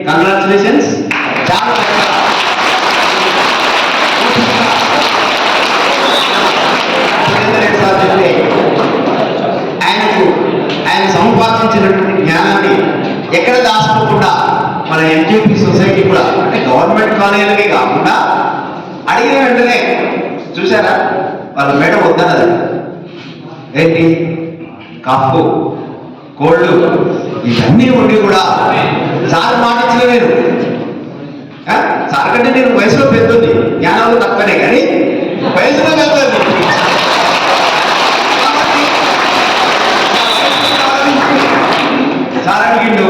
Congratulations. ఆయన సంపాదించినటువంటి జ్ఞానాన్ని ఎక్కడ దాచుకోకుండా మన ఎన్జిపి సొసైటీ కూడా అంటే గవర్నమెంట్ కాలేజీలకే కాకుండా అడిగిన వెంటనే చూసారా వాళ్ళ మేడ వద్దన్నది ఏంటి కప్పు కోళ్ళు ఇవన్నీ ఉండి కూడా సార్ మాటించిన నేను సార్ కంటే నేను వయసులో పెద్దది జ్ఞానంలో తక్కువనే కానీ వయసులో పెద్దది సార్ అడిగిండు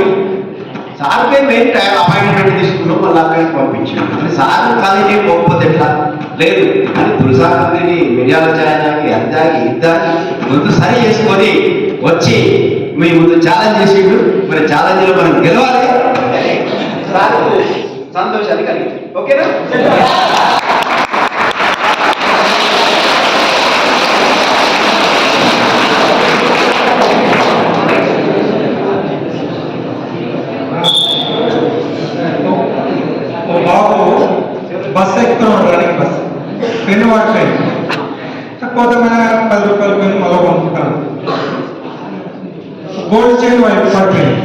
సార్ పై మేము అపాయింట్మెంట్ తీసుకున్నాం మళ్ళీ అక్కడికి పంపించాం అని సార్ కాలేజీ పోకపోతే ఎట్లా లేదు అని తులసాని మిర్యాల ఛాయ తాగి అద్దాగి ఇద్దాగి ముందు సరి చేసుకొని వచ్చి మీ ముందు ఛాలెంజ్ చేసిండు. మరి ఛాలెంజ్లో మనం గెలవాలి, సంతోషాన్ని కలిగి ఓకేనా. బస్ ఎక్కుతున్నాడు రన్నింగ్ బస్ పెన్ను వాడిపోయింది పోతమైన 10 రూపాయల పెన్ను మళ్ళీ పంపుతాను గోల్డ్ చైన్ వైపు పడిపోయింది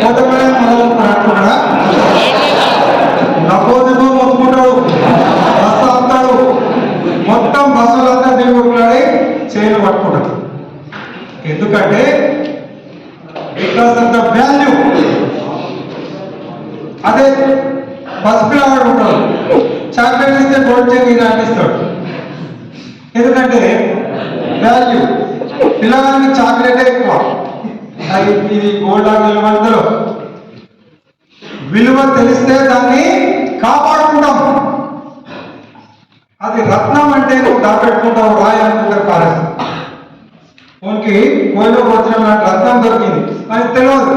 పోతమైన కూడా నపోజుగా మొత్తుకుంటాడు బస్సు ఆపుతాడు మొత్తం బస్సులంతా దిగుట్లాడి చైన్ పట్టుకుంటాడు. ఎందుకంటే బికాస్ ఆఫ్ ద వాల్యూ. అదే బస్ పిల్లవాడు ఉంటాడు చాక్లెట్ ఇస్తే గోల్డ్ చైన్ ఈయన అనిపిస్తాడు. ఎందుకంటే వాల్యూ పిల్లగానికి చాక్లెటే ఎక్కువ. ఇది గోల్డ్ విలువ విలువ తెలిస్తే దాన్ని కాపాడుకుంటాం. అది రత్నం అంటే నువ్వు దాపెట్టుకుంటావు రాయి అనుకుంటారు పారేస్తాం. ఫోన్కి కోయిలో వచ్చిన రత్నం దొరికింది అది తెలియదు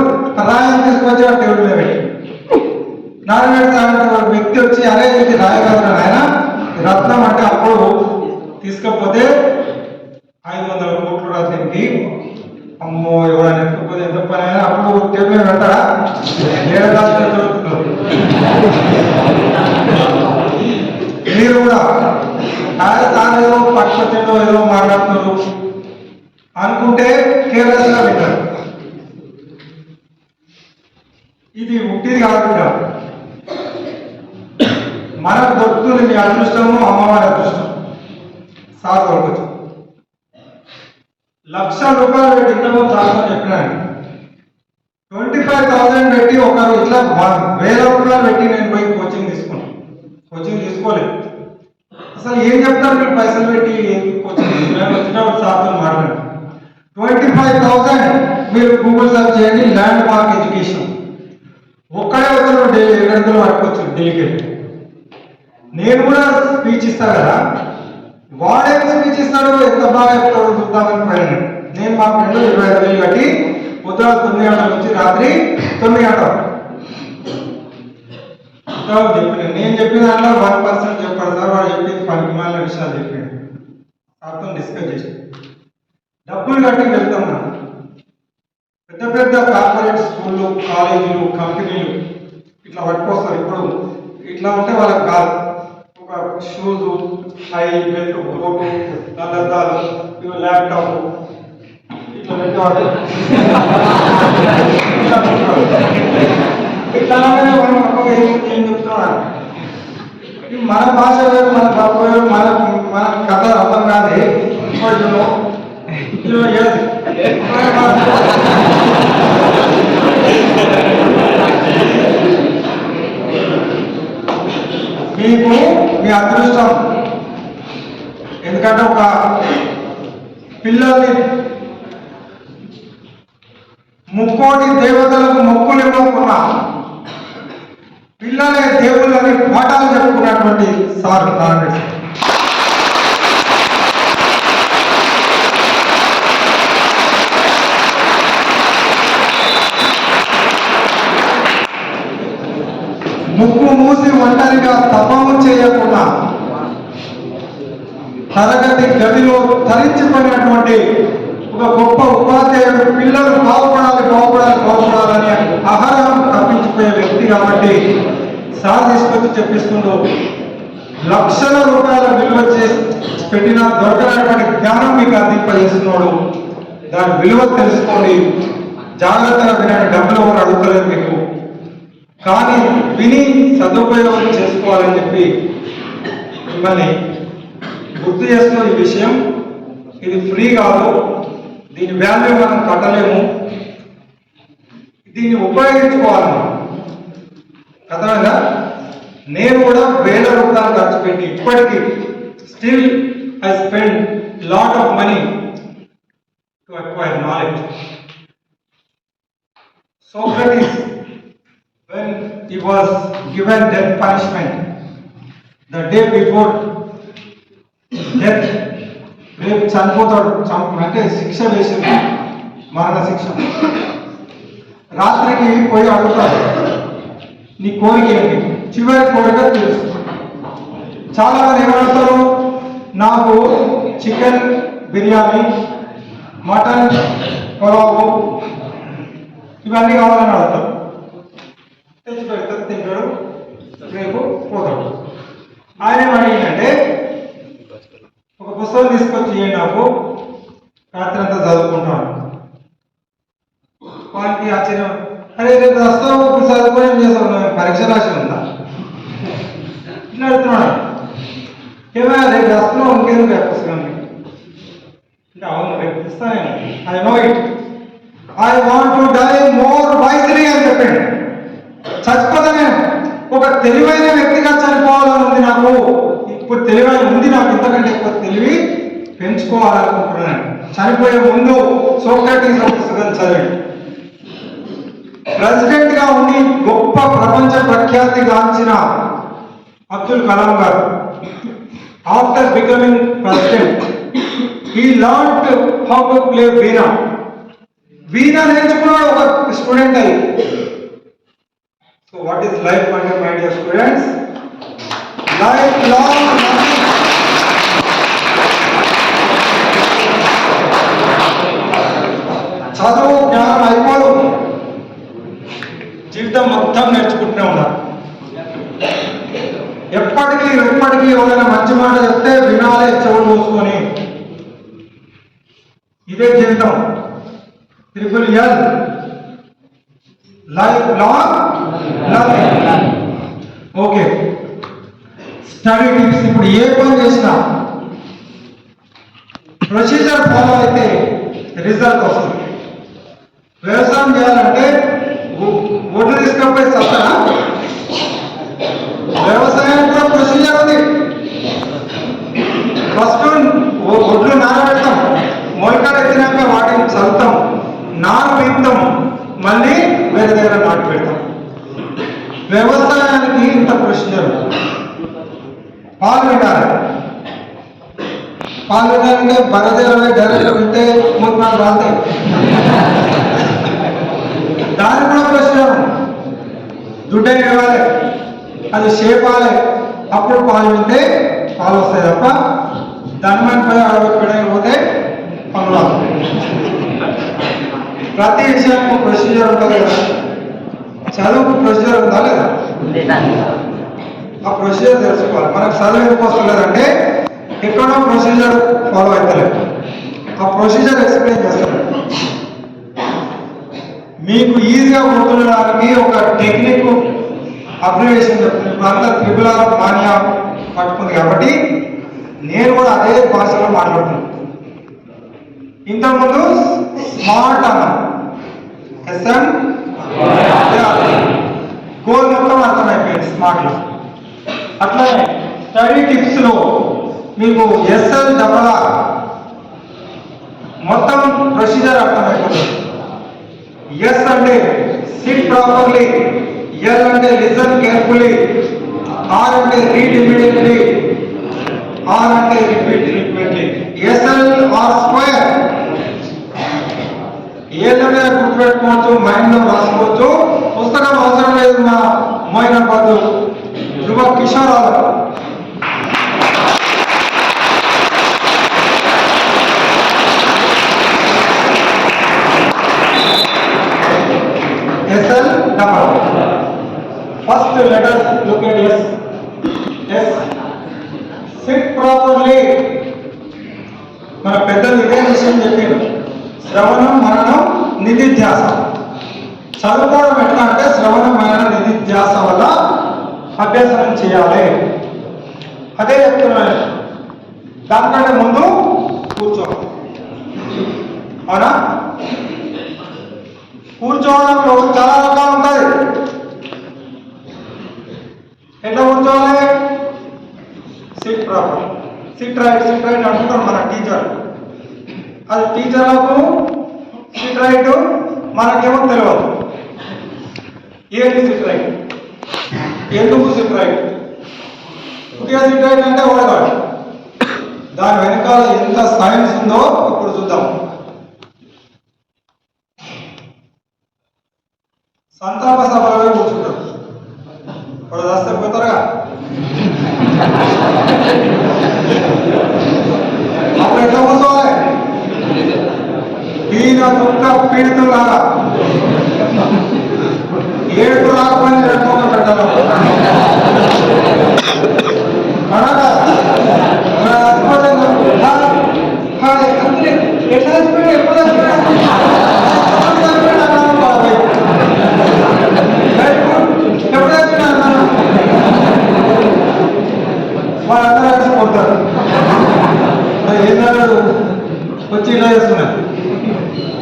రాయని తీసుకొచ్చి ఆ టేబుల్ మీద పెట్టి నారాయణ వ్యక్తి వచ్చి అరే ఇది రాయగలరా ఆయన రత్నం అంటే అప్పుడు తీసుకపోతే 500 కోట్లు రాత్రికి అమ్మో ఎవరైనా ఎత్తుకపోతే ఎంత పని అయినా అప్పుడు టేబుల్ మీద పెడతారా మీరు కూడా ఏదో పక్షతో ఏదో మాట్లాడుతున్నారు అనుకుంటే కేర్లెస్ గా పెట్టారు. ఇది ఉట్టిది కాదు, మనకు దొరుకుతుంది మీ అదృష్టము అమ్మవారి అదృష్టం. సార్ దొరకచ్చు 1,00,000 రూపాయలు పెట్టి ఇంట్లో సార్ చెప్పినాను 25,000 పెట్టి ఒకరు ఇట్లా 1,000 రూపాయలు పెట్టి నేను పోయి కోచింగ్ తీసుకున్నాను. కోచింగ్ తీసుకోలేదు అసలు ఏం చెప్తారు మీరు పైసలు పెట్టి కోచింగ్ తీసుకున్నాను వచ్చినప్పుడు సార్తో మాట్లాడాను. 25,000 మీరు గూగుల్ సర్చ్ చేయండి ల్యాండ్ మార్క్ ఎడ్యుకేషన్ ఒక్కడే వచ్చిన ఢిల్లీ ఎక్కడికో పట్టుకొచ్చు ఢిల్లీకి. నేను కూడా స్పీచ్ ఇస్తా కదా వాడే స్పీచ్ ఇస్తాడు ఎంత బాగా చెప్తాడు చూద్దామని పోయాను. నేను మా ఫ్రెండ్ 25,000 కట్టి పొద్దున 9 గంటల నుంచి రాత్రి 9 గంటలు చెప్పిన నేను చెప్పిన దాంట్లో 1% చెప్పాడు సార్. వాడు చెప్పింది 10 మైళ్ళ విషయాలు చెప్పాడు. సార్తో డిస్కస్ చేసి డబ్బులు కట్టి వెళ్తాం. పెద్ద పెద్ద కార్పొరేట్ స్కూళ్ళు కాలేజీలు కంపెనీలు ఇట్లా పట్టుకొస్తారు. ఇప్పుడు ఇట్లా ఉంటే వాళ్ళకి కాదు ఒక షూజు హై బెల్ట్ కోటు అద్దాలు ల్యాప్టాప్ ఇట్లా పెట్టేవాడు. ఇట్లానే ఏం చెప్తున్నాడు మన భాష వేరు మన తప్పు వేరు మన కథ అర్థం కాదు. మీకు మీ అదృష్టం. ఎందుకంటే ఒక పిల్లల్ని ముక్కోటి దేవతలకు మొక్కులు ఇవ్వకున్నా పిల్లలే దేవుళ్ళని పాఠాలు చెప్పుకున్నటువంటి సార్ నారాయణ. ముక్కు మూసి ఒంటరిగా తపము చేయకుండా తరగతి గదిలో ధరించిపోయినటువంటి ఒక గొప్ప ఉపాధ్యాయుడు పిల్లలు బాగుపడాలని అహరం తప్పించిపోయే వ్యక్తి కాబట్టి సార్ తీసుకొచ్చి చెప్పిస్తుండో లక్షల రూపాయల విలువ చేసి పెట్టినా దొరకనటువంటి జ్ఞానం మీకు అందింపజేస్తున్నాడు. దాని విలువ తెలుసుకోండి, జాగ్రత్తగా వినండి. డబ్బులు ఎవరు అడుగుతలేదు మీకు, కానీ విని సదుపయోగం చేసుకోవాలని చెప్పి మిమ్మల్ని గుర్తు చేస్తున్న ఈ విషయం. ఇది ఫ్రీ కాదు, దీని వాల్యూ మనం కట్టలేము, దీన్ని ఉపయోగించుకోవాలి మనం. అర్థమైందా? నేను కూడా వేల రూపాయలు ఖర్చు పెట్టి ఇప్పటికీ still I spend lot of money to acquire knowledge. Socrates, when he was given death punishment, the day before death, రేపు చనిపోతాడు అంటే శిక్ష వేసింది, మరణ శిక్ష. రాత్రికి పోయి అడుగుతాడు, నీ కోరిక ఏంటి? చివరి కోరిక తెలుసు. చాలా మంది ఏమడుగుతారు, నాకు చికెన్ బిర్యానీ, మటన్ పులావు ఇవన్నీ కావాలని అడుగుతాడు. తెచ్చి పెడతాడు, తింటాడు, రేపు పోతాడు. ఆయన ఏమడిగిందంటే, ఒక పుస్తకం తీసుకొచ్చి ఇవ్వండి నాకు, రాత్రి అంతా చదువుకుంటాను. వానికి ఆశ్చర్యం, అరే రేపు వస్తావు, ఇప్పుడు చదువుకొని ఏం చేస్తావు, పరీక్ష రాసి ఉందా ఇట్లా అడుగుతున్నాడు. ఏమైనా రేపు వస్తున్నావు, ఇంకేందుకు పుస్తకం అంటే అవును రేపు ఇస్తాను, I know it, I want to die more wisely అని చెప్పాడు. చచ్చిపోతా నేను ఒక తెలివైన వ్యక్తిగా చనిపోవాలని ఉంది నాకు, ఇప్పుడు తెలివైన ఉంది నాకు, ఇంతకంటే ఎక్కువ తెలివి పెంచుకోవాలనుకుంటున్నాను. చనిపోయే ముందు సోక్రటీస్ పుస్తకం చదివాడు. ప్రెసిడెంట్ గా ఉండి గొప్ప ప్రపంచ ప్రఖ్యాతి గాంచిన అబ్దుల్ కలాం గారు after becoming president he learned how to play veena. Veena నేర్చుకున్నాడు ఒక స్టూడెంట్ అయ్యి. సో వాట్ ఈస్ లైఫ్ అంటే my dear students? Life long చదువు జ్ఞానం అయిపోదు, జీవితం మొత్తం నేర్చుకుంటూనే ఉన్నారు. ఎప్పటికీ ఎవరైనా మంచి మాట చెప్తే వినాలే చెవులు మూసుకొని. ఇదే జీవితం. LLL, life long learning. Okay, study tips. ఇప్పుడు ఏ పని చేసినా ప్రొసీజర్ ఫాలో అయితే రిజల్ట్ వస్తుంది. వ్యవసాయం చేయాలంటే ఒడ్లు తీసుకపోయి చస్తానా? వ్యవసాయానికి కూడా ప్రొసీజర్ ఉంది. ఫస్ట్ ఒడ్లు నానబెడతాం, మొలకలు ఎత్తినాక వాటిని చల్లుతాం, నారు పీకుతాం, మళ్ళీ వేరే దగ్గర నాటు పెడతాం. వ్యవసాయానికి ఇంత ప్రొసీజర్. పాలు వినాలి, పాలు వినాలంటే బరదేరమే డైరెక్ట్ వింటే మూత్రాలు రాస్తాయి. దానికి కూడా ప్రొసీజర్. దుడ్డే ఇవ్వాలి, అది చేపాలి, అప్పుడు పాలు వింటే పాలు వస్తాయి తప్ప ధనమని అడగకపోతే పనులు వస్తాయి. ప్రతి విషయానికి ప్రొసీజర్ ఉంటుంది కదా. చదువుకు ప్రొసీజర్ ఉందా లేదా? ఆ ప్రొసీజర్ తెలుసుకోవాలి. మనకు చదువు ఎందుకు వస్తలేదంటే ఎక్కడో ప్రొసీజర్ ఫాలో అవుతలేదు. ఆ ప్రొసీజర్ ఎక్స్ప్లెయిన్ చేస్తారు. మీకు ఈజీగా గుర్తుండడానికి ఒక టెక్నిక్ అబ్రివేషన్ చెప్తుంది. ఇప్పుడు అంతా త్రిపుల మాన్యా పట్టుకుంది కాబట్టి నేను కూడా అదే భాషలో మాట్లాడుతున్నాను. ఇంతకుముందు స్మార్ట్ అన్నా, ఎస్ఎం గోల్ మొత్తం అర్థమైపోయింది స్మార్ట్లో. అట్లానే స్టడీ టిప్స్ లో మీకు ఎస్ఎల్ డబల్ మొత్తం ప్రొసీజర్ అర్థమైపోతుంది. ఎస్ అంటే సిట్ ప్రాపర్లీ, ఎల్ అంటే లిసన్ కేర్ఫుల్లీ, ఆర్ అంటే రీడ్ ఇమీడియట్లీ, ఆర్ అంటే రిపీట్ రిపీట్లీ. ఎస్ఎల్ ఆర్ స్క్వేర్ ఏదైనా గుర్తుపెట్టుకోవచ్చు, మైండ్ లో రాసుకోవచ్చు. పుస్తకం అవసరం లేదు. మా మోయినాబాద్ యువ కిషోరాలు number. First, let us look at yes. Yes. Sit properly. మన పెద్దలు ఇదే విషయం చెప్పారు. శ్రవణం మననం నిధిధ్యాస. చదువుకోవడం ఎట్లా అంటే శ్రవణం మననం నిధిధ్యాస వల్ల అభ్యాసం చేయాలి. అదే చెప్తున్నాను. దానికంటే ముందు కూర్చో. అవునా? కూర్చోవడంలో చాలా రకాలు ఉంటాయి. ఎట్లా కూర్చోవాలి? సిట్ ప్రాపర్, సిట్ రైట్ అంటుంటారు మన టీచర్. అది టీచర్లకు సిట్ రైట్, మనకేమో తెలియదు. ఏంటి సిట్ రైట్, ఎందుకు సిట్ రైట్? ఒకే సిట్ రైట్ అంటే ఓడగాడు. దాని వెనకాల ఎంత సైన్స్ ఉందో ఇప్పుడు చూద్దాం. సంతాప సభలో కూర్చుంటారు. ఇప్పుడు వస్తే పోతారుగా. అప్పుడు ఎట్లా కూర్చోవాలి? పీన దుఃఖ పీడితులాగా. ఏడుపు రాకపోయినా రెట్టుకోక పెట్టాలి. వాళ్ళందరూ కలిసి కొడతారు. ఏదన్నాడు వచ్చి ఇలా చేస్తున్నాడు.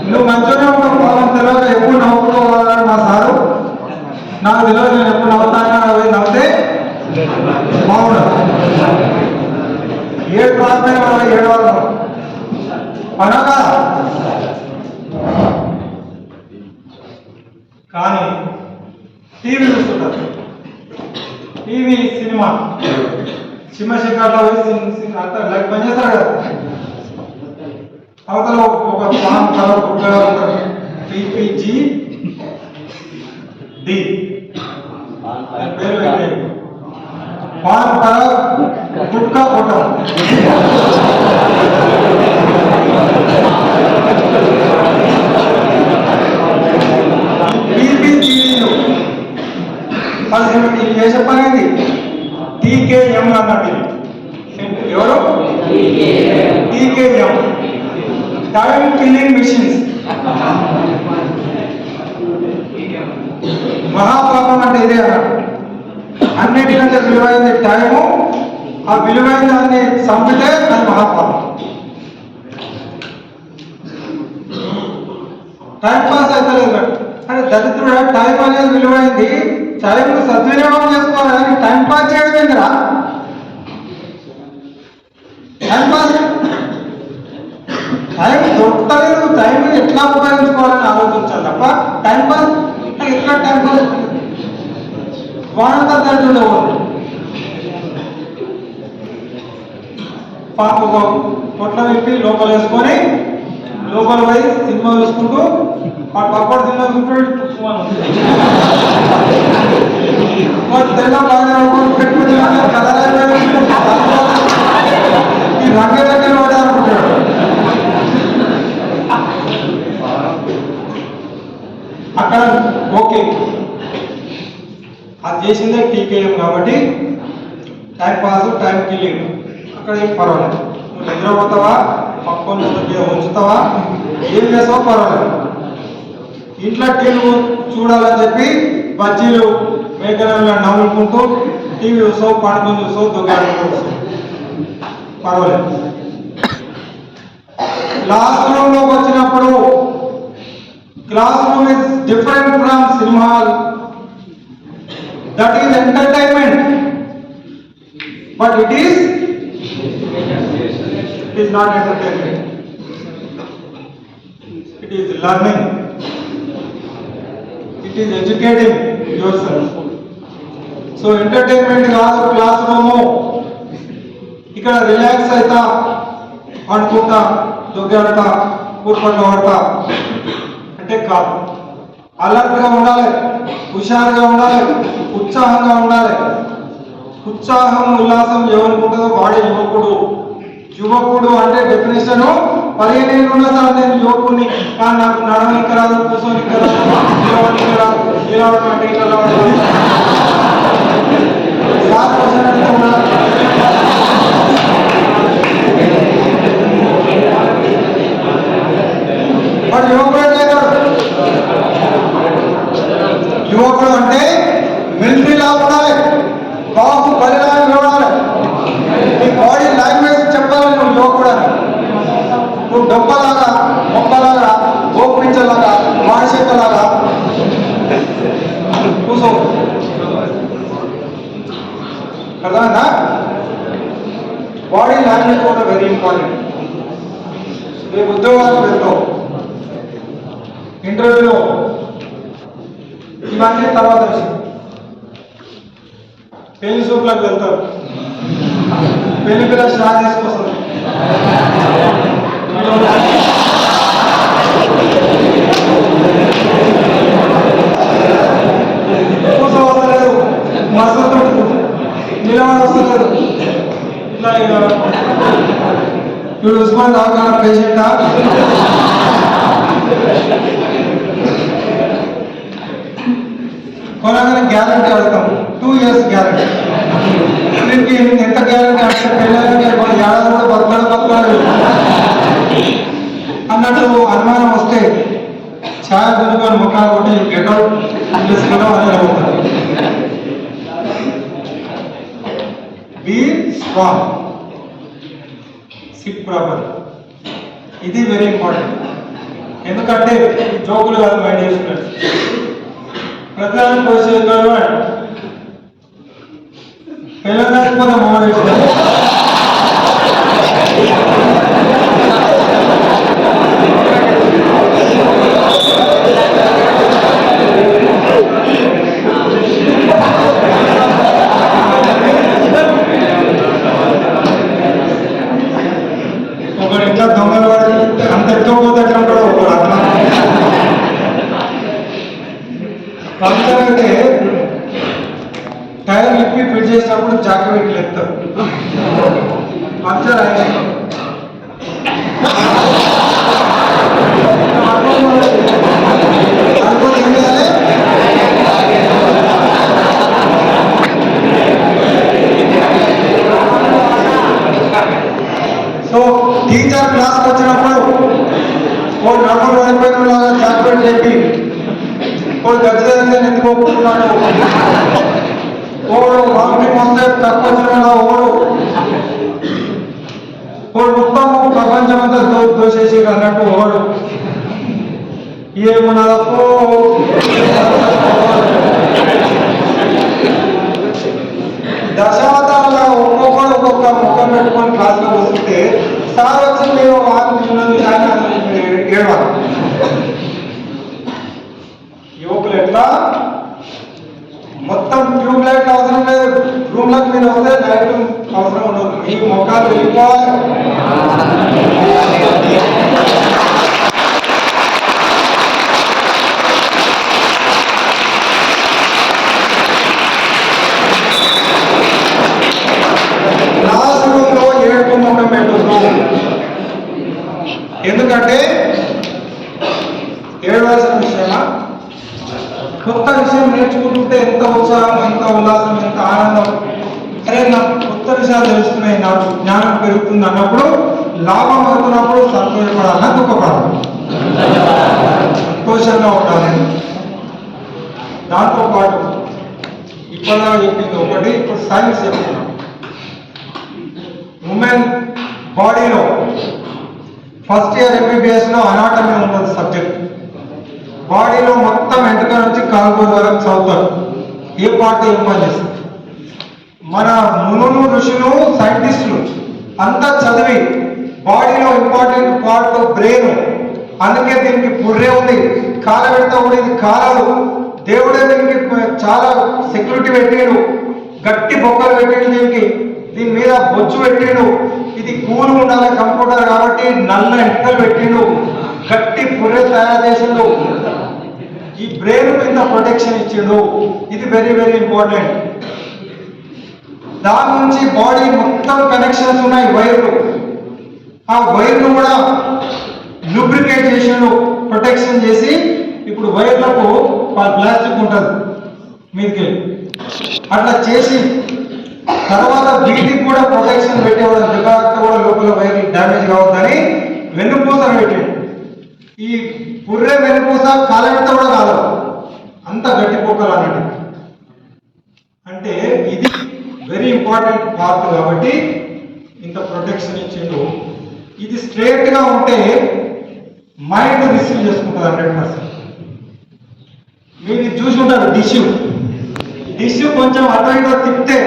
నువ్వు మంచిగానే ఉన్నావు, వాళ్ళని తెలియక ఎప్పుడు నవ్వుకోవాలని మా సారు. నాకు తెలియదు, నేను ఎప్పుడు నవ్వుతాను. అవి నవ్వుతే బాగుండదు. ఏడు ప్రాంతమైన వాళ్ళ 7 వారం అనగా. కానీ టీవీ చూస్తుంటారు. టీవీ సినిమా సింహశిఖర్లో అంతా లైక్ పని చేస్తారు కదా. అవతల ఒక పాన్ కలర్ గుడ్డగా ఉంటారు. PPG D పేరు పెట్టారు. పాన్ కలర్ గుడ్కా కొట్టం. అది చేసే పని ఏంటి? TKM అన్నట్టు. ఎవరు? TKM, time killing machines. మహాపాపం అంటే ఇదే అన్నట్టు. అన్నిటికంటే విలువైంది టైము. ఆ విలువైన దాన్ని చంపితే అది మహాపాపం. టైం పాస్ అయితే లేదు అంటే దరిద్రుడు. టైం అనేది విలువైంది. టైం సద్వినియోగం చేసుకోవాలి కానీ టైం పాస్ చేయడం ఏందిరా? టైం పాస్ టైం దొరకలేదు. టైం ఎట్లా ఉపయోగించుకోవాలని ఆలోచించాలి తప్ప టైం పాస్ ఎట్లా టైం పాస్ వాడంతా దరిద్రుడు. పొట్ల విప్పి లోపల వేసుకొని లోపల పోయి సినిమా చూసుకుంటూ పక్కడు సినిమా చూసుకుంటూ తెల్ల బాగా పెట్టుకుని ఈ రంగ దగ్గర పడాలనుకుంటాడు. అక్కడ ఓకే, అది చేసిందే TKM కాబట్టి టైం పాస్, టైం కిల్లింగ్. అక్కడ ఏం పర్వాలేదు. నువ్వు నిద్రపోతావా, పక్కన ఉంచుతావా, ఏం చేస్తావో పర్వాలేదు. ఇంట్లో టీవీ చూడాలని చెప్పి బజ్జీలు మేకలలో నవ్వుకుంటూ టీవీ చూస్తావు, పండుగ చూస్తావు, దొంగ పర్వాలేదు. క్లాస్ రూమ్ లోకి వచ్చినప్పుడు class room is different from cinema hall. That is entertainment, but it is not entertainment. It is learning. It is educating your self. So entertainment కాదు క్లాస్ రూము. ఇక్కడ రిలాక్స్ అవుతా, అనుకుంటా, దొగ్గాడతా, కూర్పట్లు పడతా అంటే కాదు. అలర్ట్గా ఉండాలి, హుషారుగా ఉండాలి, ఉత్సాహంగా ఉండాలి. ఉత్సాహం ఉల్లాసం ఎవరికి ఉంటుందో వాడే యువకుడు. యువకుడు అంటే డెఫినేషన్ 15 ఏళ్ళు ఉన్న సార్ నేను యువకుడిని, కానీ నాకు నడవనికి రాదు, కూర్చోనికి రాదు, నిలవడానికి రాదు, ఇలా ఉంటాడు ఇలా ఉంటాడు సార్ క్వశ్చన్ అడుగుతున్నా వాడు యువకుడు యువకుడు అంటే మిలిటరీలా ఉండాలి, బాబు బలిలాగా చూడాలి, నీ బాడీ లాంగ్వేజ్ చెప్పాలి. నువ్వు యువకుడు నువ్వు డొప్పలాగా మొక్కలాగా గోపించలాగా మానసికలాగా కూర్చో. అర్థమైందా? బాడీ లాంగ్వేజ్ కూడా వెరీ ఇంపార్టెంట్. రేపు ఉద్యోగాలకు వెళ్తావు, ఇంటర్వ్యూలో ఇవన్నీ తర్వాత విషయం. పెళ్లి సూపులకు వెళ్తారు, పెళ్లి పిల్ల స్టార్ట్ చేసుకొస్తారు, కూర్చో వస్తలేదు, మసలుతో నిలబడి వస్తలేదు. ఇట్లా ఇప్పుడు ఉస్మాన్ దవాఖానా పేషెంటా కొనగానే గ్యారంటీ అడుగుతాం, 2 years గ్యారంటీ. దీనికి ఎంత గ్యారంటీ అంటే పిల్లలకి ఏడాది కూడా బతకాడు అన్నట్టు అనుమానం వస్తే ఛాయ దుర్గని ముఖాలు కొట్టి గెటౌట్ తెలుసుకోవడం అనేది అవుతుంది. బీ స్ట్రాంగ్, సిట్ ప్రాపర్, ఇది వెరీ ఇంపార్టెంట్. ఎందుకంటే జోకులు కాదు మైండ్ చేసుకున్నారు. ప్రధాన పరిస్థితుల్లో పిల్లలకపోతే మొదలు వేసుకున్నారు. ఒకటి ఇంట్లో దొంగలు పడి అంత ఎత్తుకోపోతే ఎట్లా ఉంటాడు ఒకడు అట్లా. పంచర్ అయితే టైర్ లిప్పి ఫిట్ చేసినప్పుడు జాకెట్ ఎత్తారు, పంచర్ అయితే సో టీచర్ క్లాస్కి వచ్చినప్పుడు ఓ నడుములు పడిపోయిన లాగా జాకెట్ చెప్పి ఓ గచ్చిదంతా ఎత్తుకోకుంటున్నాడు, ఓడు వామిటింగ్ వస్తే తక్కువ వచ్చిన ఓడు మొత్తం ప్రపంచం అంతా దోసేసి అన్నట్టు ఓడు ఏమన్నదో దశావతారంలో ఒక్కొక్కడు ఒక్కొక్క ముఖం పెట్టుకొని క్లాస్లో వస్తుంటే సార్ వచ్చి మేము ఏడవాలి. యువకులు ఎట్లా మొత్తం ట్యూబ్ లైట్ అవసరం లేదు, రూమ్లకు మీరు వస్తే లైట్ అవసరం ఉండదు, మీ ముఖాలు వెళ్ళిపోవాలి. క్లాస్ రూమ్లో ఏడుపు ముఖం పెట్టద్దు. ఎందుకంటే ఏడవలసిన విషయమా, కొత్త విషయం నేర్చుకుంటుంటే ఎంత ఉత్సాహం, ఎంత ఉల్లాసం, ఎంత ఆనందం. అరే నాకు కొత్త విషయాలు తెలుస్తున్నాయి, నాకు జ్ఞానం పెరుగుతుంది అన్నప్పుడు, లాభం అవుతున్నప్పుడు సంతోషపడాలా దుఃఖపడాలి? సంతోషంగా ఉండాలి. దాంతోపాటు ఇప్పటిదాకా చెప్పింది ఒకటి, ఇప్పుడు సైన్స్ చెప్తున్నాం. ఉమెన్ బాడీలో ఫస్ట్ ఇయర్ ఎంబీబీఎస్లో అనాటమీ ఉన్నది సబ్జెక్ట్. బాడీలో మొత్తం వెంటక నుంచి కాలుగోలు వరకు చదువుతారు, ఏ పార్ట్ ఏం పని చేస్తారు. మన మునులు ఋషులు సైంటిస్టులు అంతా చదివి బాడీలో ఇంపార్టెంట్ పార్ట్ బ్రెయిన్, అందుకే దీనికి పుర్రే ఉంది, కాల పెడతా కూడా ఇది కాలదు. దేవుడే దీనికి చాలా సెక్యూరిటీ పెట్టాడు, గట్టి బొక్కలు పెట్టాడు, దీని మీద బొచ్చు పెట్టాడు. ఇది కూల్ ఉండాలి కంప్యూటర్ కాబట్టి నల్ల ఎంటలు పెట్టిండు, గట్టి పుర్రె తయారు చేసిండు, ఈ బ్రెయిన్ మీద ప్రొటెక్షన్ ఇచ్చిండు. ఇది వెరీ వెరీ ఇంపార్టెంట్. దాని నుంచి బాడీ మొత్తం కనెక్షన్స్ ఉన్నాయి, వైర్లు. ఆ వైర్లు కూడా లూబ్రికేట్ చేసిండు, ప్రొటెక్షన్ చేసి ఇప్పుడు వైర్లకు ప్లాస్టిక్ ఉంటుంది మీదికి అట్లా చేసి తర్వాత వీటికి కూడా ప్రొటెక్షన్ పెట్టేవాడు దిగాక కూడా లోపల వైర్ డ్యామేజ్ కావద్దని వెన్నుపూసలు పెట్టాడు. ఈ పుర్రె వెన్నుపూస కాలబెడితే కూడా కాదు, అంత గట్టి పొక్కలు అన్నట్టు. అంటే ఇది వెరీ ఇంపార్టెంట్ పార్ట్ కాబట్టి ఇంత ప్రొటెక్షన్ ఇచ్చిండు. ఇది స్ట్రేట్ గా ఉంటే మైండ్ రిసీవ్ చేసుకుంటుంది 100%. మీరు చూసి ఉంటారు డిష్ కొంచెం అటు ఇటు తిప్పితే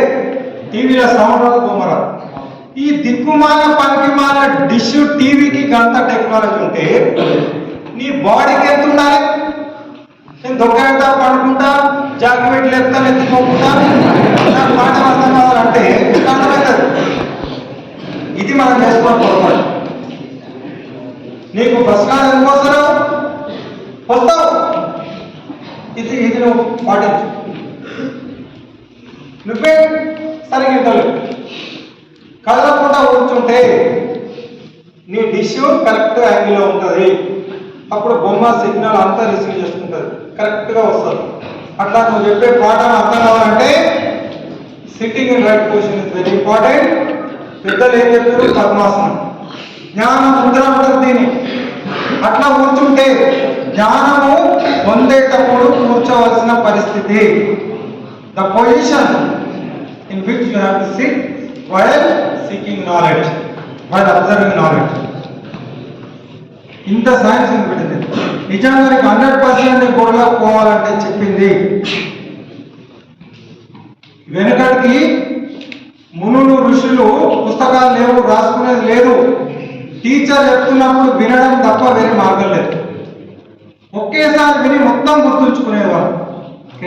టీవీలో సౌండ్ రాదు, బొమ్మరా. ఈ దిక్కుమాల పనికి మాల డిష్ టీవీకి గంత టెక్నాలజీ ఉంటే నీ బాడీకి ఎంత ఉండాలి? నేను దొంగ పడుకుంటా, జాకెట్ లేపుతా, ఎత్తుకోకుండా నాకు పాట అర్థం కావాలంటే అర్థమవుతుంది. ఇది మనం చేసుకోవడం పొరపాటు. నీకు బస్ కాదు ఎందుకోసరావు వస్తావు, ఇది నువ్వు పాటించు. నువ్వే సరిగ్గా కదలకుండా కూర్చుంటే నీ డిష్ కరెక్ట్ యాంగిల్లో ఉంటుంది. అప్పుడు బొమ్మ సిగ్నల్ అంతా రిసీవ్ చేసుకుంటుంది, కరెక్ట్గా వస్తుంది. అట్లా నువ్వు చెప్పే పాఠం అర్థం కావాలంటే sitting in right position is very important. పెద్దలు ఏం చెప్పారు? పద్మాసనం, జ్ఞాన ముద్ర ఉంటుంది దీన్ని. అట్లా కూర్చుంటే జ్ఞానము పొందేటప్పుడు కూర్చోవలసిన పరిస్థితి. The position in which you have to SIT while seeking knowledge, while observing knowledge. ఇంత సైన్స్ పెట్టింది. నిజంగా 100% గోడలో పోవాలంటే చెప్పింది. వెనకటికి మునులు ఋషులు పుస్తకాలు లేవు, రాసుకునేది లేదు. టీచర్ చెప్తున్నప్పుడు వినడం తప్ప వేరే మార్గం లేదు. ఒకేసారి విని మొత్తం గుర్తుంచుకునేవారు.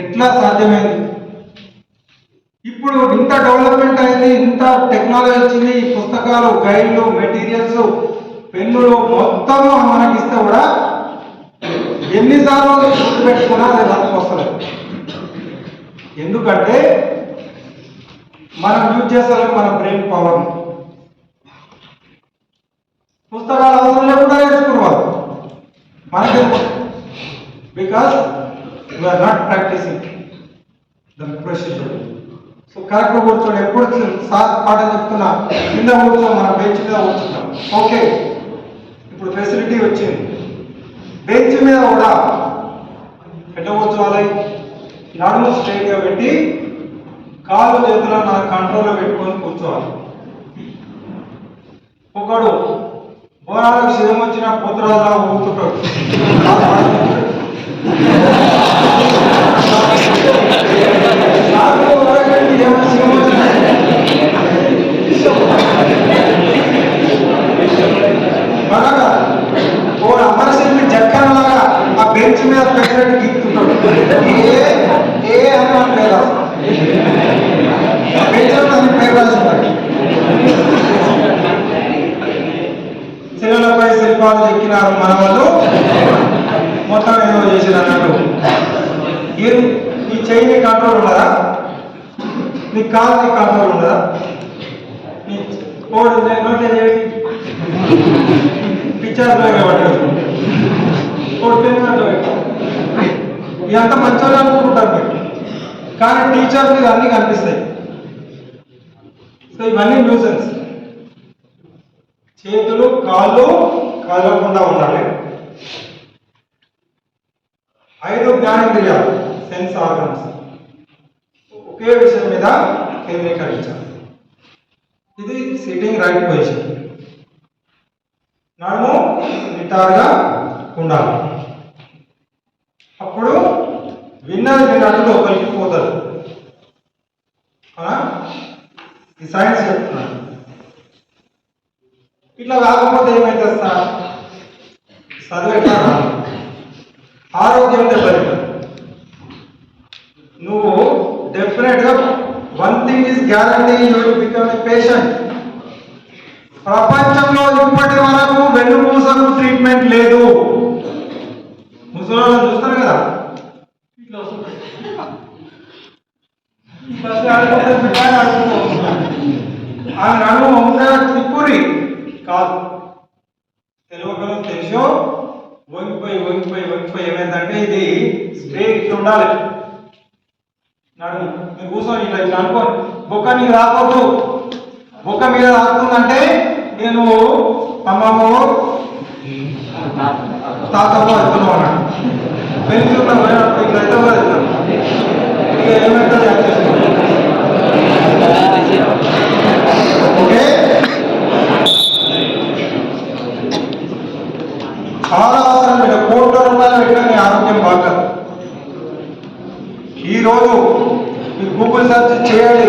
ఎట్లా సాధ్యమైంది? ఇప్పుడు ఇంత డెవలప్మెంట్ అయింది, ఇంత టెక్నాలజీ వచ్చింది. ఈ పుస్తకాలు, గైడ్లు, మెటీరియల్స్, పెన్నులు మొత్తము మనకిస్తే కూడా ఎన్నిసార్లు గుర్తుపెట్టుకున్నా అది నాకు వస్తలేదు. ఎందుకంటే మనం యూజ్ చేస్తాం మన బ్రెయిన్ పవర్. పుస్తకాలు అవసరం లేకుండా నేర్చుకున్నారు మనకి, because we are not practising the procedure. So correct కూర్చోండి. ఎప్పుడు సార్ పాట చెప్తున్నా కింద కూర్చో, మన బెంచ్ మీద కూర్చుంటాం. ఓకే, ఇప్పుడు ఫెసిలిటీ వచ్చింది. బెంచ్ మీద కూడా ఎట్లా కూర్చోవాలి? నడుము స్ట్రైట్గా పెట్టి కాళ్ళు చేతులను మన కంట్రోల్లో పెట్టుకొని కూర్చోవాలి. ఒకడు బోనాలకు శివం వచ్చిన పుత్రాలా ఊరుకుంటాడు. అమరశిల్పి జక్కనలాగా ఆ బెంచ్ మీద పేరు గీస్తున్నాడు. ఏ అని మన పేరు రాస్తాడు, బెంచ్ పేరు రాస్తున్నాడు. శిలలపై శిల్పాలు చెక్కినారు మన వాళ్ళు, మొత్తం ఏదో చేసినారు అన్నట్టు. నీ చెయ్యి కంట్రోల్ ఉండదా? నీ కాలు కంట్రోల్ ఉండదా? నీ కోడ్ నోట్ పిక్చర్ పట్టారు, ఇదంతా మంచిగా అనుకుంటారు మీరు, కానీ టీచర్ మీద అన్ని కనిపిస్తాయి. సో ఇవన్నీ న్యూసెన్స్. చేతులు కాళ్ళు కదలకుండా ఉండాలి. 5 జ్ఞానేంద్రియాలు, సెన్స్ ఆర్గన్స్ ఒకే విషయం మీద కేంద్రీకరించాలి. ఇది సిట్టింగ్ రైట్ పొజిషన్. నడుము నిటారుగా ఉండాలి. అప్పుడు విన్నది విన్నట్టు లోపలికి పోతుంది. ఈ సైన్స్ చెప్తున్నాను. ఇట్లా కాకపోతే ఏమైతే సార్ చదివేట్లా ఆరోగ్యం దెబ్బతింటుంది. నువ్వు డెఫినెట్ గా one thing is guarantee, you will become a patient. ప్రపంచంలో ఇప్పటి వరకు వెన్నుపూసకు ట్రీట్మెంట్ లేదు. ముసలి చూస్తారు కదా, ఇట్లా వస్తుంది. ఆ నడుము తిప్పురి కాదు, తెలియకలో తెలిసో వంగిపోయి వంగిపోయి ఏమైందంటే ఇది స్ట్రేట్ ఇట్లా ఉండాలి. నడుము మీరు కూర్చొని ఇట్లా ఇట్లా అనుకోండి. బొక్క నీకు రాకూడదు. బొక్క మీద రాకుందంటే నేను అమ్మమ్మో తాతమ్మో వెళ్తున్నావు అన్నాడు. పెళ్తున్నావు ఇట్లా అయితే కూడా వెళ్తాను. ఇక ఏమైతుంది ఓకే. చాలా అవసరం లేదు. కోట్ల రూపాయలు పెట్టిన నీ ఆరోగ్యం బాగా. ఈరోజు మీరు గూగుల్ సెర్చ్ చేయాలి.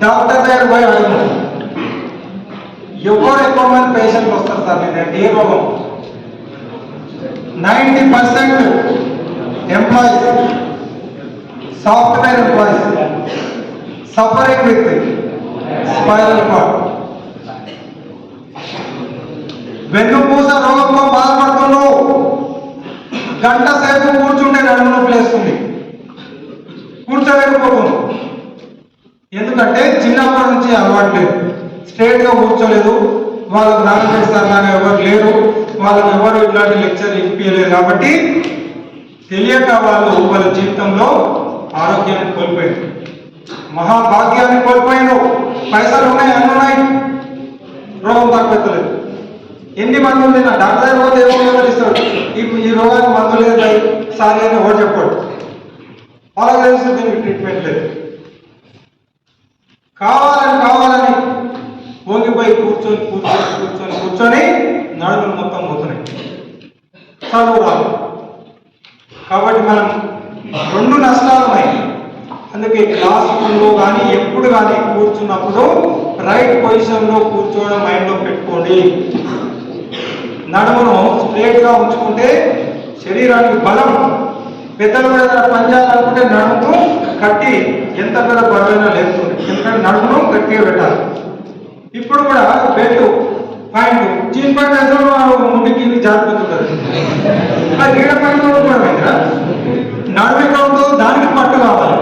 డాక్టర్ దగ్గర పోయి అడగండి. ఎవరు ఎక్కువ మంది పేషెంట్లు వస్తారు సార్ నేను ఏ రోగం? 90% employees, software employees suffering with spinal cord. వెన్నుపూస రోగంతో బాధపడుతున్నావు. గంట సేపు కూర్చుంటే నడుము నొప్పి లేస్తుంది. కూర్చోలేకపోతున్నావు. ఎందుకంటే చిన్నప్పటి నుంచి అలవాటు లేదు. స్ట్రేట్గా కూర్చోలేదు. వాళ్ళకు రామకృష్ణ సార్ లాగా ఎవరు లేరు. వాళ్ళకు ఎవరు ఇట్లాంటి లెక్చర్ ఇప్పించలేదు. కాబట్టి తెలియక వాళ్ళ జీవితంలో ఆరోగ్యాన్ని కోల్పోయారు. మహాభాగ్యాన్ని కోల్పోయారు. పైసలు ఉన్నాయి, అన్నీ ఉన్నాయి, రోగం తగ్గలేదు. ఎన్ని మంది ఉంది నా డాక్టర్ దగ్గర పోతే ఏమో ఇస్తాడు. ఈ రోగానికి మందు లేదు సారీ అని ఎవరు చెప్పాడు. వాళ్ళకి తెలుసు దీనికి ట్రీట్మెంట్ లేదు. కావాలని వంగిపోయి కూర్చొని నడుములు మొత్తం పోతున్నాయి. చదువు రాదు. కాబట్టి మనం రెండు నష్టాలు ఉన్నాయి. అందుకే క్లాస్ రూమ్లో కానీ ఎప్పుడు కానీ కూర్చున్నప్పుడు రైట్ పొజిషన్లో కూర్చోవడం మైండ్లో పెట్టుకోండి. నడుమును స్ట్రేట్గా ఉంచుకుంటే శరీరానికి బలం. పెద్దలు కూడా పని చేయాలనుకుంటే నడుమును కట్టి ఎంత పెద్ద బరువైనా లేస్తుంది. ఎందుకంటే నడుమును గట్టిగా పెట్టాలి. ఇప్పుడు కూడా బెల్ట్ పాయింట్ జీన్ పాయింట్ అయితే ముందుకి జారిపోతుంటుంది. అది నీడ పాయింట్ కూడా కదా. నడుము ఎక్కడ ఉంటుందో దానికి పట్టు కావాలి.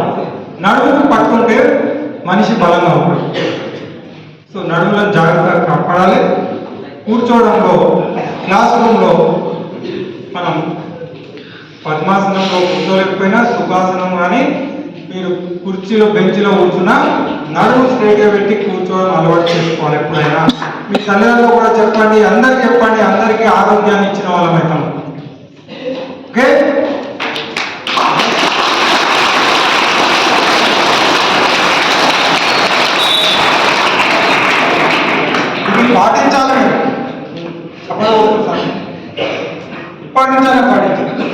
నడుముకు పట్టుకుంటే మనిషి బలంగా ఉంటుంది. సో నడుములను జాగ్రత్తగా కాపాడాలి. కూర్చోవడంలో క్లాస్ రూమ్లో మనం పద్మాసనంలో కూర్చోలేకపోయినా సుఖాసనం కానీ మీరు కుర్చీలో బెంచ్లో కూర్చున్నా నడుము స్ట్రైట్గా పెట్టి కూర్చోవడం అలవాటు చేసుకోవాలి. ఎప్పుడైనా మీ తల్లిదండ్రులు కూడా చెప్పండి, అందరికి చెప్పండి. అందరికీ ఆరోగ్యాన్ని ఇచ్చిన వాళ్ళం అవుతాం. ఓకే. ఇది పాటించాలి. ఇప్పటి నుంచే పాటించాలి.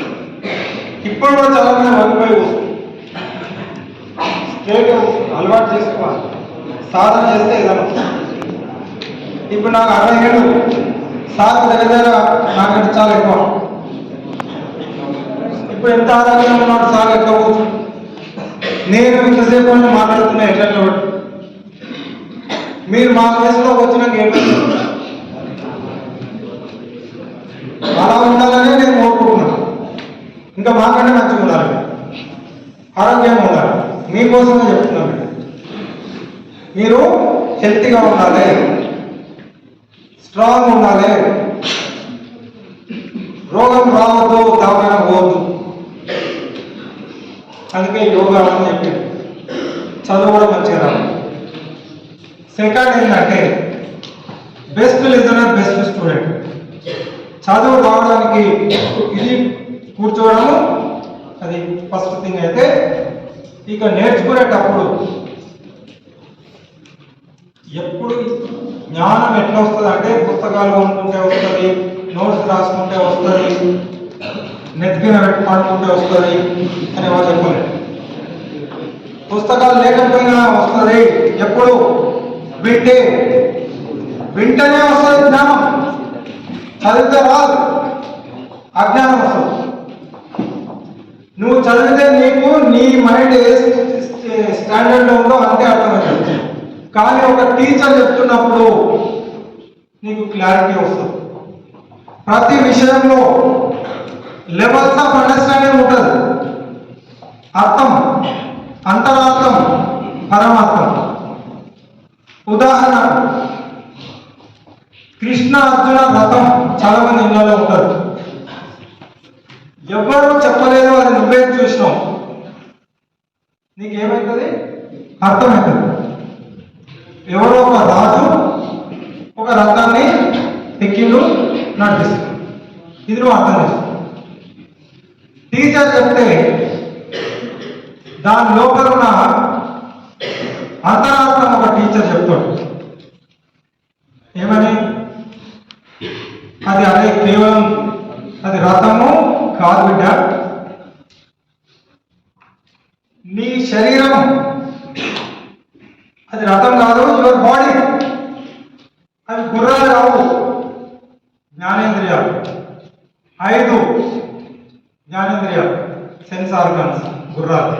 ఇప్పుడు కూడా చాలా మంది వంగిపోయి వస్తుంది. స్ట్రేట్ అలవాటు చేసుకోవాలి. సాధన చేస్తే ఏదన్నా. ఇప్పుడు నాకు 60 ఏళ్ళు, సార్ దగ్గర నాకంటే చాలా ఎక్కువ. ఇప్పుడు ఎంత ఆరోగ్యంగా ఉన్నాడు సార్, ఎక్కువ కూర్చుంది. నేను ఇంతసేపు మాట్లాడుతున్నా ఎట్లా. మీరు మా వయసులో వచ్చినాక ఏంటంటే అలా ఉండాలనే నేను కోరుకుంటున్నాను. ఇంకా మాకంటే మంచిగా ఉండాలి, ఆరోగ్యంగా ఉండాలి. మీకోసమే చెప్తున్నాను. మీరు హెల్తీగా ఉండాలి, స్ట్రాంగ్ ఉండాలి. రోగం రావద్దు, దవాఖాన పోవద్దు. అందుకే యోగా అని చెప్పింది. చదువు కూడా మంచిగా రావాలి. సెకండ్ ఏంటంటే బెస్ట్ లిజనర్, బెస్ట్ స్టూడెంట్. చదువు రావడానికి ఇది కూర్చోవడము అది ఫస్ట్ థింగ్. అయితే ఇక నేర్చుకునేటప్పుడు ఎప్పుడు జ్ఞానం ఎట్లా వస్తుంది అంటే పుస్తకాలు కొనుక్కుంటే వస్తుంది, నోట్స్ రాసుకుంటే వస్తుంది, నెత్తిన పెట్టుకుంటే వస్తుంది అని ఎవరు చెప్పలేదు. పుస్తకాలు లేకపోయినా వస్తుంది. ఎప్పుడు వింటనే వస్తుంది జ్ఞానం. చదివితే రాదు, అజ్ఞానం వస్తుంది. నువ్వు చదివితే నీకు నీ మైండ్ ఏ స్టాండర్డ్లో ఉందో అంతే అర్థమవుతుంది. కానీ ఒక టీచర్ చెప్తున్నప్పుడు నీకు క్లారిటీ వస్తుంది. ప్రతి విషయంలో లెవెల్స్ ఆఫ్ అండర్స్టాండింగ్ ఉంటుంది. అర్థం, అంతరార్థం, పరమార్థం. ఉదాహరణ, కృష్ణ అర్జున రథం చాలా మంది ఇళ్ళలో ఉంటారు. నీకేమవుతుంది? అర్థమవుతుంది. ఎవరో ఒక రాజు ఒక రథాన్ని ఎక్కిండు, నడిపిస్తుంది. ఇది నువ్వు అర్థం చేసుకో. టీచర్ చెప్తే దాని లోపల ఉన్న అంతరార్థం ఒక టీచర్ చెప్తాడు. ఏమని? అది అదే కేవలం అది రథము కాదు బిడ్డ, నీ శరీరం అది రథం కాదు, యువర్ బాడీ. అవి గుర్రాలు కావు, జ్ఞానేంద్రియాలు. 5 జ్ఞానేంద్రియాలు, సెన్స్ ఆర్గన్స్, గుర్రాలు.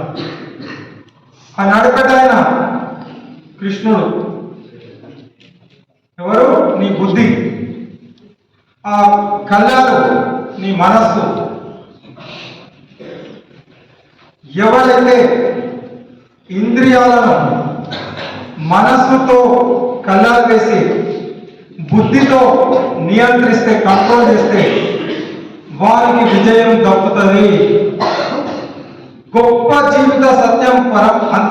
ఆ నడిపెట్ట ఆయన కృష్ణుడు. ఎవరు? నీ బుద్ధి. ఆ కళ్ళాలు నీ మనస్సు. ఎవరైతే ఇంద్రియాలను మనస్సుతో కళ్ళాలు వేసి బుద్ధితో నియంత్రిస్తే, కంట్రోల్ చేస్తే వారికి విజయం దక్కుతుంది. గొప్ప జీవిత సత్యం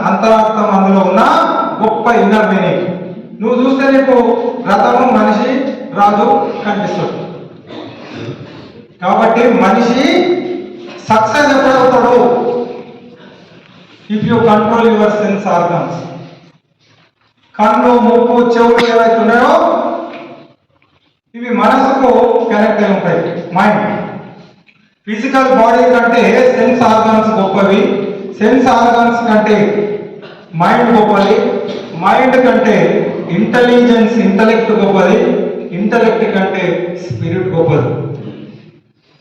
అంతరార్థం అందులో ఉన్న గొప్ప ఇన్నర్ మీనింగ్. నువ్వు చూస్తే నీకు రథము, మనిషి, రాజు కనిపిస్తుంది. కాబట్టి మనిషి సక్సెస్ ఎప్పుడవుతాడు? If you control your sense organs. కన్ను, ముక్కు, చెవులు ఏవైతే ఉన్నాయో ఇవి మనసుకు కనెక్ట్ అయి ఉంటాయి. మైండ్, ఫిజికల్ బాడీ కంటే సెన్స్ ఆర్గన్స్ గొప్పవి. సెన్స్ ఆర్గన్స్ కంటే మైండ్ గొప్పది. మైండ్ కంటే ఇంటెలెక్ట్ గొప్పది. ఇంటెలెక్ట్ కంటే స్పిరిట్ గొప్పది.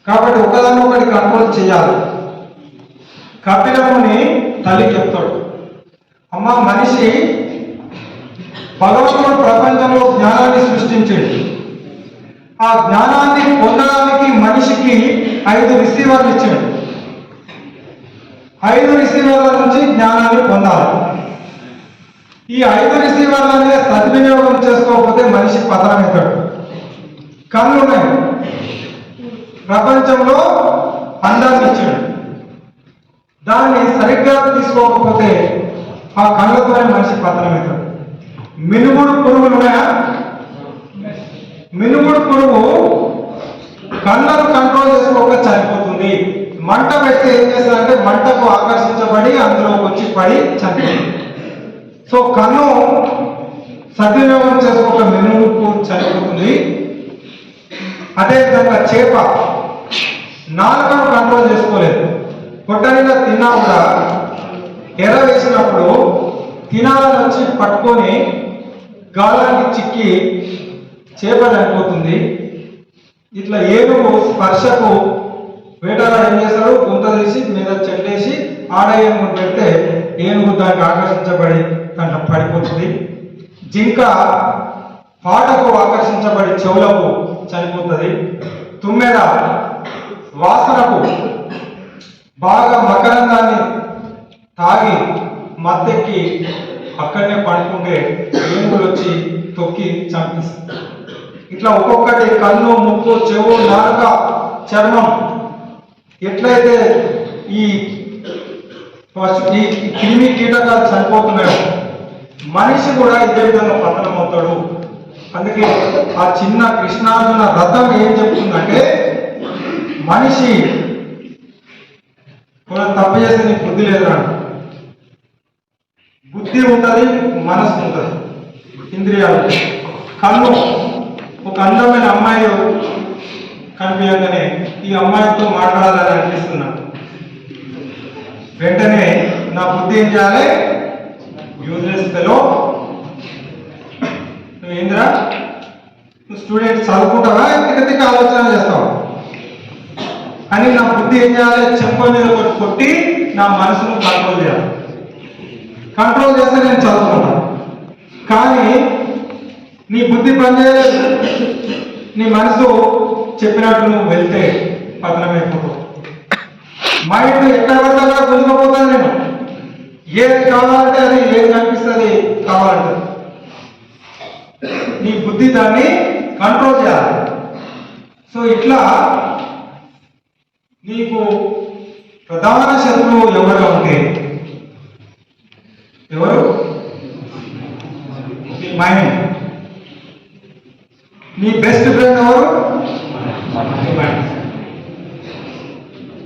కాబట్టి ఒకదాన్ని ఒకటి కంట్రోల్ చేయాలి. కపిలముని తల్లి చెప్తాడు, అమ్మ మనిషి భగవంతుడు ప్రపంచంలో జ్ఞానాన్ని సృష్టించాడు. ఆ జ్ఞానాన్ని పొందడానికి మనిషికి 5 రిసీవర్లు ఇచ్చాడు. 5 రిసీవర్ల నుంచి జ్ఞానాన్ని పొందాలి. ఈ 5 రిసీవర్లనే సద్వినియోగం చేసుకోకపోతే మనిషి పతనమవుతాడు. కళ్ళు ఉన్నాయి, ప్రపంచంలో అందాన్ని ఇచ్చాడు. దాన్ని సరిగ్గా తీసుకోకపోతే ఆ కళ్ళతోనే మనిషి పతనమవుతాడు. మినుగుడు పురుగులు ఉన్నాయా? మినుగుడు పురుగు కళ్ళను కంట్రోల్ చేసుకోక చనిపోతుంది. మంట పెడితే ఏం చేస్తారంటే మంటకు ఆకర్షించబడి అందులోకి వచ్చి పడి చనిపోతుంది. సో కన్ను సద్వినియోగం చేసుకోక మినుగుడు చనిపోతుంది. అదేవిధంగా చేప నాలుకను కంట్రోల్ చేసుకోలేదు. పొట్టనిగా తిన్నా కూడా ఎర్ర వేసినప్పుడు తినాలని వచ్చి పట్టుకొని గాలానికి చిక్కి చేప చనిపోతుంది. ఇట్లా ఏనుగు స్పర్శకు వేటగాడు ఏం చేస్తాడు, గుంత తీసి మీద చెట్టేసి ఆడ ఏనుగు పెడితే ఏనుగు దానికి ఆకర్షించబడి దాంట్లో పడిపోతుంది. జింక పాటకు ఆకర్షించబడి చెవులకు చనిపోతుంది. తుమ్మెద వాసనకు బాగా మకరందాన్ని తాగి మత్తెక్కి అక్కడనే పడుకుంటే ఏనుగులు వచ్చి తొక్కి చంపిస్తుంది. ఇట్లా ఒక్కొక్కటి కన్ను, ముక్కు, చెవు, నాలుక, చర్మం ఎట్లయితే ఈ క్రిమి కీటకాలు చనిపోతున్నాయో మనిషి కూడా ఇదే విధంగా పతనం అవుతాడు. అందుకే ఆ చిన్న కృష్ణార్జున రథం ఏం చెప్తుందంటే, మనిషి కూడా తప్పు చేస్తే నీకు బుద్ధి లేదురా. బుద్ధి ఉంటుంది, మనసు ఉంటుంది, ఇంద్రియాలు. కన్ను, ఒక అందమైన అమ్మాయి కనిపించగానే ఈ అమ్మాయితో మాట్లాడాలని అనిపిస్తున్నాను. వెంటనే నా బుద్ధి ఏం చేయాలి? యూజ్లెస్ ఫెలో, నువ్వేంద్రా, నువ్వు స్టూడెంట్ చదువుకుంటావా, తిక్క ఆలోచన చేస్తావా అని నా బుద్ధి ఏం చేయాలి? చెంప మీద కొట్టి నా మనసును కంట్రోల్ చేయాలి. కంట్రోల్ చేస్తే నేను చదువుకుంటాను. కానీ నీ బుద్ధి పనిచేయలేదు. నీ మనసు చెప్పినట్టు నువ్వు వెళ్తే పతనమైపోతావు. మైండ్ ఎక్కడ పడితే అక్కడ గుంజుకుపోతాను నేను. ఏది కావాలంటే అది, ఏది కనిపిస్తుంది కావాలంటే. నీ బుద్ధి దాన్ని కంట్రోల్ చేయాలి. సో ఇట్లా నీకు ప్రధాన శత్రువు ఎవరుగా ఉంటే ఎవరు? నీ మైండ్. నీ బెస్ట్ ఫ్రెండ్ ఎవరు? నీ mind.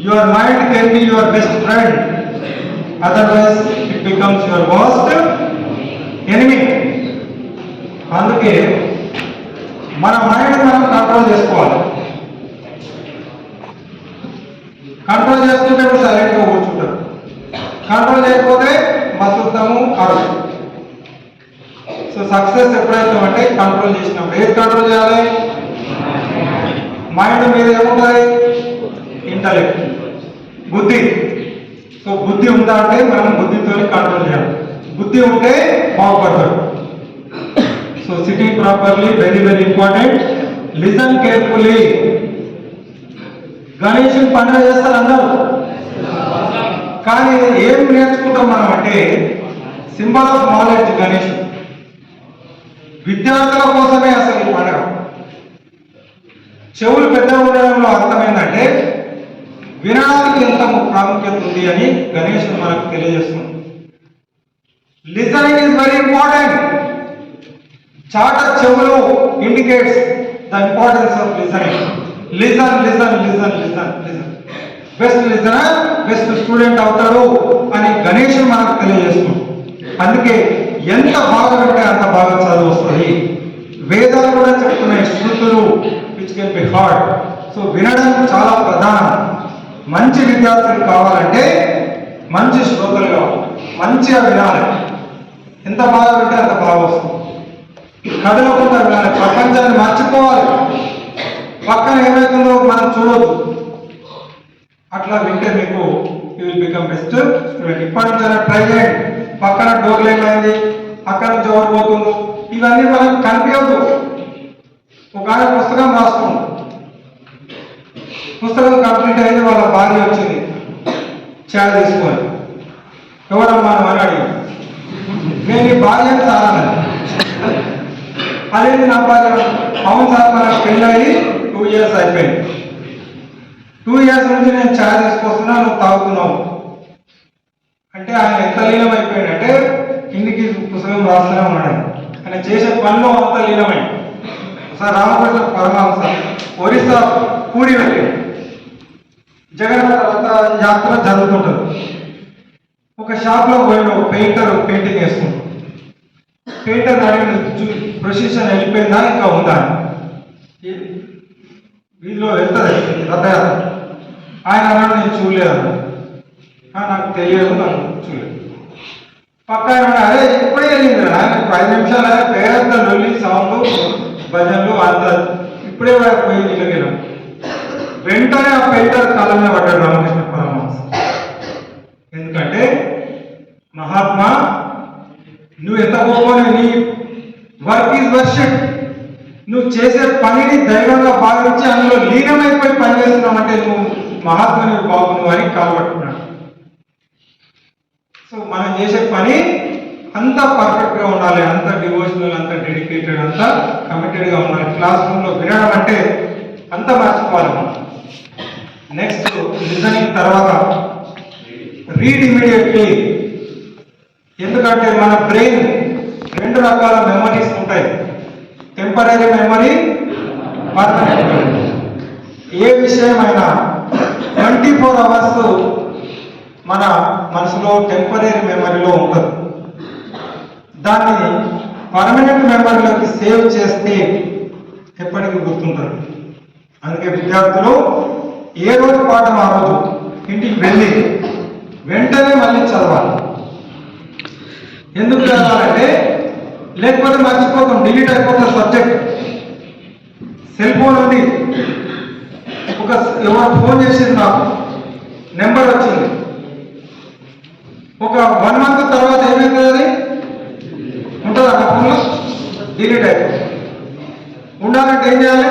Your mind can be your best friend, otherwise it becomes your worst enemy. అందుకే మన మైండ్ మనం కంట్రోల్ చేసుకోవాలి. కంట్రోల్ చేసుకుంటే ఇప్పుడు సైలెంట్గా కూర్చుంటారు, కంట్రోల్ చేయకపోతే మసులుతాము అరదు. సో సక్సెస్ ఎప్పుడైతే అంటే కంట్రోల్ చేసినప్పుడు. ఏది కంట్రోల్ చేయాలి? మైండ్ మీద ఏముంటుంది? ఇంటలెక్ట్, బుద్ధి. సో బుద్ధి ఉందా అంటే మనం బుద్ధితో కంట్రోల్ చేయాలి. బుద్ధి ఉంటే బాగుపడతాడు. So sitting properly very very important. Listen carefully. గణేషుని పండుగ చేస్తారు అందరూ, కానీ ఏం నేర్చుకుంటాం మనం అంటే సింబల్ ఆఫ్ నాలెడ్జ్ గణేష్. విద్యార్థుల కోసమే అసలు ఈ పండుగ. చెవులు పెద్దగా ఉండడంలో అర్థం ఏంటంటే వినడానికి ఎంత ప్రాముఖ్యత ఉంది అని గణేష్ మనకు తెలియజేస్తుంది. Listening is very important. చాట చెవులు indicates the importance of listening. Listen listen listen listen listen. Best listener best student అవుతాడు అని గణేష్ మనకు తెలియజేస్తుంది. అందుకే ఎంత బాగా వింటే అంత బాగా చదువు వస్తుంది. వేదాలు కూడా చెప్తున్నాయి శృతులు which can be heard. So వినడం చాలా ప్రధానం. మంచి విద్యార్థులు కావాలంటే మంచి శ్రోతలు కావాలి, మంచిగా వినాలి. ఎంత బాగా వింటే అంత బాగా వస్తుంది. కదలకుండా వినాలి, ప్రపంచాన్ని మర్చిపోవాలి. పక్కన ఏమైతుందో మనం చూడొద్దు. అట్లా వింటే మీకు you will become best student. ఇప్పటి నుంచి ట్రై చేయండి. పక్కన డోర్ ఏమైంది, అక్కడి నుంచి ఎవరు పోతుందో ఇవన్నీ మనకు కనిపించద్దు. ఒక ఆయన పుస్తకం రాస్తుంది, పుస్తకం కంప్లీట్ అయింది, వాళ్ళ భార్య వచ్చింది చాయ్ తీసుకొని. ఎవరమ్మా అని అడిగి, నేను ఈ భార్యను సార్ అన్నది. అదేంటి నా భార్య? అవును సార్, మనకు పెళ్ళి 2 years అయిపోయింది. 2 years నుంచి నేను చాయ్ తీసుకొస్తున్నా, నువ్వు తాగుతున్నావు అంటే ఆయన ఎంత లీనం అయిపోయాడంటే కిందికి పుస్తకం రాస్తూనే ఉన్నాడు. ఆయన చేసే పనిలో అంత లీనమైంది. సార్ రామకృష్ణ పరమహంస ఒరిస్సా కూడి వెళ్ళి జగన్నాథ యాత్ర జరుగుతుంటుంది. ఒక షాప్లో పోయిన పెయింటర్ పెయింటింగ్ వేసుకుంటాడు. పెయింటర్ అడిగిన ప్రొసెషన్ వెళ్ళిపోయిందా ఇంకా ఉందా? వీధిలో వెళ్తుంది రథయాత్ర. ఆయన అన్నాడు నేను చూడలేదు. నాకు తెలియదు, నాకు చూడలేదు. పక్క అదే ఇప్పుడే వెళ్ళింది ఆయన 5 నిమిషాలు పేరంతా లొల్లి సౌండ్ భజనలు అంత ఇప్పుడే పోయి నిలగెళ్ళాం. వెంటనే ఆ పెయింటర్ కళ్ళ మీద పడ్డాడు రామకృష్ణ పరమహంస. ఎందుకంటే మహాత్మా నువ్వు ఎంత గొప్పనే, నీ వర్క్ ఈజ్ వర్షిప్. నువ్వు చేసే పనిని దైవంగా భావించి అందులో లీనమైపోయి పనిచేస్తున్నావు అంటే నువ్వు మహాత్ముని బాబు అని కాల్పట్టుకున్నాడు. సో మనం చేసే పని అంత పర్ఫెక్ట్గా ఉండాలి, అంత డివోషనల్, అంత డెడికేటెడ్, అంత కమిటెడ్గా ఉండాలి. క్లాస్ రూమ్లో వినడం అంటే అంత మర్చిపోవాలి మనం. నెక్స్ట్ లిజనింగ్ తర్వాత రీడ్ ఇమీడియట్లీ. ఎందుకంటే మన బ్రెయిన్ 2 రకాల మెమరీస్ ఉంటాయి, టెంపరీ మెమరీ, పర్మనెంట్ మెమరీ. ఏ విషయమైనా 24 hours మన మనసులో టెంపరీ మెమరీలో ఉంటుంది. దాన్ని పర్మనెంట్ మెమరీలోకి సేవ్ చేస్తే ఎప్పటికీ గుర్తుంటుంది. అందుకే విద్యార్థులు ఏ రోజు పాఠం ఆ రోజు ఇంటికి వెళ్ళి వెంటనే మళ్ళీ చదవాలి. ఎందుకు చదవాలంటే లేకపోతే మర్చిపోతాం, డిలీట్ అయిపోతుంది సబ్జెక్ట్. సెల్ ఫోన్ ఉంది, ఎవరు ఫోన్ చేసింది, నాకు నెంబర్ వచ్చింది, ఒక 1 month తర్వాత ఏమైతుంది, అది ఉంటుంది ఆ ఫోన్లో, డిలీట్ అయిపోతుంది. ఉండాలంటే ఏం చేయాలి?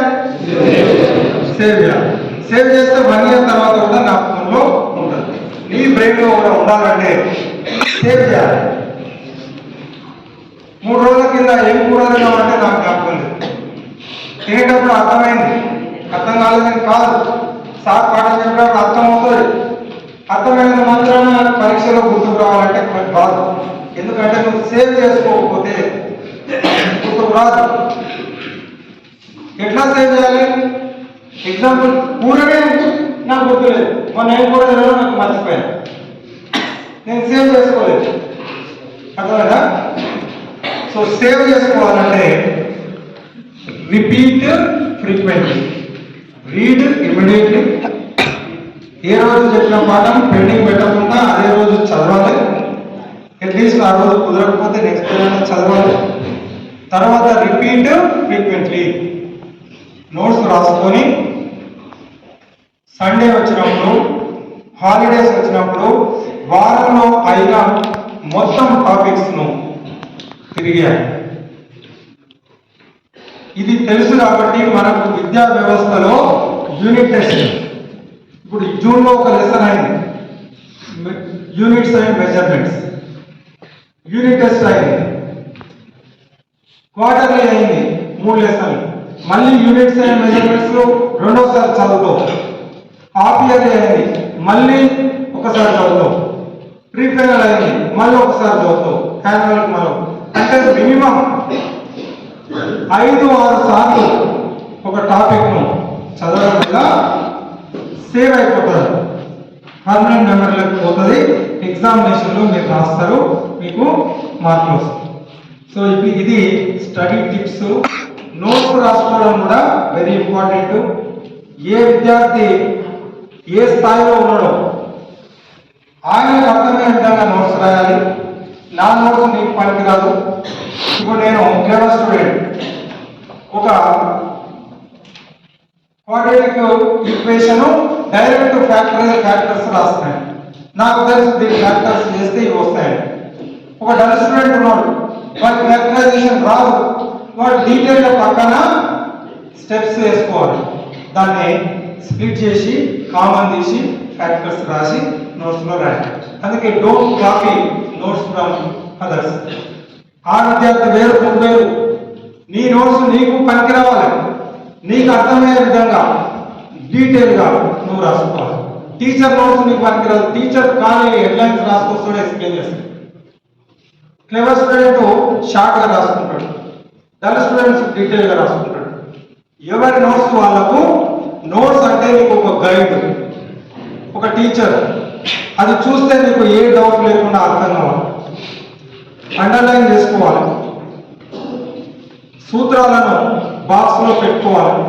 సేవ్ చేయాలి. సేవ్ చేస్తే 1 year తర్వాత కూడా నా ఫోన్లో ఉంటుంది. నీ బ్రెయిన్లో కూడా ఉండాలంటే సేవ్ చేయాలి. 3 రోజుల కింద ఏం కూడదు అంటే నాకు జ్ఞాపకం లేదు. తినేటప్పుడు అర్థమైంది, అర్థం కాలేదని కాదు, సార్ పాఠం చెప్పినప్పుడు అర్థం అవుతుంది. అర్థమైన మాత్రాన పరీక్షలో గుర్తుకు రావాలంటే కాదు. ఎందుకంటే నువ్వు సేవ్ చేసుకోకపోతే గుర్తుకు రాదు. ఎట్లా సేవ్ చేయాలి? ఎగ్జాంపుల్ కూరనే నాకు గుర్తులేదు, నేను కూడా నాకు మర్చిపోయాను, నేను సేవ్ చేసుకోలేదు. అర్థమైనా? సో సేవ్ చేసుకోవాలంటే రిపీట్ ఫ్రీక్వెంట్లీ, రీడ్ ఇమీడియట్లీ. ఏ రోజు చెప్పిన పాఠం పెండింగ్ పెట్టకుండా అదే రోజు చదవాలి. అట్లీస్ట్ ఆ రోజు కుదరకపోతే నెక్స్ట్ డే చదవాలి. తర్వాత రిపీట్ ఫ్రీక్వెంట్లీ, నోట్స్ రాసుకొని సండే వచ్చినప్పుడు, హాలిడేస్ వచ్చినప్పుడు వారంలో అయిన మొత్తం టాపిక్స్ను తిరిగాయి. ఇది తెలుసు కాబట్టి మనకు విద్యా వ్యవస్థలో యూనిట్ టెస్ట్, ఇప్పుడు జూన్లో ఒక లెసన్ అయింది, units and measurements, unit test అయింది. క్వార్టర్లీ అయింది 3 లెసన్లు, మళ్ళీ యూనిట్స్ అండ్ మెజర్మెంట్స్ రెండోసారి చదువుతావు. హాఫ్ ఇయర్లీ అయింది, మళ్ళీ ఒకసారి చదువుతావు. ప్రీ ఫైనల్ అయింది, మళ్ళీ ఒకసారి చదువుతావు. యాన్యువల్ మనం అంటే మినిమం 5-6 సార్లు ఒక టాపిక్ను చదవడం వల్ల సేవ్ అయిపోతారు, పర్మనెంట్ మెమరీలోకి పోతుంది. ఎగ్జామినేషన్లో మీరు రాస్తారు, మీకు మార్కులు వస్తాయి. సో ఇది స్టడీ టిప్స్. నోట్స్ రాసుకోవడం కూడా వెరీ ఇంపార్టెంట్. ఏ విద్యార్థి ఏ స్థాయిలో ఉన్నాడో ఆయనకు అర్థమయ్యే విధంగా నోట్స్ రాయాలి. నా నోట్స్ నీకు పనికిరాదు. ఇప్పుడు నేను క్లేవర్ స్టూడెంట్, ఒక క్వాడ్రాటిక్ ఈక్వేషన్ డైరెక్ట్ ఫ్యాక్టర్స్ రాస్తాను, నాకు తెలుసు దీని ఫ్యాక్టర్స్ చేస్తే ఇవి వస్తాయండి. ఒక డల్ స్టూడెంట్ ఉన్నాడు, వాడి ఫ్యాక్టరైజేషన్ రాదు, వాడు డీటెయిల్గా పక్కన స్టెప్స్ వేసుకోవాలి, దాన్ని స్ప్లిట్ చేసి కామన్ తీసి ఫ్యాక్టర్స్ రాసి నోట్స్లో రాయాలి. అందుకే don't copy notes from others. ఆ విద్యార్థి వేరు, నువ్వు వేరు. నీ నోట్స్ నీకు పనికి రావాలి, నీకు అర్థమయ్యే విధంగా డీటెయిల్గా నువ్వు రాసుకోవాలి. టీచర్ నోట్స్ నీకు పనికిరాదు, టీచర్ కానీ హెడ్లైన్స్ రాసుకొస్తాడు, ఎక్స్ప్లెయిన్ చేస్తాడు. క్లెవర్ స్టూడెంట్ షార్ట్గా రాసుకుంటాడు, డల్ స్టూడెంట్స్ డీటెయిల్గా రాసుకుంటాడు. ఎవరి నోట్స్ వాళ్ళకు. నోట్స్ అంటే నీకు ఒక గైడ్, ఒక టీచర్, అది చూస్తే నీకు ఏ డౌట్ లేకుండా అర్థం కావాలి. అండర్లైన్ చేసుకోవాలి, సూత్రాలను బాక్స్లో పెట్టుకోవాలి,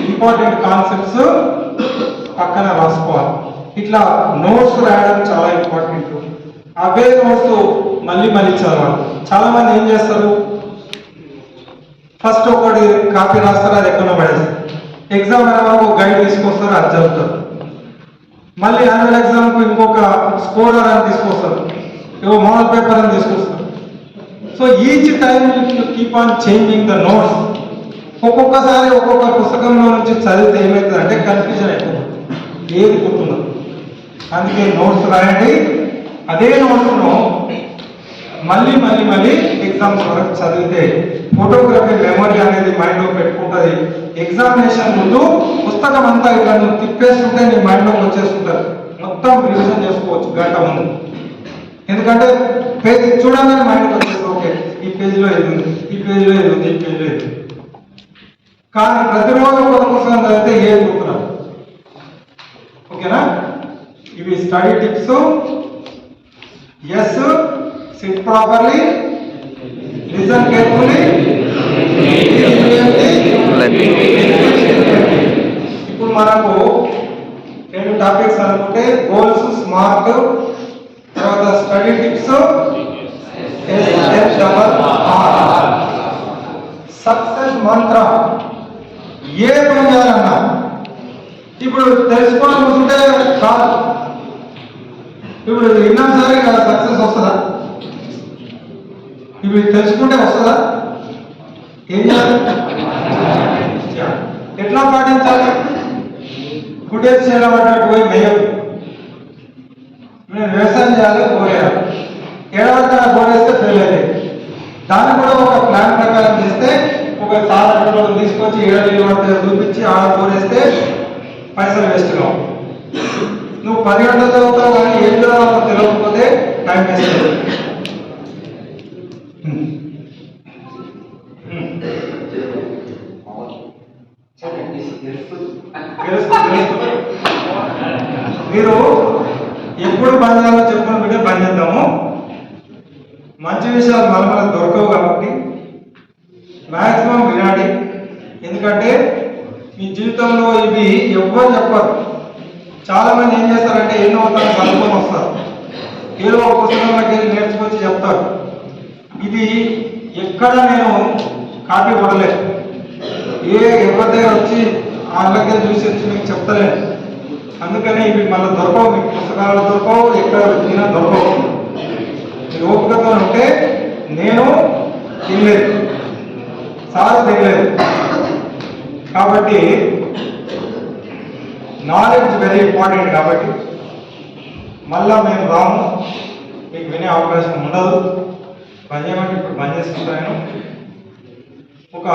ఇంపార్టెంట్ కాన్సెప్ట్స్ పక్కన రాసుకోవాలి. ఇట్లా నోట్స్ రాయడం చాలా ఇంపార్టెంట్. అవే నోట్స్ మళ్ళీ మళ్ళీ చదవాలి. చాలా మంది ఏం చేస్తారు, ఫస్ట్ ఒకటి కాపీ రాస్తారు, అది ఎక్కడో పడేస్తారు. ఎగ్జామ్ అయిన వరకు గైడ్ తీసుకొస్తారు, అది చదువుతారు. మళ్ళీ యాన్యువల్ ఎగ్జామ్కు ఇంకొక స్కోరర్ అని తీసుకొస్తారు, ఏవో మోడల్ పేపర్ అని తీసుకొస్తారు. So each time keep on changing the notes. ఒక్కొక్కసారి ఒక్కొక్క పుస్తకంలో నుంచి చదివితే ఏమవుతుంది అంటే కన్ఫ్యూజన్ అయిపోతుంది, ఏది గుర్తుండదు. అందుకే నోట్స్ రాయండి. అదే నోట్స్ను మళ్ళీ మళ్ళీ మళ్ళీ ఎగ్జామ్స్ వరకు చదివితే ఫోటోగ్రఫీ మెమరీ అనేది మైండ్లో పెట్టుకుంటుంది. ఎగ్జామినేషన్ ముందు పుస్తకం అంతా ఇట్లా నువ్వు తిప్పేస్తుంటే నీ మైండ్లోకి వచ్చేస్తుంటుంది, మొత్తం రివిజన్ చేసుకోవచ్చు గంట ముందు. ఎందుకంటే పేజ్ చూడగానే మైండ్కి వచ్చేస్తుంది, ఓకే ఈ పేజీలో ఇది ఉంది, ఈ పేజీలో ఇది ఉంది, ఈ పేజీలో ఇది. కానీ ప్రతిరోజు ఒక పుస్తకం చదివితే ఏది గుర్తురాదు. ఓకేనా? ఇవి study tips. Yes, sit properly, listen carefully. ఇప్పుడు మనకు 2 టాపిక్స్ అనుకుంటే గోల్స్, స్మార్ట్, తర్వాత స్టడీ టిప్స్, సక్సెస్ మంత్ర. ఏ పని చేయాలన్నా ఇప్పుడు తెలుసుకోవాలనుకుంటే కాదు, ఇప్పుడు విన్నా సరే కదా సక్సెస్ వస్తుందా? ఇవి తెలుసుకుంటే వస్తుందా? ఏం చేయాలి, ఎట్లా పాటించాలి? గుడ్డేసి చేయడం పడ్డట్టు పోయి మేయదు. నేను వ్యవసాయం చేయాలి, బోరేయాలి, ఏడవక్కడ బోరేస్తే ఫెయిల్ అయ్యేది. దాన్ని కూడా ఒక ప్లాన్ ప్రకారం చేస్తే ఒక సాధనలో తీసుకొచ్చి 7 నీళ్ళు పడతాయో చూపించి బోరేస్తే పైసలు వేస్ట్ కావు. నువ్వు 10 గంటలు చదువుతావు కానీ ఏం చదవాలో తెలియకపోతే టైం వేస్ట్. గెలుస్తుంది. మీరు ఎప్పుడు బంద్ చేయాలో చెప్పిన బిడ్డ బంద్ చేద్దాము. మంచి విషయాలు మనకు దొరకవు కాబట్టి మ్యాక్సిమం వినాలి. ఎందుకంటే మీ జీవితంలో ఇవి ఎవ్వరు చెప్పరు. చాలా మంది ఏం చేస్తారంటే ఎన్నో అవుతారు చదువుకొని వస్తారు, ఏదో ఒక పుస్తకంలోకి వెళ్ళి నేర్చుకొచ్చి చెప్తారు. ఇది ఎక్కడ నేను కాపీ కొడలేదు, ఎవరి దగ్గర వచ్చి ఆన్లకి చూసి వచ్చి మీకు చెప్తలేదు. అందుకని ఇవి మళ్ళీ దొరకవు, మీకు పుస్తకాలు దొరకవు, ఎక్కడ వెతికినా దొరకవు. మీరు ఓపికతో ఉంటే నేను తినలేదు, సార్ తినలేదు. కాబట్టి నాలెడ్జ్ వెరీ ఇంపార్టెంట్. కాబట్టి మళ్ళా మేము రాము, మీకు వినే అవకాశం ఉండదు. బంద్ చేయమంటే ఇప్పుడు బంద్ చేసుకుంటాను. ఒక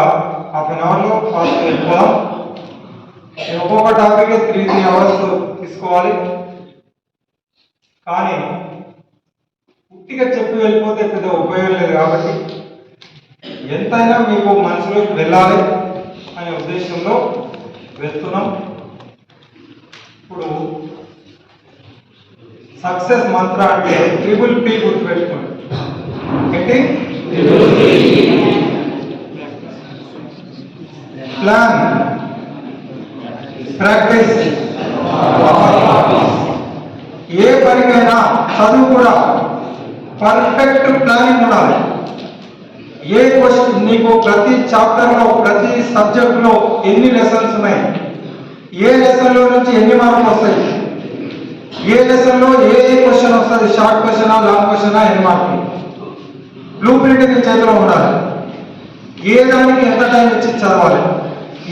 హాఫ్ అన్ అవర్లో ఫాస్ట్ వెళ్ళిపోదాం. నేను ఒక్కొక్క టాపిక్ 3 అవర్స్ తీసుకోవాలి. కానీ పూర్తిగా చెప్పి వెళ్ళిపోతే పెద్ద ఉపయోగం లేదు. కాబట్టి ఎంతైనా మీకు మనసులోకి వెళ్ళాలి అనే ఉద్దేశంలో వెళ్తున్నాం. ఇప్పుడు సక్సెస్ మంత్ర అంటే ట్రిపుల్ పి గుర్తుపెట్టుకోండి. ఏంటి? Plan, practice. ఏ పనికైనా చదువు కూడా పర్ఫెక్ట్ ప్లానింగ్ ఉండాలి. ఏ క్వశ్చన్ నీకు ప్రతి చాప్టర్లో ప్రతి సబ్జెక్టులో ఎన్ని లెసన్స్ ఉన్నాయి, ఏ లెసన్లో నుంచి ఎన్ని మార్కులు వస్తాయి, ఏ లెసన్లో ఏ క్వశ్చన్ వస్తుంది, షార్ట్ క్వశ్చనా లాంగ్ క్వశ్చనా, ఎన్ని మార్కులు, బ్లూ ప్రింట్ నీ చేతిలో ఉండాలి. ఏ దానికి ఎంత టైం ఇచ్చి చదవాలి,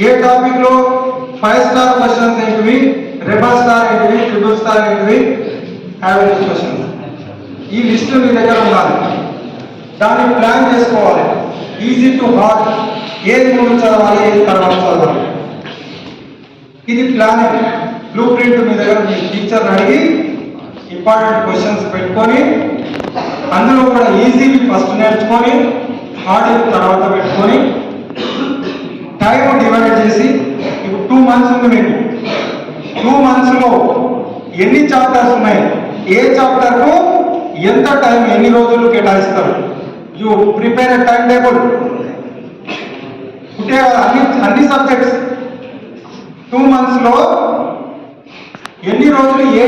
ఏ టాపిక్లో 5 స్టార్ క్వశ్చన్స్ ఏంటివి, రెబల్ స్టార్ ఏంటివి, ట్రిపుల్ స్టార్ ఏంటివి, యావరేజ్ క్వశ్చన్స్, ఈ లిస్ట్ మీ దగ్గర ఉండాలి. దాన్ని ప్లాన్ చేసుకోవాలి. ఈజీ టు హార్డ్, ఏది ముందు చదవాలి, ఏది తర్వాత చదవాలి, ఇది ప్లానింగ్. బ్లూ ప్రింట్ మీ దగ్గర మీ టీచర్ అడిగి ఇంపార్టెంట్ క్వశ్చన్స్ పెట్టుకొని అందులో కూడా ఈజీ ఫస్ట్ నేర్చుకొని హార్డ్ తర్వాత పెట్టుకొని టైం డివైడ్ చేసి, ఇప్పుడు 2 months ఉంది మీకు. 2 monthsలో ఎన్ని చాప్టర్స్ ఉన్నాయి, ఏ చాప్టర్కు ఎంత టైం, ఎన్ని రోజులు కేటాయిస్తారు. You prepare a time table. అంటే అన్ని సబ్జెక్ట్స్ 2 monthsలో ఎన్ని రోజులు ఏ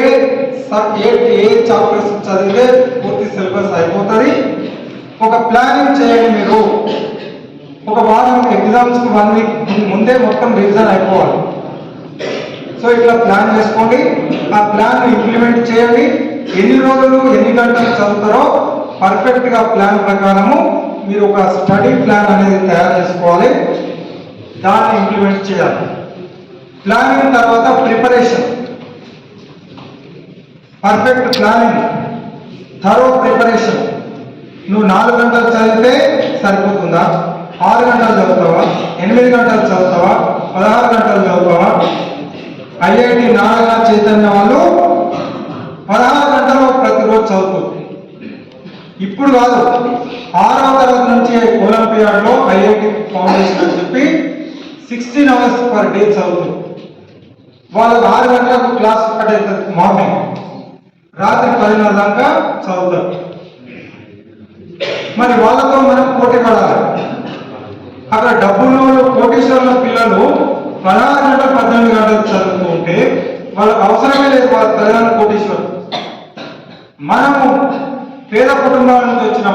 చాప్టర్స్ చదివితే పూర్తి సిలబస్ అయిపోతుంది. ఒక ప్లానింగ్ చేయండి. మీరు ఒక వారం ఎగ్జామ్స్కి 1 week ముందే మొత్తం రివిజన్ అయిపోవాలి. సో ఇట్లా ప్లాన్ చేసుకోండి. ఆ ప్లాన్ ఇంప్లిమెంట్ చేయండి. ఎన్ని రోజులు ఎన్ని గంటలు చదువుతారో పర్ఫెక్ట్గా ప్లాన్ ప్రకారము మీరు ఒక స్టడీ ప్లాన్ అనేది తయారు చేసుకోవాలి. దాన్ని ఇంప్లిమెంట్ చేయాలి. ప్లానింగ్ తర్వాత preparation. Perfect planning, thorough preparation. నువ్వు 4 గంటలు చదివితే సరిపోతుందా, 6 గంటలు చదువుతావా, 8 గంటలు చదువుతావా, 16 గంటలు చదువుతావా? ఐఐటి నారాయణ చైతన్య వాళ్ళు 16 గంటలు ప్రతిరోజు చదువుతుంది. ఇప్పుడు కాదు, 6వ తరగతి నుంచి ఒలింపియాడ్లో ఐఐటి ఫౌండేషన్ అని చెప్పి 16 hours per day చదువుతుంది. వాళ్ళకి 6 గంటలకు క్లాస్ స్టార్ట్ అవుతుంది మార్నింగ్, రాత్రి 10:30 దాకా చదువుతారు. మరి వాళ్ళతో మనం పోటీ పడాలి. అక్కడ డబ్బులు కోటీశ్వరుల పిల్లలు 16 గంటలు 18 గంటలు చదువుతూ ఉంటే వాళ్ళకి అవసరమే లేదు, వాళ్ళ తల్లిదండ్రులు కోటీశ్వరులు. మనము పేద కుటుంబాల నుంచి వచ్చిన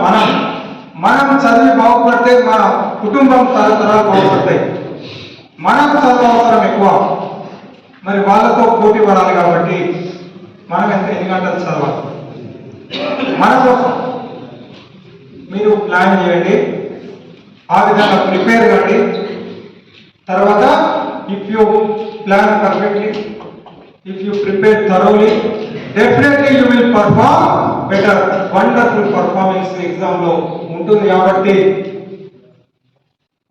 మనం చదివి బాగుపడితే మన కుటుంబం తరతరాలు బాగుపడతాయి. మనకు చదువు అవసరం ఎక్కువ, మరి వాళ్ళతో పోటీ పడాలి. కాబట్టి మనం ఎన్ని గంటలు చదవాలి, మన కోసం మీరు ప్లాన్ చేయండి. ఆ విధంగా ప్రిపేర్ కండి. తర్వాత if you plan perfectly, if you prepare thoroughly, definitely you will perform better. Wonderful performance ఎగ్జామ్లో ఉంటుంది. కాబట్టి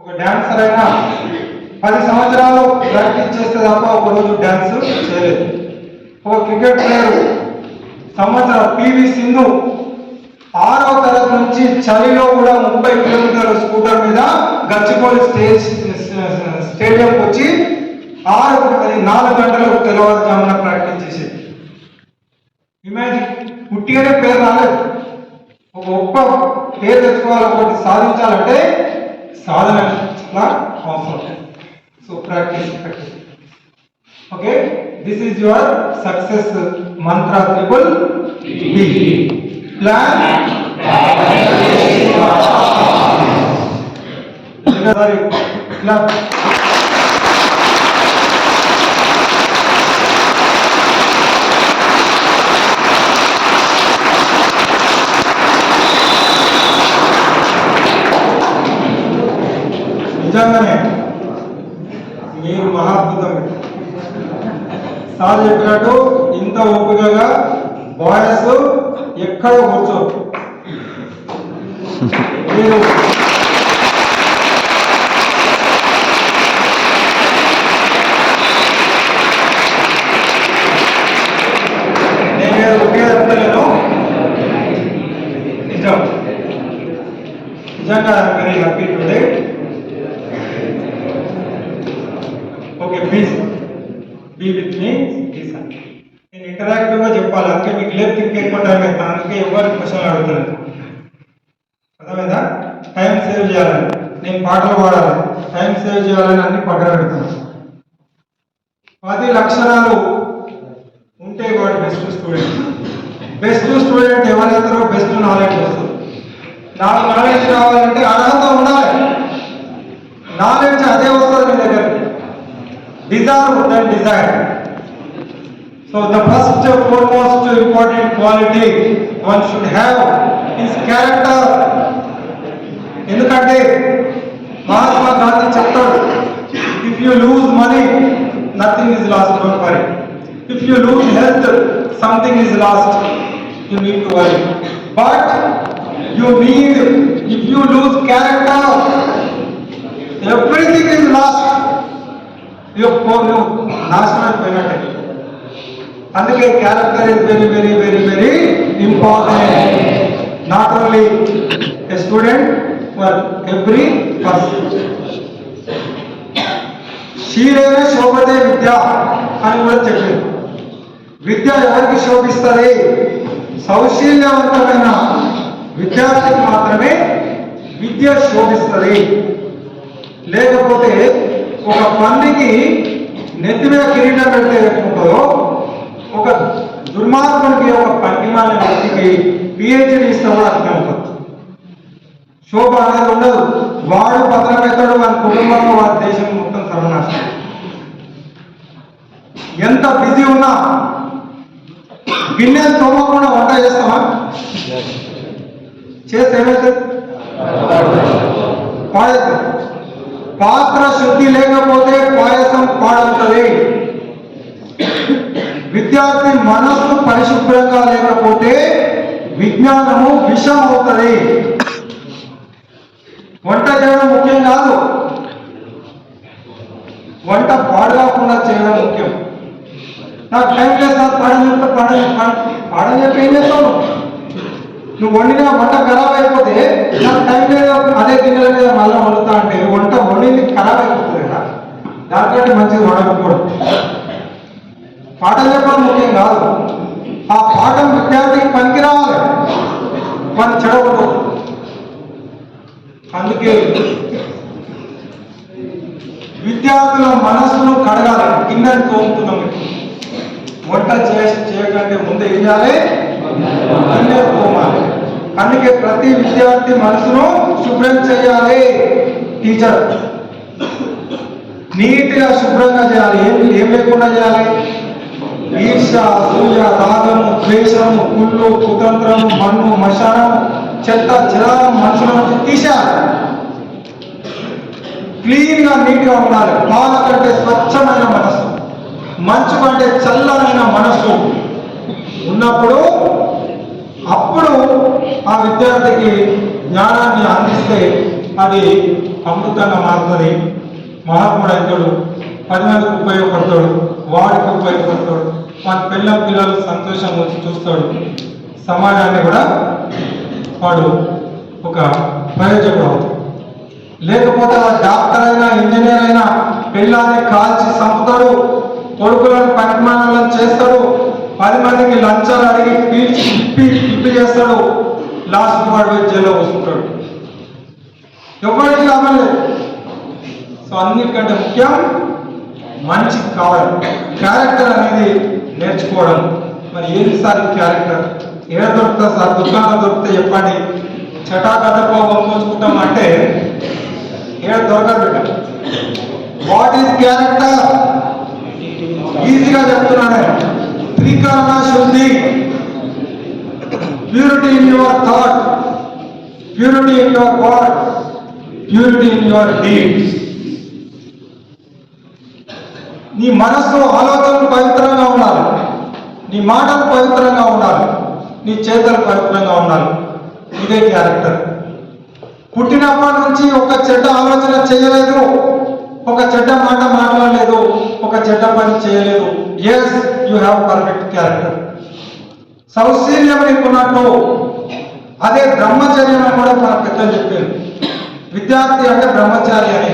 ఒక డాన్సర్ అయినా 10 సంవత్సరాలు ప్రాక్టీస్ చేస్తే తప్ప ఒకరోజు డాన్స్ చేయలేదు. ఒక క్రికెట్ ప్లేయర్ సంవత్సరాలు, పివి సింధు 6వ తరగతి నుంచి చలిలో కూడా 30 కిలోమీటర్ల స్కూటర్ మీద గచ్చిబౌలి స్టేడియంకి వచ్చి 4 గంటలు తెల్లవారుజామున ప్రాక్టీస్ చేసేది. ఇమాజిన్, పుట్టిగానే పేరు రాలేదు. ఒక గొప్ప పేరు తెచ్చుకోవాలి, ఒకటి సాధించాలంటే సాధన చాలా అవసరం. So practice. Okay, this is your success Mantra triple B. Plan, club. నిజంగానే మీరు మహాద్భుతం. సార్ చెప్పినట్టు ఇంత ఓపికగా బాయ్స్ ఎక్కడ కూర్చోరు. మీరు నేను ఒకే చెప్తలేను, నిజంగా very happy today. Okay, please be with me. నేను ఇంటరాక్టివ్ గా చెప్పాలి, అందుకే మీకు లేదు ఎక్కువ టైం అవుతాను, అందుకే ఎవరు క్వశ్చన్లు అడుగుతాను. అర్థమైందా? టైం సేవ్ చేయాలని, నేను పాటలు పాడాలి, టైం సేవ్ చేయాలని అన్ని పక్కన పెడతాను. 10 లక్షణాలు ఉంటే వాడు బెస్ట్ స్టూడెంట్. బెస్ట్ స్టూడెంట్ ఎవరైతారో బెస్ట్ నాలెడ్జ్ వస్తుంది. నాకు నాలెడ్జ్ రావాలంటే అర్హత ఉండాలి. నాలెడ్జ్ అదే వస్తుంది మీ దగ్గర. Desire then desire. So the first foremost important quality one should have is character. ఎందుకంటే మహాత్మా గాంధీ చెప్తాడు, if you lose money nothing is lost, don't worry. If you lose health something is lost, you need to worry. But you need, if you lose character everything is lost. You నాశనం అయిపోయినట్టే. అందుకే character is very very very very important, not only a student for every person. శీలేన శోభతే విద్య అని కూడా చెప్పింది. విద్య ఎవరికి శోభిస్తుంది? సౌశీల్యవంతమైన విద్యార్థికి మాత్రమే విద్య శోభిస్తుంది. లేకపోతే ఒక పందికి నెత్తి మీద కిరీటం పెడితే ఉంటుందో, ఒక దుర్మార్గునికి, ఒక పనికిమాల వ్యక్తికి పిహెచ్డి ఇస్తే కూడా అర్థం ఉంటుంది. శోభ అనేది ఉండదు. వాడు పతనమవుతాడు, వారి కుటుంబంలో, వారి దేశం మొత్తం సర్వనాశనం. ఎంత బిజీ ఉన్నా గిన్నెలు తోమకుండా వంట చేస్తామా? చేస్తే ఏమవుతుంది? పాడవుతుంది. పాత్ర శుద్ధి లేకపోతే పాయసం పాడవుతుంది. విద్యార్థి మనస్సు పరిశుభ్రంగా లేకపోతే విజ్ఞానము విషం అవుతుంది. వంట చేయడం ముఖ్యం కాదు, వంట పాడుకోకుండా చేయడం ముఖ్యం. నాకు టైం లేదు సార్, పాడని చెప్పి ఏం చేస్తావు? నువ్వు వండిన వంట ఖరాబ్ అయిపోతే నాకు టైం లేదు, అదే గిన్నెల మీద మళ్ళీ వండుతా అంటే వంట వండింది ఖరాబ్ అయిపోతుంది కదా. దానికంటే మంచిది వండకపోవడం. పాఠం చెప్పడం ముఖ్యం కాదు, ఆ పాఠం విద్యార్థికి పనికి రావాలి, మనం చెడకూడదు. అందుకే విద్యార్థుల మనస్సును కడగాలి. గిన్నెను తోముతున్నాం, వంట చేయకంటే ముందు ఏం చేయాలి? గిన్నెను తోమాలి. అందుకే ప్రతి విద్యార్థి మనసును శుభ్రం చేయాలి. టీచర్ నీట్గా శుభ్రంగా చేయాలి. ఏం లేకుండా చేయాలి? ఈర్ష, అసూయ, రాగము, ద్వేషము, కుళ్ళు, కుతంత్రము, మన్ను, మశానము, చెత్త చెదారం మనసుల నుంచి తీసేయాలి. క్లీన్ గా నీట్ గా ఉండాలి. పాల కంటే స్వచ్ఛమైన మనస్సు, మంచు కంటే చల్లమైన మనస్సు ఉన్నప్పుడు అప్పుడు ఆ విద్యార్థికి జ్ఞానాన్ని అందిస్తే అది అమృతంగా మారుతుంది. మహాత్ముడు అవుతాడు, 10 మందికి ఉపయోగపడతాడు, వాడికి ఉపయోగపడతాడు, మన పిల్లలు సంతోషం వచ్చి చూస్తాడు, సమాజాన్ని కూడా వాడు ఒక ప్రయోజకుడు అవుతాడు. లేకపోతే వాడు డాక్టర్ అయినా ఇంజనీర్ అయినా పిల్లాన్ని కాల్చి చంపుతాడు, కొడుకులను పనిమానాలను చేస్తాడు, 10 మందికి లంచాలు అడిగి పీల్చి ఇప్పి చేస్తాడు, లాస్ట్ వాడు పోయి జైల్లో కూర్చుంటాడు. ఎవరికి లాభం లేదు. సో అన్నిటికంటే ముఖ్యం మంచి కావడం, క్యారెక్టర్ అనేది నేర్చుకోవడం. మరి ఏంటి సార్ ఈ క్యారెక్టర్? ఏడ దొరుకుతా సార్? దుకాణం దొరికితే చెప్పండి, చటాకథ కోపం పోసుకుంటాం అంటే ఏడ దొరకదు బిడ్డ. What is character? ఈజీగా చెప్తున్నాను. త్రికరణ శుద్ధి, purity in your thought, purity in your word, purity in your deeds. నీ మనస్సు ఆలోచనలు పవిత్రంగా ఉండాలి, నీ మాటలు పవిత్రంగా ఉండాలి, నీ చేతలు పవిత్రంగా ఉండాలి. ఇదే క్యారెక్టర్. పుట్టినప్పటి నుంచి ఒక చెడ్డ ఆలోచన చేయలేదు, ఒక చెడ్డ మాట మాట్లాడలేదు, ఒక చెడ్డ పని చేయలేదు. Yes, you have perfect character. సౌశీల్యం నీకున్నట్టు. అదే బ్రహ్మచర్యం అని కూడా మన పెద్దలు చెప్పారు. విద్యార్థి అంటే బ్రహ్మచారి అని.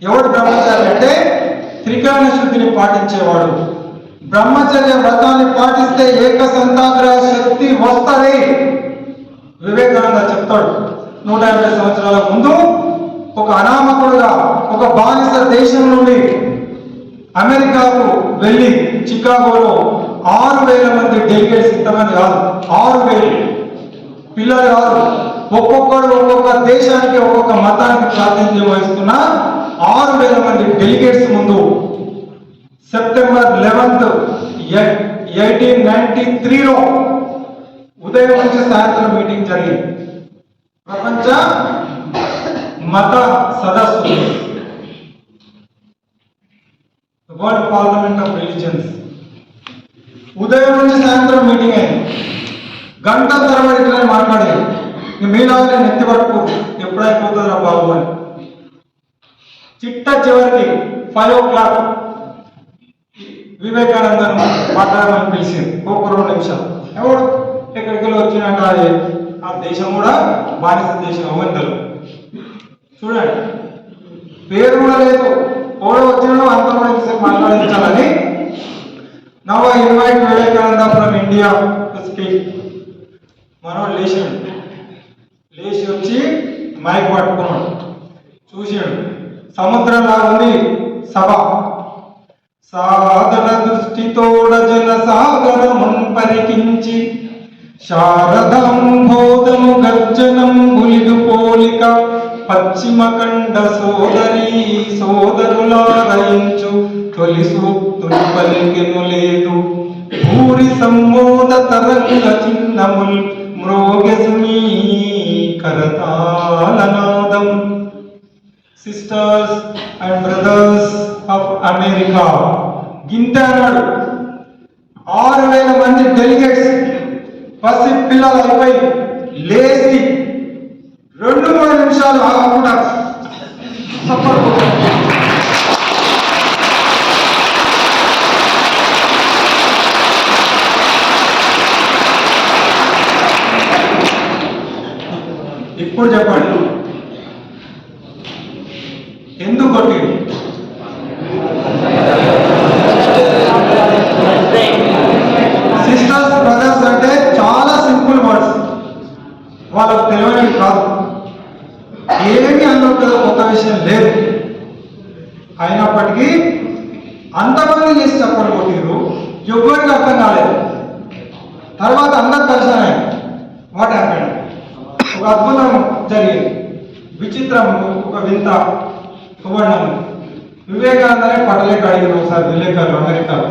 ఎవడు బ్రహ్మచారి అంటే త్రికరణ శుద్ధిని పాటించేవాడు. బ్రహ్మచర్య వ్రతాన్ని పాటిస్తే ఏక సంతాగ్రహ శక్తి వస్తుంది. వివేకానంద చెప్తాడు, 150 సంవత్సరాల ముందు ఒక అనామకుడుగా ఒక బానిస దేశం నుండి అమెరికాకు వెళ్ళి చికాగోలో 6,000 మంది డెలిగేట్స్, ఇంతమంది కాదు, 6,000 పిల్లలు కాదు, ఒక్కొక్కడు ఒక్కొక్క దేశానికి ఒక్కొక్క మతానికి ప్రాతినిధ్యం వహిస్తున్న 6,000 మంది డెలిగేట్స్ ముందు సెప్టెంబర్ 11, 1893లో ఉదయం నుంచి సాయంత్రం మీటింగ్ జరిగింది. ప్రపంచ మత సదస్సు, వరల్డ్ పార్లమెంట్ ఆఫ్ రిలీజియన్స్. ఉదయం నుంచి సాయంత్రం మీటింగ్ అయింది. గంట తరబడి ఇట్లా మాట్లాడేది. మీలాగా నెత్తి పట్టుకో, ఎప్పుడైపోతుందా బాబు అని. చిట్ట చివరికి 5 o'clock వివేకానందను మాట్లాడమని పిలిచింది. ఒక 2 నిమిషాలు. ఎవడు ఎక్కడికి వచ్చినట్టు ఆ దేశం కూడా బానిస దేశం అవంతలు. చూడండి, పేరు కూడా లేదు, ఎవడో వచ్చినాడో అంత కూడా మాట్లాడించాలని. Now I invite Vivekananda from India to speak. మనోడు లేచాడు, లేచి వచ్చి మైక్ పట్టుకున్నాడు, చూసాడు. సముద్రంలా ఉంది సభ. సాధన దృష్టితోడ జన సాగరమున్ పరికించి శారదాంబోధము గర్జనం గులిడు పోలిక పశ్చిమ కండ సోదరీ సోదరులారయించు తొలి సూక్తులు పలికెను లేదు. భూరి సమ్మోద తరంగ చిన్నముల్ మ్రోగెసుమీ కరతాళనాదం. Sisters and brothers of America, గింత అన్నాడు. 6,000 మంది డెలిగేట్స్ పసి పిల్లలు అయిపోయి లేచి 2-3 నిమిషాలు ఆగకుండా ఇప్పుడు చెప్పండి, ఎందుకు కొట్టింది? సిస్టర్స్ బ్రదర్స్ అంటే చాలా సింపుల్ వర్డ్స్, వాళ్ళకు తెలియని కాదు. ఏమీ అందులో కొత్త విషయం లేదు. అయినప్పటికీ అంతమంది చేసి చెప్పని కొట్టిరు, ఎవరికి అర్థం కాలేదు. తర్వాత అందరు కలిసాను. What happened? ఒక అద్భుతం జరిగింది, విచిత్రం, ఒక వింత సువర్ణం. వివేకానందనే పట్టలేక అడిగిన ఒకసారి విలేకరులు అమెరికాలో,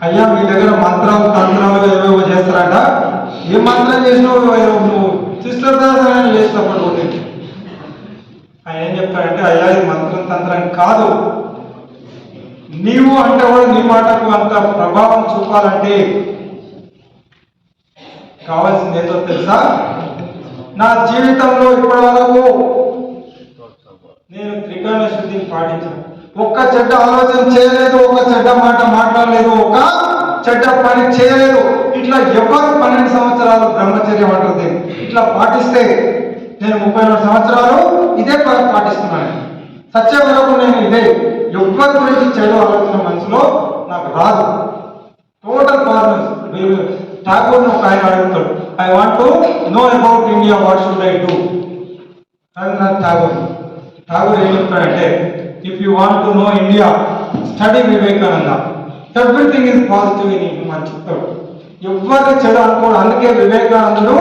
అయ్యా మీ దగ్గర మంత్రాలు తంత్రాలు ఏవేవో చేస్తారట, ఏ మంత్రం చేసినావు నువ్వు? సిస్టర్ దాని చేసినప్పుడు ఆయన ఏం చెప్తాడంటే, అయ్యా ఇది మంత్రం తంత్రం కాదు, నీవు అంటే కూడా నీ మాటకు అంత ప్రభావం చూపాలంటే కావాల్సింది ఏదో తెలుసా? నా జీవితంలో ఇప్పటి వరకు నేను త్రికరణ శుద్ధిని పాటించాను. ఒక్క చెడ్డ ఆలోచన చేయలేదు, ఒక చెడ్డ మాట మాట్లాడలేదు, ఒక చెడ్డ పని చేయలేదు. ఇట్లా ఎవరు 12 సంవత్సరాలు బ్రహ్మచర్యం అంటుంది ఇట్లా పాటిస్తే, నేను 34 సంవత్సరాలు ఇదే పాటిస్తున్నాను. సత్య వరకు నేను ఇదే, ఎవ్వరి గురించి చెడు ఆలోచన మనసులో నాకు రాదు. Total confidence. ఠాగూర్ ఒక ఆయన అడుగుతాడు, I want to know about India, what should I do? Rabindranath Tagore ఏం చెప్తాడంటే, if you want to know India, study Vivekananda, everything is positive in him అని చెప్తాడు. ఎవరిని చెడు అనుకోడు. అందుకే వివేకానందుడు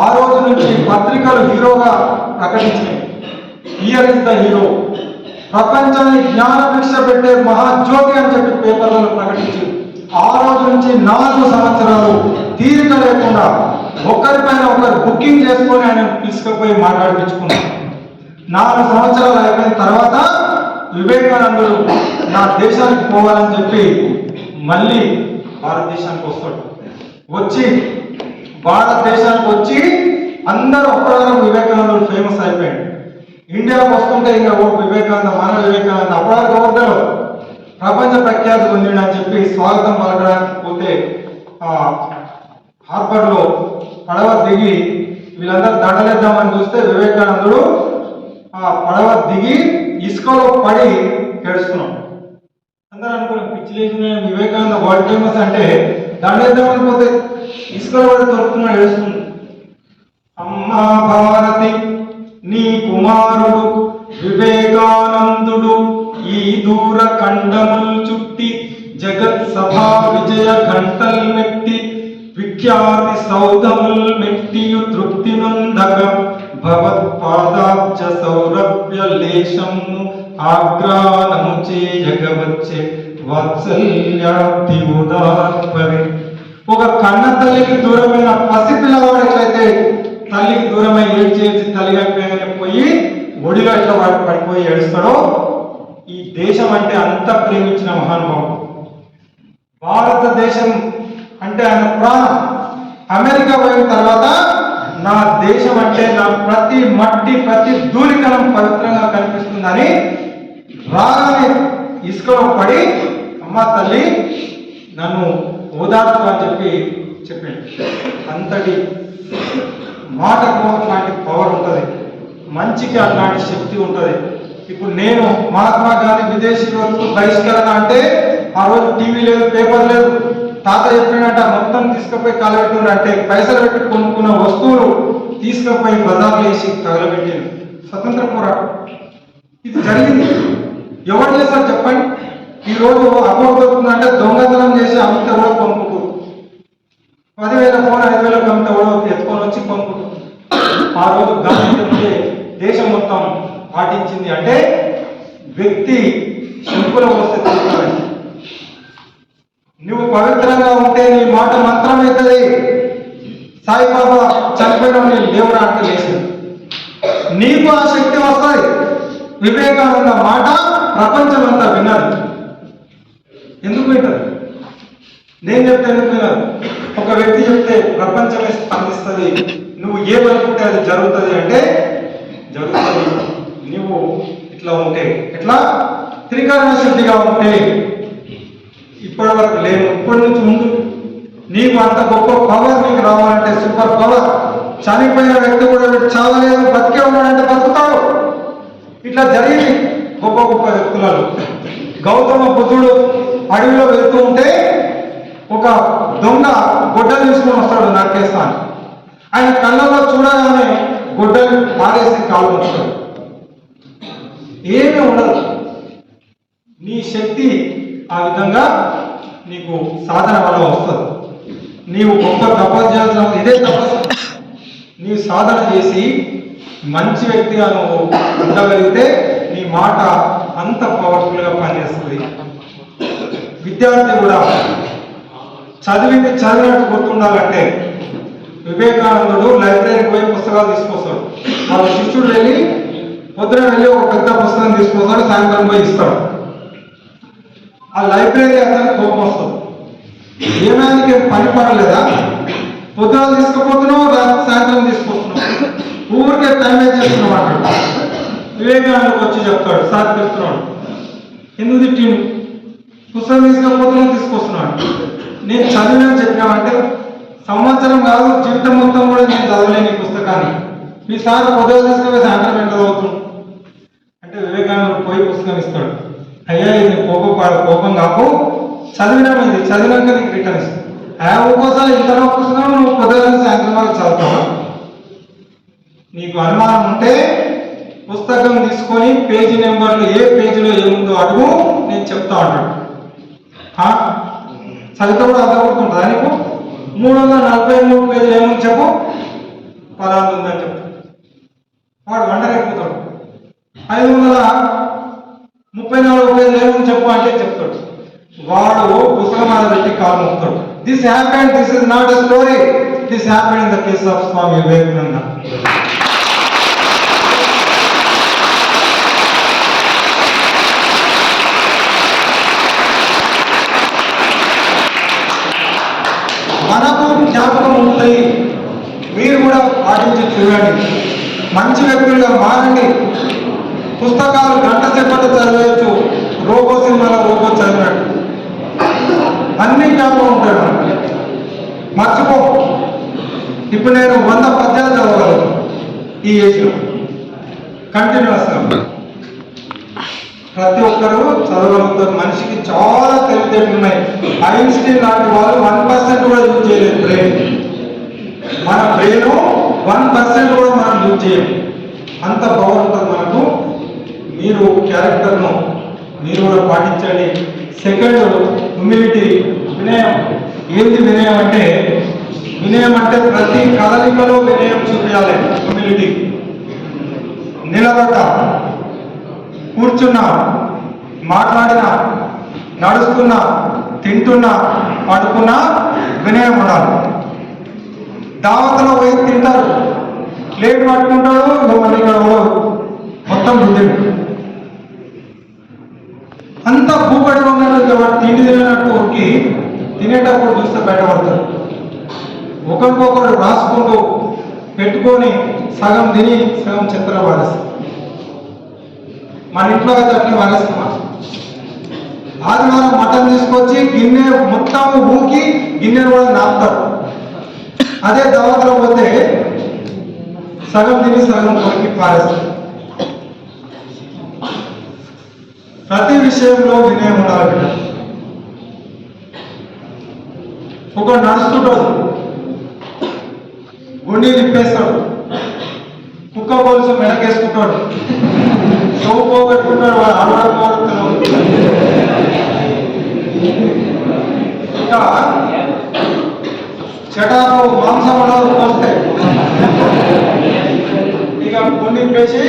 ఆ రోజు నుంచి పత్రికలు హీరోగా ప్రకటించినాయి. హియర్ ఇస్ ద హీరో, ప్రపంచాన్ని జ్ఞాన భిక్ష పెట్టే మహాజ్యోతి అని చెప్పి పేపర్లలో ప్రకటించి ఆ రోజు నుంచి 4 సంవత్సరాలు తీరిక లేకుండా ఒకరిపైన ఒకరు బుకింగ్ చేసుకొని ఆయన తీసుకుపోయి మాట్లాడిపించుకున్నారు. 4 సంవత్సరాలు అయిపోయిన తర్వాత వివేకానందుడు నా దేశానికి పోవాలని చెప్పి మళ్ళీ భారతదేశానికి వస్తాడు. వచ్చి భారతదేశానికి వచ్చి అందరూ ఒక్కడో వివేకానందుడు ఫేమస్ అయిపోయాడు. ఇండియాకి వస్తుంటే ఇంకా ఓ వివేకానంద, మన వివేకానంద అప్పటివరకు ఎవరు ప్రపంచ ప్రఖ్యాతి పొందిండు అని చెప్పి స్వాగతం పలకడానికి పోతే హార్బర్లో పడవ దిగి వీళ్ళందరూ దండలేద్దామని చూస్తే వివేకానందుడు ఆ పడవ దిగి ఇసుకలో పడి ఏడుస్తున్నాం. అందరూ అనుకున్నాం పిచ్చి లేచిన వివేకానంద వరల్డ్ ఫేమస్ అంటే దండేద్దామని పోతే ఇసుకలో పడి దొరుకుతున్నాడు, ఏడుస్తున్నాడు. అమ్మా భారతి, నీ కుమారుడు వివేకానందుడు ఈ దూర ఖండముల్ చుట్టి జగత్ సభా విజయ ఘంటల్ మెట్టి విఖ్యాతి సౌధముల్ మెట్టియు తృప్తి నందక భగవత్పాదాబ్జ సౌరభ్య లేశము ఆగ్రానము చేయగవచ్చే వాత్సల్యాబ్ది ఉదాత్పరి. ఒక కన్న తల్లికి దూరమైన పసిపిల్లవాడు ఎట్లయితే తల్లికి దూరమై ఏడ్చేసి తల్లిగా పోయి ఒడిలో ఎట్లా పడిపోయి ఏడుస్తాడో, ఈ దేశం అంటే అంత ప్రేమించిన మహానుభావుడు. భారతదేశం అంటే ఆయన ప్రాణం. అమెరికా పోయిన తర్వాత నా దేశం అంటే నా ప్రతి మట్టి ప్రతి ధూళికణం పవిత్రంగా కనిపిస్తుందని రాగానే ఇసుకలో పడి అమ్మ తల్లి నన్ను ఓదార్చు అని చెప్పి చెప్పాడు. అంతటి మాటకు అట్లాంటి పవర్ ఉంటుంది, మంచికి అట్లాంటి శక్తి ఉంటుంది. ఇప్పుడు నేను మహాత్మా గాంధీ విదేశీ వస్తు బహిష్కరణ అంటే ఆ రోజు టీవీ లేదు, పేపర్ లేదు, తాత చెప్పినట్ట మొత్తం తీసుకుపోయి కాలబెట్టిన అంటే పైసలు పెట్టి కొనుక్కున్న వస్తువులు తీసుకుపోయి బజార్లు వేసి తగలబెట్టింది. స్వతంత్ర పోరాటం ఇది జరిగింది. ఎవరు చేస్తారు చెప్పండి? ఈ రోజు అకౌంట్ దొరుకుతుందంటే దొంగతనం చేసి అమిత కూడా కొనుక్కుంటారు. 10,000 ఫోన్ 5,000 అమిత కూడా ఎత్తుకొని వచ్చి కొనుక్కుంటారు. ఆ రోజు గాంధీ దేశం మొత్తం పాటించింది అంటే వ్యక్తి శంకులో వస్తే తెలుస్తుంది. నువ్వు పవిత్రంగా ఉంటే నీ మాట మంత్రం అవుతుంది. సాయిబాబా చనిపోయిన దేవుడు అంటే లేచింది, నీకు ఆ శక్తి వస్తుంది. వివేకానంద మాట ప్రపంచం అంతా విన్నది. ఎందుకు వింటారు? నేను చెప్తే ఎందుకు వినరు? ఒక వ్యక్తి చెప్తే ప్రపంచమే స్పందిస్తుంది. నువ్వు ఏమనుకుంటే అది జరుగుతుంది అంటే జరుగుతుంది. నువ్వు ఇట్లా ఉంటే ఎట్లా త్రికరణ శుద్ధిగా ఉంటే ఇప్పటి వరకు లేదు, ఇప్పటి నుంచి ముందు నీకు అంత గొప్ప పవర్ నీకు రావాలంటే సూపర్ పవర్. చనిపోయిన వ్యక్తి కూడా చావలేదు, బతికే ఉన్నాడంటే బతుకుతాడు. ఇట్లా జరిగింది గొప్ప గొప్ప వ్యక్తులలో. గౌతమ బుద్ధుడు అడవిలో వెళ్తూ ఉంటే ఒక దొంగ గొడ్డలు తీసుకొని వస్తాడు నరికేస్తాను. ఆయన కళ్ళలో చూడగానే గొడ్డలు పారేసి కాలు వస్తాడు. ఏమీ ఉండదు. నీ శక్తి ఆ విధంగా నీకు సాధన వల్ల వస్తుంది. నీవు గొప్ప తపస్సు చేయాల్సిన ఇదే తపస్సు. నీవు సాధన చేసి మంచి వ్యక్తిగా నువ్వు ఉండగలిగితే నీ మాట అంత పవర్ఫుల్గా పనిచేస్తుంది. విద్యార్థి కూడా చదివినట్టు గుర్తుండాలంటే వివేకానందుడు లైబ్రరీకి పోయి పుస్తకాలు తీసుకొస్తాడు. వాళ్ళ శిష్యుడు వెళ్ళి పొద్దున వెళ్ళి ఒక పెద్ద పుస్తకం తీసుకొస్తాడు, సాయంత్రం పోయి ఇస్తాడు. ఆ లైబ్రరీ అతనికి కోపం వస్తుంది. ఏమైనా పని పడలేదా? పొద్దున తీసుకుపోతున్నావు, సాయంత్రం తీసుకొస్తున్నావు, ఊరికే టైం వేస్ట్ చేస్తున్నావు అంటాడు. వివేకానందకు వచ్చి చెప్తాడు, సార్ చెప్తున్నాడు, ఎందుకు తిట్టిండు? పుస్తకం తీసుకొస్తున్నాడు. నేను చదివినని చెప్పినామంటే సంవత్సరం కాదు జీవితం మొత్తం కూడా నేను చదవలేని పుస్తకాన్ని మీ సార్ పొద్దున తీసుకుపోయి సాయంత్రం ఎంత చదువుతుంది. పోయి పుస్తకం ఇస్తాడు. అయ్యా ఇది కోపం కాకు, చదివినాము, ఇది చదివినాక నీకు రిటర్న్ ఇస్తాడు. ఒక్కోసారి ఇంతలో పుస్తకం నువ్వు పొద్దున సాయంత్రం వరకు చదువుతావా? నీకు అనుమానం ఉంటే పుస్తకం తీసుకొని పేజీ నెంబర్లు ఏ పేజీలో ఏముందో అడుగు, నేను చెప్తా ఉంటాడు. చదివితే కూడా అర్థమవుతుంటుందా నీకు? 343 పేజీలు ఏముంది చెప్పు, పలానా ఉందని చెప్పు. వాడు వండరైపోతాడు. 534 పేజీలు ఏముంది చెప్పు అంటే చెప్తాడు. వాడు పుస్తకం మీద పెట్టి కాలు మోపుతాడు. This happened, this is not a story, this happened in the case of Swami Vivekananda. మనకు జ్ఞాపకం ఉంటుంది, మీరు కూడా పాటించి చూడండి, మంచి వ్యక్తులుగా మారండి. పుస్తకాలు గంట సేపటి చదివేయచ్చు, రోబో సినిమాలో రోబో చదివినట్టు అన్ని జ్ఞాపకం ఉంటాడు. మర్చిపో. ఇప్పుడు నేను 100 పద్యాలు చదవగలను ఈ ఏజ్లో కంటిన్యూస్గా. ప్రతి ఒక్కరూ చదవగలుగుతారు. మనిషికి చాలా తెలివితేటలు ఉన్నాయి. ఐన్స్టీన్ లాంటి వాళ్ళు 1% కూడా యూజ్ చేయలేదు బ్రెయిన్. మన బ్రెయిన్ 1% కూడా మనం యూజ్ చేయం. అంత బాగుంటుంది మనకు. మీరు క్యారెక్టర్ను మీరు కూడా పాటించండి. సెకండ్, హ్యూమిలిటీ, వినయం. ఏంటి వినయం అంటే? వినయం అంటే ప్రతి కదలికలో వినయం చూపించాలి. హ్యూమిలిటీ. నిలబడ్డా, కూర్చున్నా, మాట్లాడినా, నడుస్తున్నా, తింటున్నా, పడుకున్నా వినయం ఉండాలి. దావతలో పోయి తింటారు, ప్లేట్ పట్టుకుంటాడు, మళ్ళీ ఇక్కడ మొత్తం బుద్ధిడు అంతా భూపడిగా ఉన్నట్టు వాడు తిండి తినట్టు ఉరికి తినేటప్పుడు చూస్తే బయటపడతారు. ఒకరికొకరు రాసుకుంటూ పెట్టుకొని సగం తిని సగం చెత్తలో పారేస్తారు. మన ఇంట్లో అయితే అట్లా పారేస్తామా? ఆదివారం మటన్ తీసుకొచ్చి గిన్నె మొత్తం ఊకి గిన్నెను కూడా నాపుతారు. అదే దావతలో పోతే సగం తిని సగం కొరికి పారేస్తారు. ప్రతి విషయంలో వినయం ఉండాలి. ఒకడు నడుస్తుంటాడు, గుండీ నింపేస్తాడు, కుక్క పోలీసు మెడకేసుకుంటాడు, స్టవ్ పోగొట్టుకుంటాడు, వాడు అడవడం ఇంకా చెటాకు మాంసం ఉండదు పోస్తే ఇక గుండీ నింపేసి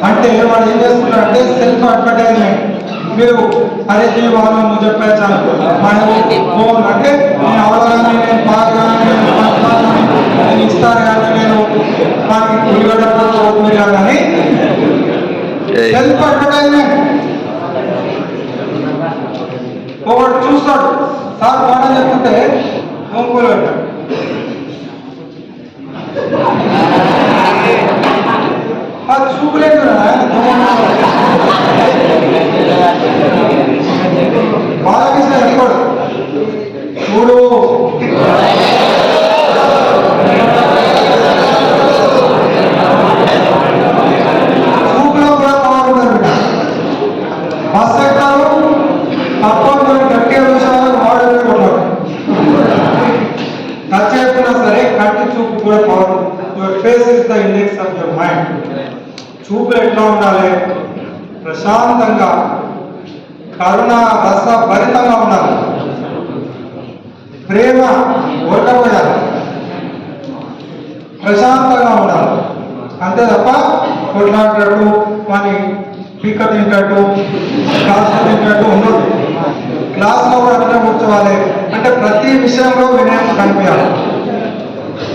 అంటే వాడు ఏం చేస్తున్నారంటే సెల్ఫ్ అడ్వర్టైజ్మెంట్. మీరు అరే వాళ్ళు నువ్వు చెప్పేసాను ఫోన్ అంటే నేను అవగానే నేను బాగా నేను ఇస్తాను కానీ నేను మాకు ఉల్లిగడ్డ కానీ సెల్ఫ్ అడ్వర్టైజ్మెంట్. ఒకటి చూస్తాడు, సార్ బాగా చెప్తుంటే ఫోన్ పెట్టాడు. అది చూపలేదు బాలకృష్ణ ఎక్కడ చూడు చూపులో కూడా పవర్ ఉంటుంది. బస్ ఎక్కారు తప్పని గట్టిగా చూసారు, వాడు టచ్ చేయకున్నా సరే కంటి చూపు కూడా power. Your face is the index of your mind. చూపు ఎట్లా ఉండాలి? ప్రశాంతంగా, కరుణ రస భరితంగా ఉండాలి. ప్రేమ ఓటపోయాలి, ప్రశాంతంగా ఉండాలి. అంతే తప్ప కొట్లాడేటట్టు వాని పీక తింటట్టు క్లాస్ తింటట్టు ఉండదు. క్లాస్లో కూడా అట్లా కూర్చోవాలి. అంటే ప్రతి విషయంలో వినయం కనిపించాలి.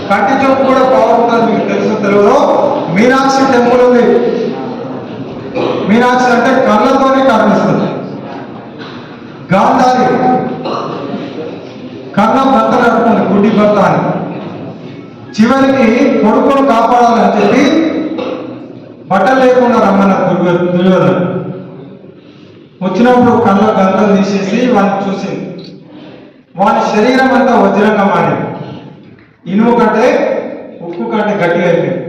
కంటి చూపు కూడా పవర్ ఉంటుంది. మీకు తెలుసు, తెలుగులో మీనాక్షి టెంపుల్ ఉంది. మీనాక్షి అంటే కళ్ళతోనే కనిపిస్తుంది. గాంధారి కళ్ళ భర్త నడుపుతుంది, గుడ్డి భర్త అని. చివరికి కొడుకును కాపాడాలని చెప్పి బట్టలు లేకుండా రమ్మన్న దుర్యోధన వచ్చినప్పుడు కళ్ళ గంటలు తీసేసి వాడిని చూసింది. వాని శరీరం అంతా వజ్రంగా మారింది. ఇనుము కంటే ఉక్కు కంటే గట్టిగా అయిపోయింది.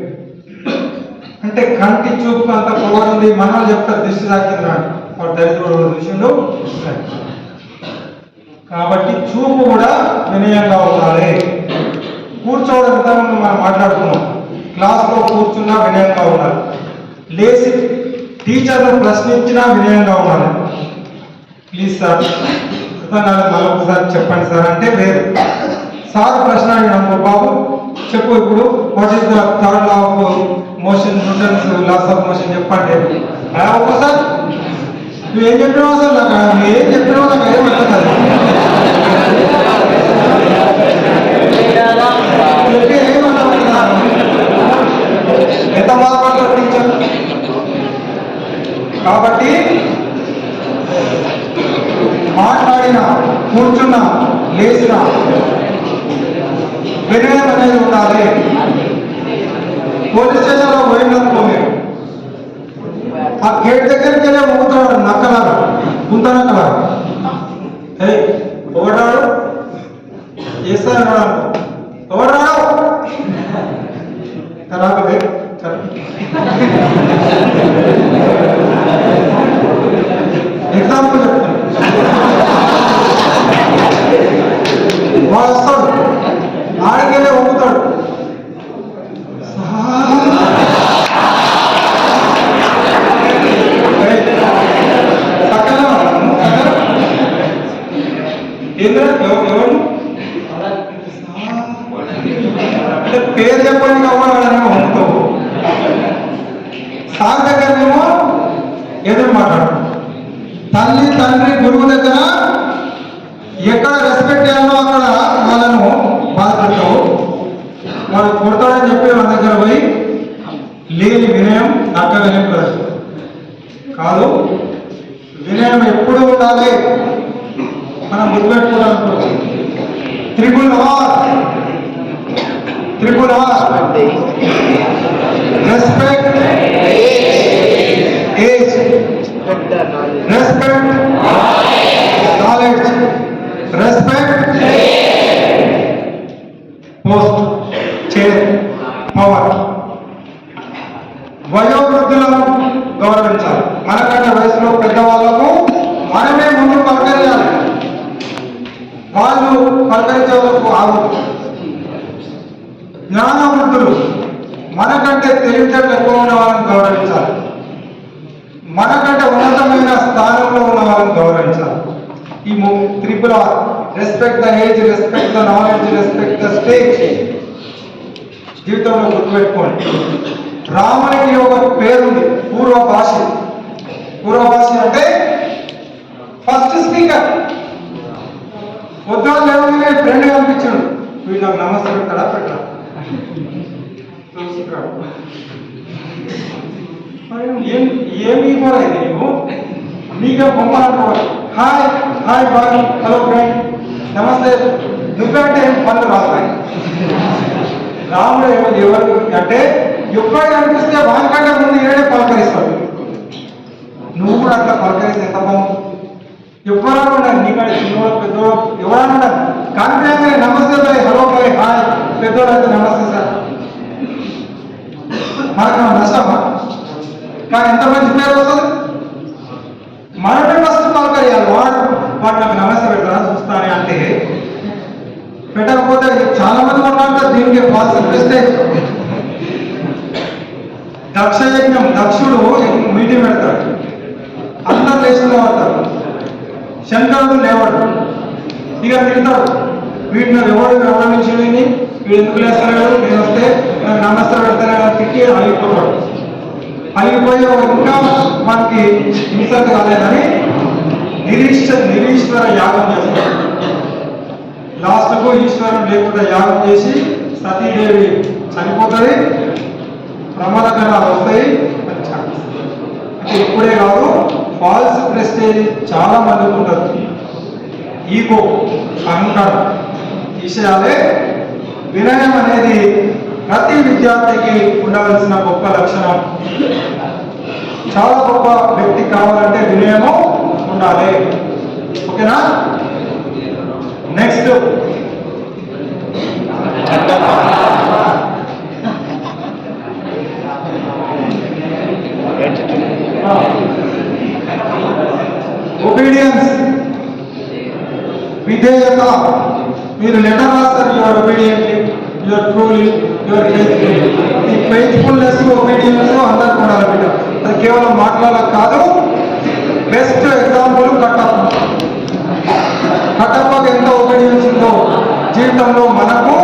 అంటే కంటి చూపు అంత పొగరుంది. మనలో చెప్తారు దిష్టి తాకిందని. వాడు దరిద్రుడు దృశ్యంలో. కాబట్టి చూపు కూడా వినయంగా ఉండాలి. కూర్చోవడం విధానం మనం మాట్లాడుకున్నాం. క్లాస్లో కూర్చున్నా వినయంగా ఉండాలి. లేచి టీచర్ను ప్రశ్నించినా వినయంగా ఉండాలి. ప్లీజ్ సార్ మళ్ళీ ఒకసారి చెప్పండి సార్ అంటే వేరు. సార్ ప్రశ్న అడిగినాము, బాబు చెప్పు ఇప్పుడు what is the third law of motion, Newton's laws of motion చెప్పండి. ఒక్కసారి నువ్వేం చెప్పినావు అసలు నాకు ఏం చెప్పినావు నాకు ఏం అర్థం కాదు. ఎంత బాధపడతారు టీచర్. కాబట్టి మాట్లాడినా కూర్చున్నా లేచినా వినయం అనేది ఉండాలి. పోలీస్ స్టేషన్లో పోయినందుకు మీరు ఆ గేట్ దగ్గరికి వెళ్ళే ఊతాడు నక్కలాగా గుంతనక్కలా. ఎవడాడు చేస్తాను ఎవడాడు ఖరాబ్ ఎగ్జాంపుల్ చెప్తాను. వాడు వస్తాడు ఆడికెళ్ళే వంగుతాడు. ఎవరు అంటే పేరు చెప్పడానికి అవ్వాలనేమో వంగుతావు. సార్ దగ్గరనేమో ఎదురు మాట్లాడు. తల్లి తండ్రి గురువు దగ్గర ఎక్కడ రెస్పెక్ట్ చేయాలో అక్కడ వాళ్ళను బాధపడతావు. వాళ్ళు కొడతాడని చెప్పి వాళ్ళ దగ్గర పోయి లేని వినయం నక్క వినయం కాదు. వినయం ఎప్పుడు ఉండాలి మనం గుర్తుపెట్టుకోవాలనుకోవచ్చు. Triple R respect age, respect knowledge, respect post, chair, power. వయోవృద్ధులను గౌరవించాలి. మనకంటే వయసులో పెద్దవాళ్లకు మనమే ముందు పలకరించాలి. వాళ్ళు పలకరించే వరకు ఆగదు. జ్ఞానవృద్ధులు మనకంటే తెలివితేటలు ఎక్కువ ఉన్న వాళ్ళని గౌరవించాలి. మనకంటే ఉన్నతమైన స్థానంలో ఉన్న వాళ్ళని గౌరవించాలి. ఈ triple R respect the age, respect the knowledge, respect the stage జీవితంలో గుర్తుపెట్టుకోండి. రామునికి ఒక పేరుంది పూర్వభాషి. పూర్వభాషి అంటే ఫస్ట్ స్పీకర్. పొద్దున లేవగానే ఫ్రెండ్ కనిపించాడు. వీడు నాకు నమస్తే పెడతాడా పెట్టా ఏమి కూడా ఇది నీవు నీకే బొమ్మలు hi hi bye hello friend నమస్తే నువ్వంటే ఏం పనులు రాస్తాయి. రాముడు ఏమో ఎవరు అంటే ఎప్పుడు కనిపిస్తే వానికంటే ముందు ఏడే పలకరిస్తాడు. నువ్వు కూడా అట్లా పలకరిస్తే ఎంత బాగుంది. ఎవరైనా ఉండాలి నీకంటే చిన్నవాడు పెద్దవాడు ఎవరైనా ఉండాలి. కాన్ఫిడెన్స్ నమస్తే బాయ్ హలో బాయ్ హాయ్ పెద్దవాడు అయితే నమస్తే సార్. మనకు నష్టమా? కానీ ఎంత మంచి పేరు వస్తుంది. మనమే ఫస్ట్ పలకరియాలి. వాడు నాకు నమస్తే పెడతారా చూస్తానే అంటే పెట్టకపోతే చాలా మంది ఉన్నారు దీనికి ఫాల్స్ ప్రెస్టేజ్. దక్షయజ్ఞం దక్షుడు మీటింగ్ పెడతాడు. అందరు లేచిన పడతారు. శంకరుడు లేవాడు. ఇక తిడతాడు. వీటిని ఎవరి నుంచి వీడు ఎందుకు లేస్తాడు, నేను వస్తే నాకు నమస్తే పెడతానే తిట్టి అలిగిపోతాడు. అలిగిపోయి ఇంకా మనకి హింసకు కాలేదని నిరీశ్వర యాగం చేస్తాడు. లాస్ట్కు ఈశ్వరం లేకుండా యాగం చేసి సతీదేవి చనిపోతుంది. ప్రమాదకరాలు వస్తాయి. అంటే ఇప్పుడే కాదు ఫాల్స్ ప్రెస్టేజ్ చాలా మందికి ఉంటుంది. ఈగో అహంకారం విషయాలే. వినయం అనేది ప్రతి విద్యార్థికి ఉండవలసిన గొప్ప లక్షణం. చాలా గొప్ప వ్యక్తి కావాలంటే వినయము ఉండాలి. ఓకేనా? నెక్స్ట్ ఒబీడియన్స్, విధేయత. మీరు లెటర్ రాస్తారు, your obediently, your truly, your faithful. ఈ ఫెయిత్ఫుల్నెస్ ఒబీడియన్స్ అందరికి ఉండాలి బిడ్డ. అది కేవలం మాట్లాడాల కాదు. Best example Kattappa. కట్టప్పకి ఎంత ఒబీడియన్స్ ఉందో జీవితంలో మనకు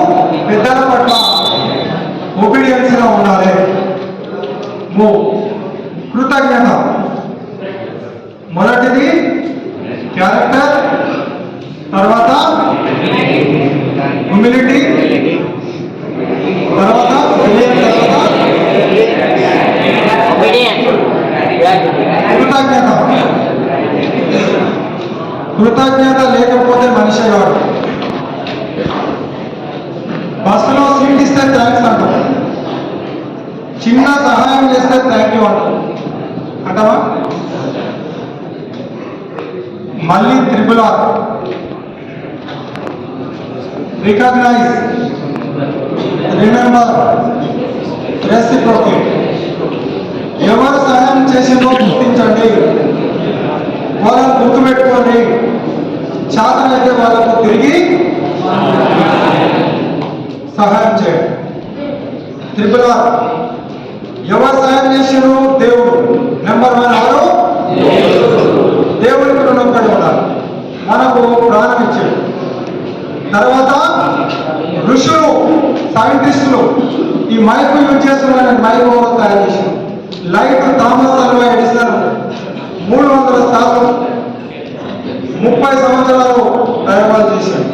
పెద్దల పట్ల ఒబీడియన్స్ గా ఉండాలి. కృతజ్ఞత. మొదటిది క్యారెక్టర్, తర్వాత హ్యూమిలిటీ, తర్వాత కృతజ్ఞత. కృతజ్ఞత లేకపోతే మనిషి కాదు. బస్సులో సీట్ ఇస్తే థ్యాంక్స్ అంటాం, చిన్న సహాయం చేస్తే థ్యాంక్ యూ అంటాం అంటావా? మళ్ళీ త్రిపుల్ రికగ్నైజ్, రిమెంబర్, రెసిప్రోకేట్. ఎవరు సహాయం చేసిందో గుర్తించండి, వాళ్ళని గుర్తుపెట్టుకోండి, చేతనైతే వాళ్ళకు తిరిగి సహాయం చేయండి. త్రిపుల్ ఎవరు సహాయం చేసారు? దేవుడు. నెంబర్ 1 ఎవరు? దేవుడికి రుణపడి ఉండాలి, మనకు ప్రాణం ఇచ్చాడు. తర్వాత ఋషులు, సైంటిస్టులు. ఈ మైక్ యూజ్ చేస్తున్న మైక్ ఎవరు తయారు చేశారు? లైట్ థామస్ అల్వా ఎడిసన్ 300 సార్లు 30 సంవత్సరాలు ప్రయోగాలు చేశారు.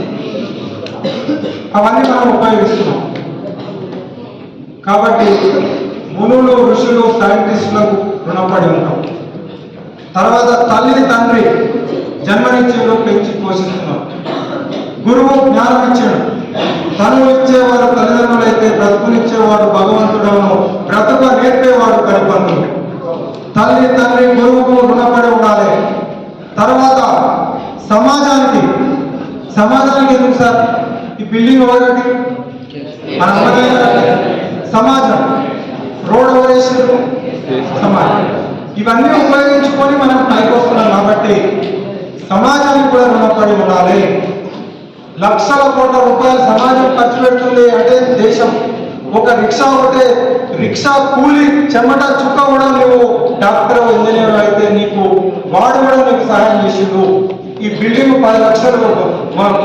అవన్నీ మనం ఉపయోగిస్తున్నాం. కాబట్టి మునులు, ఋషులు, సైంటిస్టులకు రుణపడి ఉంటాం. తర్వాత తల్లి, తండ్రి జన్మనిచ్చేడు, పెంచి పోషిస్తున్నాం. గురువు జ్ఞానం ఇచ్చాడు. తను ఇచ్చేవాడు తల్లిదండ్రులైతే బ్రతుకునిచ్చేవాడు భగవంతుడను, బ్రతుక నేర్పేవాడు కడిపంతుడు. తల్లి, తండ్రి, గురువుకు రుణపడి ఉండాలి. తర్వాత సమాజానికి. సమాజానికి ఎందుకు సార్ ఈ బిల్డింగ్ ఒకటి? మన సమాజం. రోడ్ ఓవరేషన్ సమాజం. ఇవన్నీ ఉపయోగించుకొని మనం పైకి వస్తున్నాం కాబట్టి సమాజానికి కూడా రుణపడి ఉండాలి. లక్షల కోట్ల రూపాయలు సమాజం ఖర్చు పెడుతుంది అంటే దేశం. ఒక రిక్షా ఒకటే, రిక్షా కూలి చెమట చుక్క కూడా నువ్వు డాక్టర్, ఇంజనీర్ అయితే నీకు వాడు కూడా నీకు సహాయం చేసిండు. ఈ బిల్డింగ్ 10 లక్షలు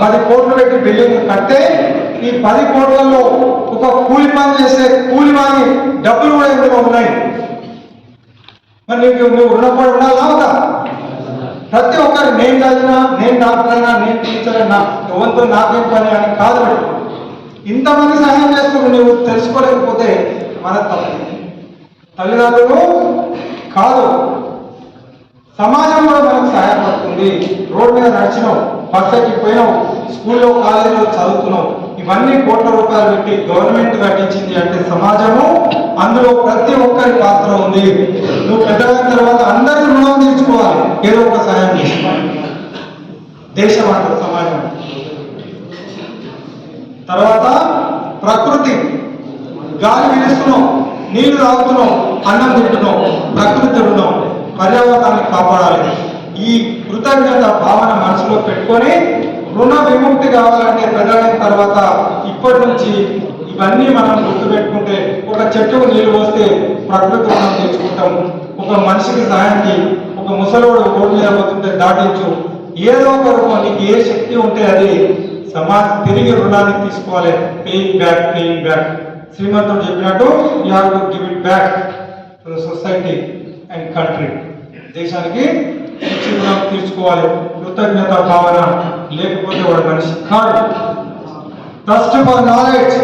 10 కోట్లు పెట్టి బిల్డింగ్ కడితే ఈ 10 కోట్లలో ఒక కూలి పని చేసే కూలి వాని డబ్బులు కూడా ఇందులో ఉన్నాయి. మరి నీకు నువ్వు రుణపడి ఉండాలా కదా? ప్రతి ఒక్కరు నేను చదివినా, నేను డాక్టర్ అయినా, నేను టీచర్ అయినా, ఎవరితో నాకేం పని అని కాదు. ఇంతమంది సహాయం చేస్తున్నారు, నువ్వు తెలుసుకోలేకపోతే మన తప్పు. తల్లిదండ్రులు కాదు, సమాజం కూడా మనకు సహాయపడుతుంది. రోడ్ మీద నడిచినావు, బస్ ఎక్కిపోయినావు, స్కూల్లో కాలేజీలో చదువుతున్నావు, ఇవన్నీ కోట్ల రూపాయలు పెట్టి గవర్నమెంట్ కట్టించింది అంటే సమాజము, అందులో ప్రతి ఒక్కరి పాత్ర ఉంది. నువ్వు పెద్దగా తర్వాత అందరికీ రుణం తీర్చుకోవాలి, ఏదో ఒక సహాయం చేసుకోవాలి. దేశం అంటారు సమాజం. తర్వాత ప్రకృతి. గాలి పీలుస్తున్నాం, నీళ్లు తాగుతున్నాం, అన్నం తింటున్నాం, ప్రకృతి రుణం, పర్యావరణాన్ని కాపాడాలి. ఈ కృతజ్ఞత భావన మనసులో పెట్టుకొని రుణ విముక్తి కావాలంటే పెద్దలైన తర్వాత ఇప్పటి నుంచి ఇవన్నీ మనం గుర్తుపెట్టుకుంటే, ఒక చెట్టుకు నీళ్లు పోస్తే ప్రకృతి రుణం తెచ్చుకుంటాం. ఒక మనిషికి సహాయానికి, ఒక ముసలోడు రోడ్డు మీద పోతుంటే దాటించు. ఏదో ఒక రూపం నీకు ఏ శక్తి ఉంటే అది సమాజం తిరిగి రుణాన్ని తీసుకోవాలి. Paying back, paying back. Srimanthudu చెప్పినట్టు you have to give it back to the society and country. దేశానికి రుణం తీర్చుకోవాలి. కృతజ్ఞత భావన లేకపోతే వాడు మనిషి కాదు. Thirst for knowledge.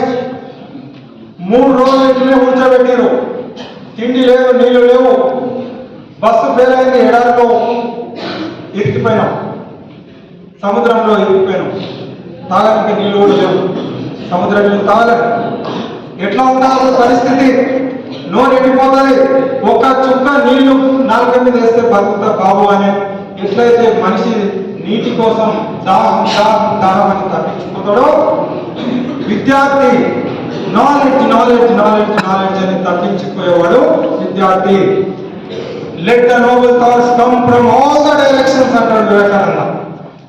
3 రోజులు ఇంటినే కూర్చోబెట్టారు, తిండి లేదు, నీళ్లు లేవు, బస్సు ఫెయిల్ అయింది, ఎడారిలో ఇరికిపోయినాం, సముద్రంలో ఇరికిపోయినాం, తాగడానికి నీళ్ళు కూడా లేవు, సముద్రం నీళ్ళు తాగలేదు. ఎట్లా ఉండాలి పరిస్థితి? నోరు ఎండిపోతుంది, ఒక్క చుక్క నీళ్లు నాలుగు మీద వేస్తే బతుకుతా బాబు అని. ఎట్లయితే మనిషి నీటి కోసం దాహం అని తప్పించుకుంటాడో, విద్యార్థి నాలెడ్జ్ అని తప్పించిపోయేవాడు విద్యార్థి. Let the Nobel thoughts come from all the directions అంటాడు వివేకానంద.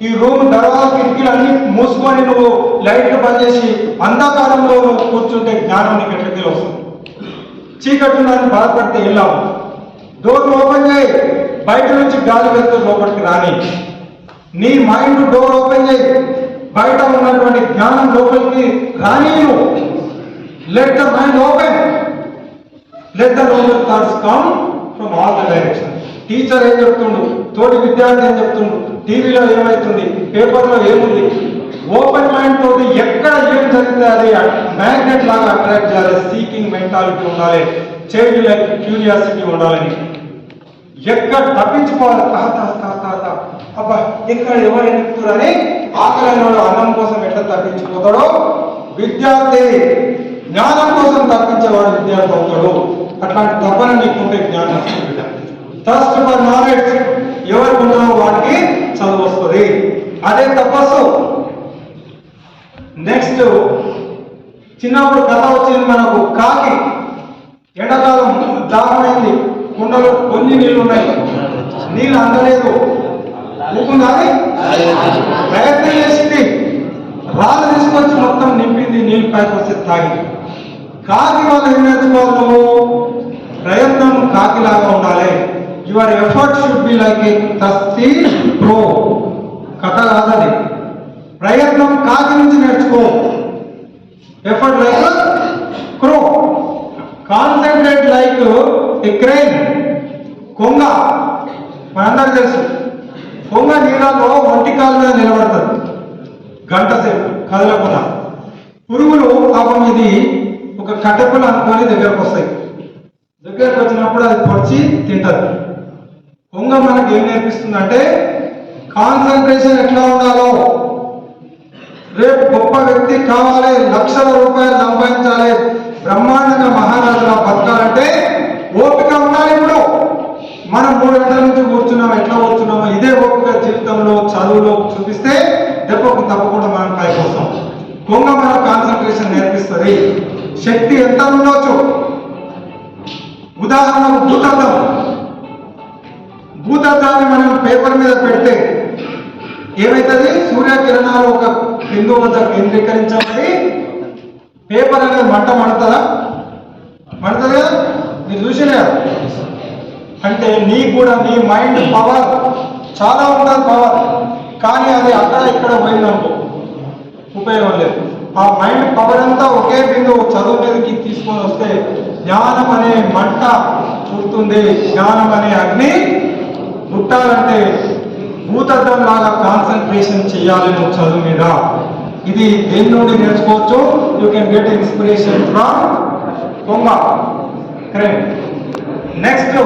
ఈ రూమ్ దర్వాజా కిటికీలు అన్ని మూసుకొని నువ్వు లైట్లు బంద్ చేసి అంధకారంలో నువ్వు కూర్చుంటే జ్ఞానం నీకు ఎట్లకి వస్తుంది. చీకటి ఉందని బాధపడితే వెళ్ళావు. డోర్ ఓపెన్ చేయి, బయట నుంచి గాలి వెళ్తూ లోపలికి రాని. నీ మైండ్ డోర్ ఓపెన్ చేయి, బయట ఉన్నటువంటి జ్ఞానం లోపలికి రాని. Let the mind open, let the Nobel thoughts come from all the direction. Teacher ఏం చెప్తుండు, తోటి విద్యార్థి ఏం చెప్తుండు, టీవీలో ఏమవుతుంది, పేపర్లో ఏముంది, ఓపెన్ మైండ్ తోటి ఎక్కడ ఏం జరిగితే అది మ్యాగ్నెట్ లాగా అట్రాక్ట్ చేయాలి. సీకింగ్ మెంటాలిటీ ఉండాలి, చైల్డ్ లైక్ క్యూరియాసిటీ ఉండాలని. ఎక్కడ తప్పించుకోవాలి, అబ్బా ఎక్కడ ఎవరు ఎక్కుతారని ఆకలిలో అన్నం కోసం ఎట్లా తప్పించిపోతాడో, విద్యార్థి జ్ఞానం కోసం తప్పించేవాడు విద్యార్థి అవుతాడు. అట్లాంటి తపన నీకుంటే జ్ఞానం థర్స్ట్ ఫర్ నాలెడ్జ్ ఎవరికి ఉన్నారో వాటికి చదువు వస్తుంది. అదే తపస్సు. నెక్స్ట్ చిన్నప్పుడు కథ వచ్చింది మనకు, కాకి ఎండాకాలం దాహమైంది, కుండలో కొన్ని నీళ్లు ఉన్నాయి, నీళ్ళు అందలేదు, ఊకుందని ప్రయత్నం చేసింది, రాళ్ళు తీసుకొచ్చి మొత్తం నింపింది, నీళ్ళు పైకి వస్తే తాగి. కాకి వాళ్ళు ఏం నేర్చుకోవాలి, నువ్వు ప్రయత్నం కాకిలాగా ఉండాలి. Your effort should be like a thirsty crow. కథ కాదది, ప్రయత్నం కాకి నుంచి నేర్చుకో. Effort like crow, concentrate like a crane. కొంగ మనందరికి తెలుసు, కొంగ నీళ్ళలో ఒంటి కాలు మీద నిలబడుతుంది గంట సేపు కదలకుండా. పురుగులు పాపం ఇది ఒక కట్టెపులు అనుకొని దగ్గరకు వస్తాయి. దగ్గరకు వచ్చినప్పుడు అది పొడిచి తింటది. కొంగ మనకి ఏం నేర్పిస్తుందంటే కాన్సన్ట్రేషన్ ఎట్లా ఉండాలో. రేపు గొప్ప వ్యక్తి కావాలి, లక్షల రూపాయలు సంపాదించాలి, బ్రహ్మాండంగా మహారాజులా బతకాలంటే ఓపిక ఉండాలి. ఇప్పుడు మనం 3 గంటల నుంచి కూర్చున్నాం, ఎట్లా కూర్చున్నామో ఇదే ఓపిక జీవితంలో చదువులో చూపిస్తే దెబ్బకు తప్పకుండా మనం పైకి వస్తాం. కొంగ మన కాన్సన్ట్రేషన్ నేర్పిస్తుంది. శక్తి ఎంత ఉండొచ్చు. ఉదాహరణకు భూతత్వాన్ని మనం పేపర్ మీద పెడితే ఏమైతుంది, సూర్యకిరణాలు ఒక బిందువు వద్ద కేంద్రీకరించబడి పేపర్ అనేది మండుతుందా? కదా, మీరు చూసినా. అంటే నీకు కూడా నీ మైండ్ పవర్ చాలా ఉంటుంది పవర్, కానీ అది అక్కడ ఇక్కడ పోయిందనుకో ఉపయోగం లేదు. ఆ మైండ్ పవర్ అంతా ఒకే బిందువు చదువు మీదకి తీసుకొని వస్తే జ్ఞానం అనే మంట పుడుతుంది. జ్ఞానం అనే అగ్ని పుట్టాలంటే భూతద్దం లాగా కాన్సన్ట్రేషన్ చేయాలి నువ్వు చదువు మీద. ఇది దేని నుండి నేర్చుకోవచ్చు? You can get inspiration from కొంగ, క్రేన్. నెక్స్ట్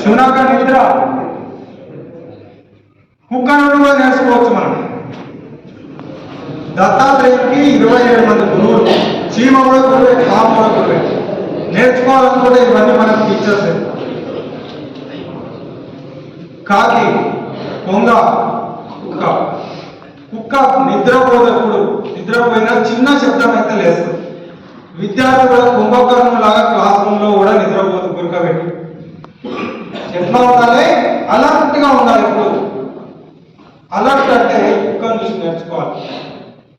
శునక నిద్ర. కుక్క నుండి కూడా నేర్చుకోవచ్చు మనం. దత్తాత్రేయుడికి 27 మంది గురువులు, చీమ కూడా గురువే, పాము కూడా గురువే. నేర్చుకోవాలనుకుంటే ఇవన్నీ మనకు టీచర్స్. కాకి, కొంగ, కుక్క. కుక్క నిద్రపోదప్పుడు నిద్రపోయినా చిన్న శబ్దం అయితే లేస్తుంది. విద్యార్థి కూడా కుంభకర్ణం లాగా క్లాస్ రూమ్ లో కూడా నిద్రపోదు గురకబెట్టి. ఎట్లా ఉండాలి? అలర్ట్ గా ఉండాలి. ఇప్పుడు అలర్ట్ అంటే కుక్కను చూసి నేర్చుకోవాలి.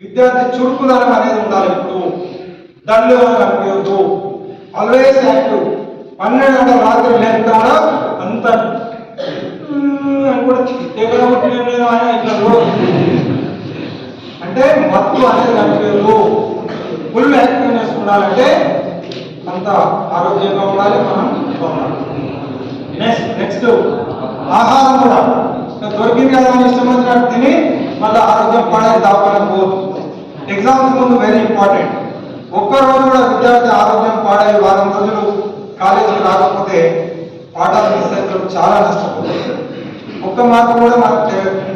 విద్యార్థి చురుకుదనం అనేది ఉండాలి. ఇప్పుడు డల్లు అనిపించద్దు, ఆల్వేస్ యాక్టివ్. 12 గంటల రాత్రి లేకపోతే కూడా అంత అంటే మత్తు అనేది కనిపించదు. ఫుల్ యాక్టివ్నెస్ ఉండాలంటే అంత ఆరోగ్యంగా ఉండాలి, మనం ఉండాలి. నెక్స్ట్ ఆహారం కూడా దొరికింది కదా అని ఇష్టం వచ్చినట్టు తిని మళ్ళీ ఆరోగ్యం పాడే దాపాలని పోదు. ఎగ్జామ్స్ ముందు వెరీ ఇంపార్టెంట్. ఒక్కరోజు కూడా విద్యార్థి ఆరోగ్యం పాడే వారం రోజులు కాలేజీకి రాకపోతే పాఠాలు మిస్ అయితే చాలా నష్టపోతుంది. ఒక్క మార్కు కూడా మనకు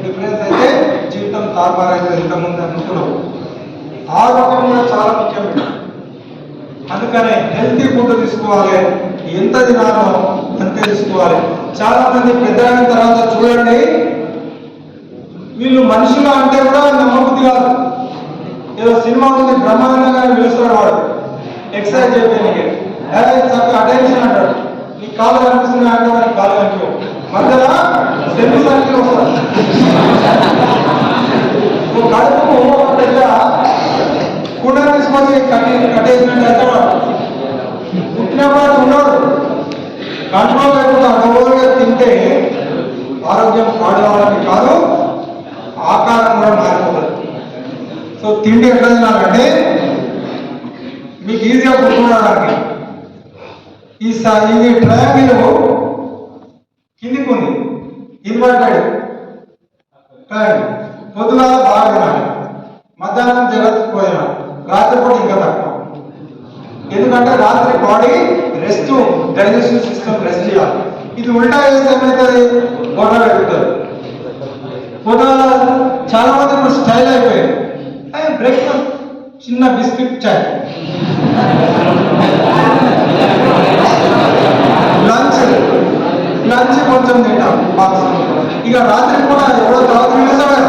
డిఫరెన్స్ అయితే జీవితం తారుమారైతే ఇంతకుముందు అనుకున్నాం. ఆరోగ్యం కూడా చాలా ముఖ్యమైన. అందుకనే హెల్తీ ఫుడ్ తీసుకోవాలి, ఎంత తినాలో అంతే తీసుకోవాలి. చాలా మంది పెద్ద అయిన తర్వాత చూడండి వీళ్ళు మనుషులు అంటే కూడా నమ్మబుద్ధి కాదు. ఏదో సినిమా ఉంది బ్రహ్మాండంగా పిలుస్తాడు వాడు ఎక్సర్సైజ్ చేయడానికి, అటెన్షన్ అంటాడు, నీ కాలు కనిపిస్తున్నాయి అంటే వాడికి కాలు కనిపించవు, మధ్యలో సెమీ సర్కిల్ వస్తుంది. కడుపు పెద్ద కుండ తీసుకొని కట్టేసినట్టు అయితే వాడు పుట్టినప్పుడు ఉన్నాడు కంట్రోల్ లేకుండా అడవులుగా తింటే ఆరోగ్యం పాడు కావడానికి కాదు, ఆకారం కూడా మారిపోతుంది. సో తిండి ఎట్లా తినాలంటే మీకు ఈజీగా గుర్తుండడానికి ఇది ట్రయాంగిల్ కిందికి ఉంది, ఇన్వర్టెడ్ ట్రయాంగిల్. పొద్దుగా బాగా తినాలి, మధ్యాహ్నం జగత్తుకు తినాలి, రాత్రిపూట ఇంకా తక్కువ. ఎందుకంటే రాత్రి body rest, digestion system rest చేయాలి. ఇది ఉల్టా వేస్తే ఏమవుతుంది, బొర్ర పెరుగుతుంది. పొద్దున చాలా మంది ఇప్పుడు స్టైల్ అయిపోయాయి, బ్రేక్ఫాస్ట్ చిన్న బిస్కెట్ చాయ్, లంచ్ కొంచెం తింటాం బాక్స్. ఇక రాత్రి కూడా ఎవడో తర్వాత నిలుస్తాడు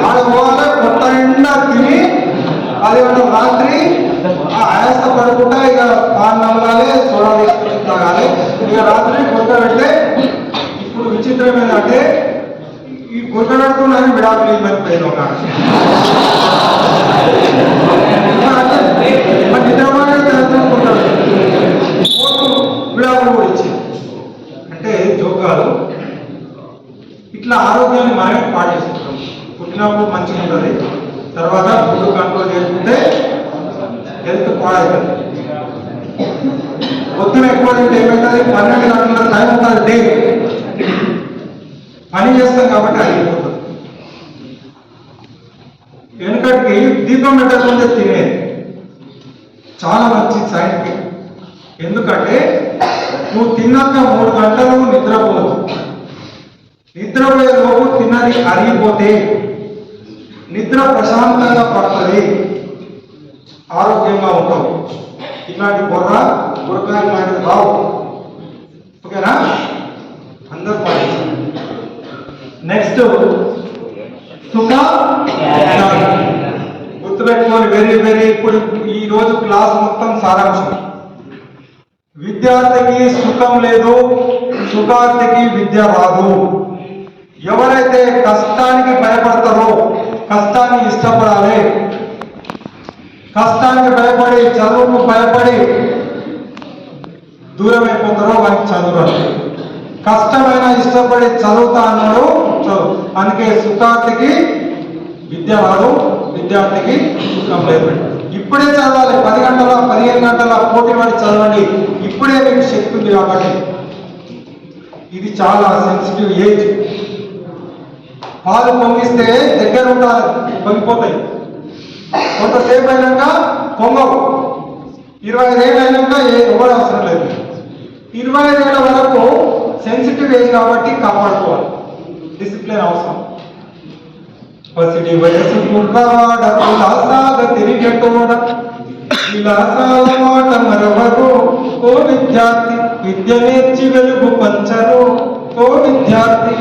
ఆడ పోవాలి, కొత్త నిండా తిని అది రాత్రి ఆయాస పడకుండా ఇక పాన్ నమ్మాలి, సోడా వేసుకొని తాగాలి. ఇక రాత్రి కొత్త పెడితే ఇప్పుడు విచిత్రం ఏంటంటే ఈ గుర్తపెడుతున్నాను విడాకులు ఇవ్వకపోయిన ఒక విడాకులు కూడా ఇచ్చింది. అంటే జోగాలు ఇట్లా ఆరోగ్యాన్ని మనమే పాటిస్తున్నాం. పుట్టినప్పుడు మంచిగా ఉంటుంది, తర్వాత ఫుడ్ కంట్రోల్ చేసుకుంటే హెల్త్ పాడవుతుంది. పొద్దున ఎక్కువ తింటే ఏమవుతుంది, 12 గంటల టైం ఉంటుంది, డే పని చేస్తాం కాబట్టి అయిపోతుంది. వెనుకటికి దీపం పెట్టకుండా తినేది చాలా మంచి సైంటిఫిక్. ఎందుకంటే నువ్వు తిన్నాక 3 గంటలు నిద్రపోదు, నిద్రపోయే లోపు తిన్నది అరిగిపోతే నిద్ర ప్రశాంతంగా పడుతుంది, ఆరోగ్యంగా ఉంటావు. ఇలాంటి బుర్రకాయలు లాంటిది రావు. ఓకేనా, అందరూ పాటించాలి. నెక్స్ట్ సుఖ గుర్తుపెట్టుకోవాలి, వెరీ ఇప్పుడు ఈ రోజు క్లాస్ మొత్తం సారాంశం. విద్యార్థికి సుఖం లేదు, సుఖార్థికి విద్య రాదు. ఎవరైతే కష్టానికి భయపడతారో, కష్టాన్ని ఇష్టపడాలి, కష్టానికి భయపడి చదువుకు భయపడి దూరం అయిపోతారో వారికి చదువు. కష్టమైన ఇష్టపడి చదువుతా అన్నాడు చదువు. అందుకే సుఖార్థికి విద్య రాదు, విద్యార్థికి సుఖం లేదు. ఇప్పుడే చదవాలి, 10 గంటల 15 గంటల పోటీ పడి చదవండి. ఇప్పుడే మీకు శక్తి ఉంది కాబట్టి. ఇది చాలా సెన్సిటివ్ ఏజ్. పాలు పొంగిస్తే దగ్గర ఉండాలి, పొంగిపోతాయి. కొంతసేపు అయినాక పొంగవు. 25 ఏళ్ళు అయినాక ఎవరు అవసరం లేదు. 25 ఏళ్ళ వరకు సెన్సిటివ్ ఏజ్ కాబట్టి కాపాడుకోవాలి, డిసిప్లిన్ అవసరం. పసిడి వయసు కుర్రాడ కులాసాగ తిరిగేటోడ, విలాసాల మాట మరవరు ఓ విద్యార్థి, విద్య నేర్చి వెలుగు పంచరు ఓ విద్యార్థి.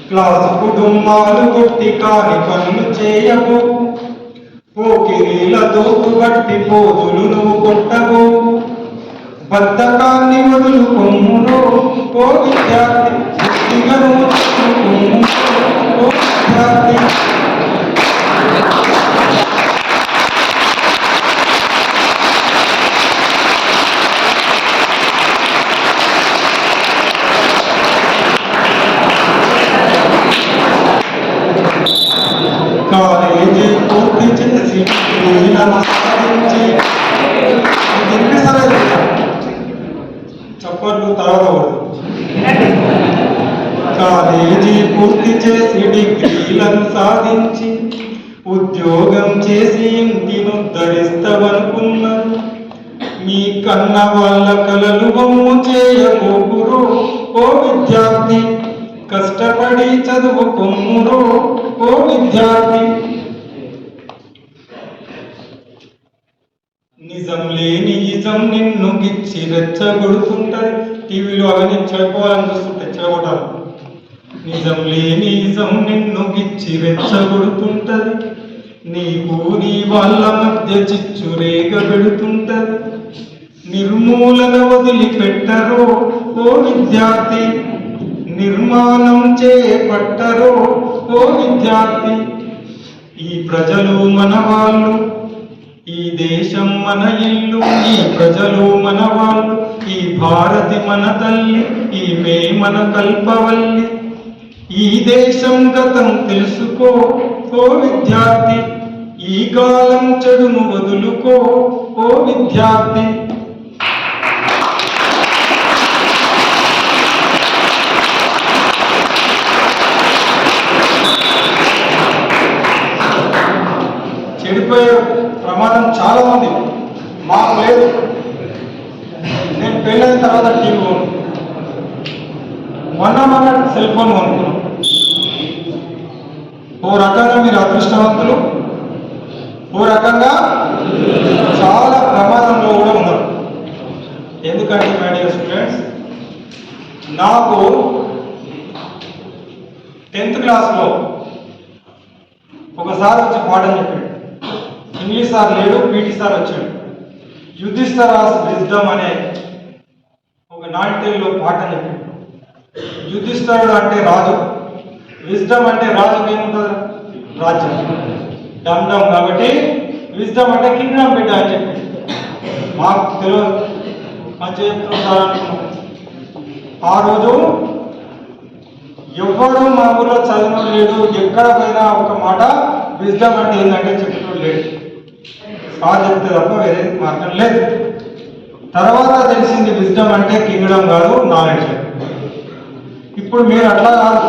క్లాసు కుటుంబాలు కొట్టి కాని పనులు చేయవు, పోకిరీల దోపు బట్టి పోజులు నువ్వు కొట్టవు, బద్ధకాన్ని వదులు కొమ్మును ఓ విద్యార్థి, బుద్ధిగను ఓ విద్యార్థి. కాలేజీ పూర్తి చేసి చప్పట్లు తర్వాత కాలేజీ పూర్తి చేసి డిగ్రీలను సాధించి ఉద్యోగం చేసి ఇంటిను ధరిస్తావనుకున్నారు. మీ కన్న వాళ్ళ కలలు బొమ్ము చేయబోకురు ఓ విద్యార్థి, కష్టపడి చదువుకొమ్మురు ఓ విద్యార్థి. నిజం లేని నిజం నిన్ను గిచ్చి రెచ్చగొడుతుంటది. టీవీలో అవన్నీ చెడిపోవాలని చూస్తుంటాయి, చెడగొట్టాలి. నిజం లేని నిజం నిన్ను గిచ్చి రెచ్చగొడుతుంటది, నీకు నీ వాళ్ళ మధ్య చిచ్చు రేగ పెడుతుంటది. నిర్మూలన వదిలిపెట్టరో ఓ విద్యార్థి, నిర్మాణం చేపట్టరో ఓ విద్యార్థి. ఈ ప్రజలు మన వాళ్ళు, ఈ దేశం మన ఇల్లు, ఈ ప్రజలు మన వాళ్ళు, ఈ భారతి మన తల్లి, ఈమె మన కల్పవల్లి. ఈ దేశం గతం తెలుసుకో ఓ విద్యార్థి, ఈ కాలం చెడును వదులుకో ఓ విద్యార్థి. చెడిపోయే ప్రమాదం చాలా ఉంది, మాకు లేదు. నేను పెళ్ళైన తర్వాత టీవీ కొను, మొన్న సెల్ ఫోన్ కొనుక్కున్నాను. ఓ రకంగా మీరు అదృష్టవంతులు, ఓ రకంగా చాలా ప్రమాదంలో కూడా ఉన్నారు. ఎందుకంటే మై డియర్ స్టూడెంట్స్, నాకు 10th క్లాస్లో ఒకసారి వచ్చి పాఠం చెప్పాడు. ఇంగ్లీష్ సార్ లేడు, పీటీ సార్ వచ్చాడు. యుధిష్ఠిరాస్ విజ్డమ్ అనే ఒక నాట్యంలో పాఠం చెప్పాడు. యుధిష్ఠిరుడు అంటే రాజు, విజ్డమ్ అంటే రాజుకి ఏముంటుంది, రాజ్యం, డమ్ డమ్. కాబట్టి విజ్డమ్ అంటే కింగ్డమ్ బిడ్డ అని చెప్పి మాకు తెలియదు, మంచిగా చెప్తున్నాం సార్ అనుకున్నాం. ఆ రోజు ఎవ్వడు మా ఊళ్ళో చదివినోడు లేడు, ఎక్కడ పోయినా ఒక మాట విజ్డమ్ అంటే ఏంటంటే చెప్పేటోడు లేడు. సార్ చెప్తే తప్ప వేరే మార్గం లేదు. తర్వాత తెలిసింది విజ్డమ్ అంటే కింగ్డమ్ కాదు, నాలెడ్జ్. ఇప్పుడు మీరు అట్లా కాదు,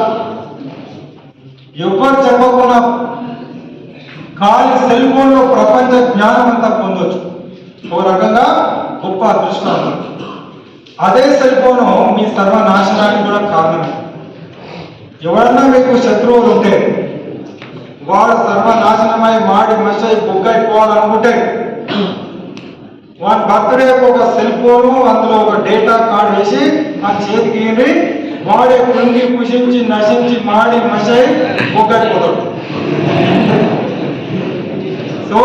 ఎవ్వరు చెప్పకుండా ఖాళీ సెల్ ఫోన్లో ప్రపంచ జ్ఞానం అంతా పొందొచ్చు. ఒక రకంగా గొప్ప అదృష్టం. అదే సెల్ ఫోను మీ సర్వనాశనానికి కూడా కారణమే. ఎవరన్నా మీకు శత్రువులు ఉంటే, వాడు సర్వనాశనమై మాడి మసై బొగ్గైపోవాలనుకుంటే, వాడి బర్త్డే ఒక సెల్ ఫోను, అందులో ఒక డేటా కార్డు వేసి ఆ చేతికి ఇరి, వాడే కృంగి పుషించి నశించి మాడి మసై బొగ్గైపోతాడు. సో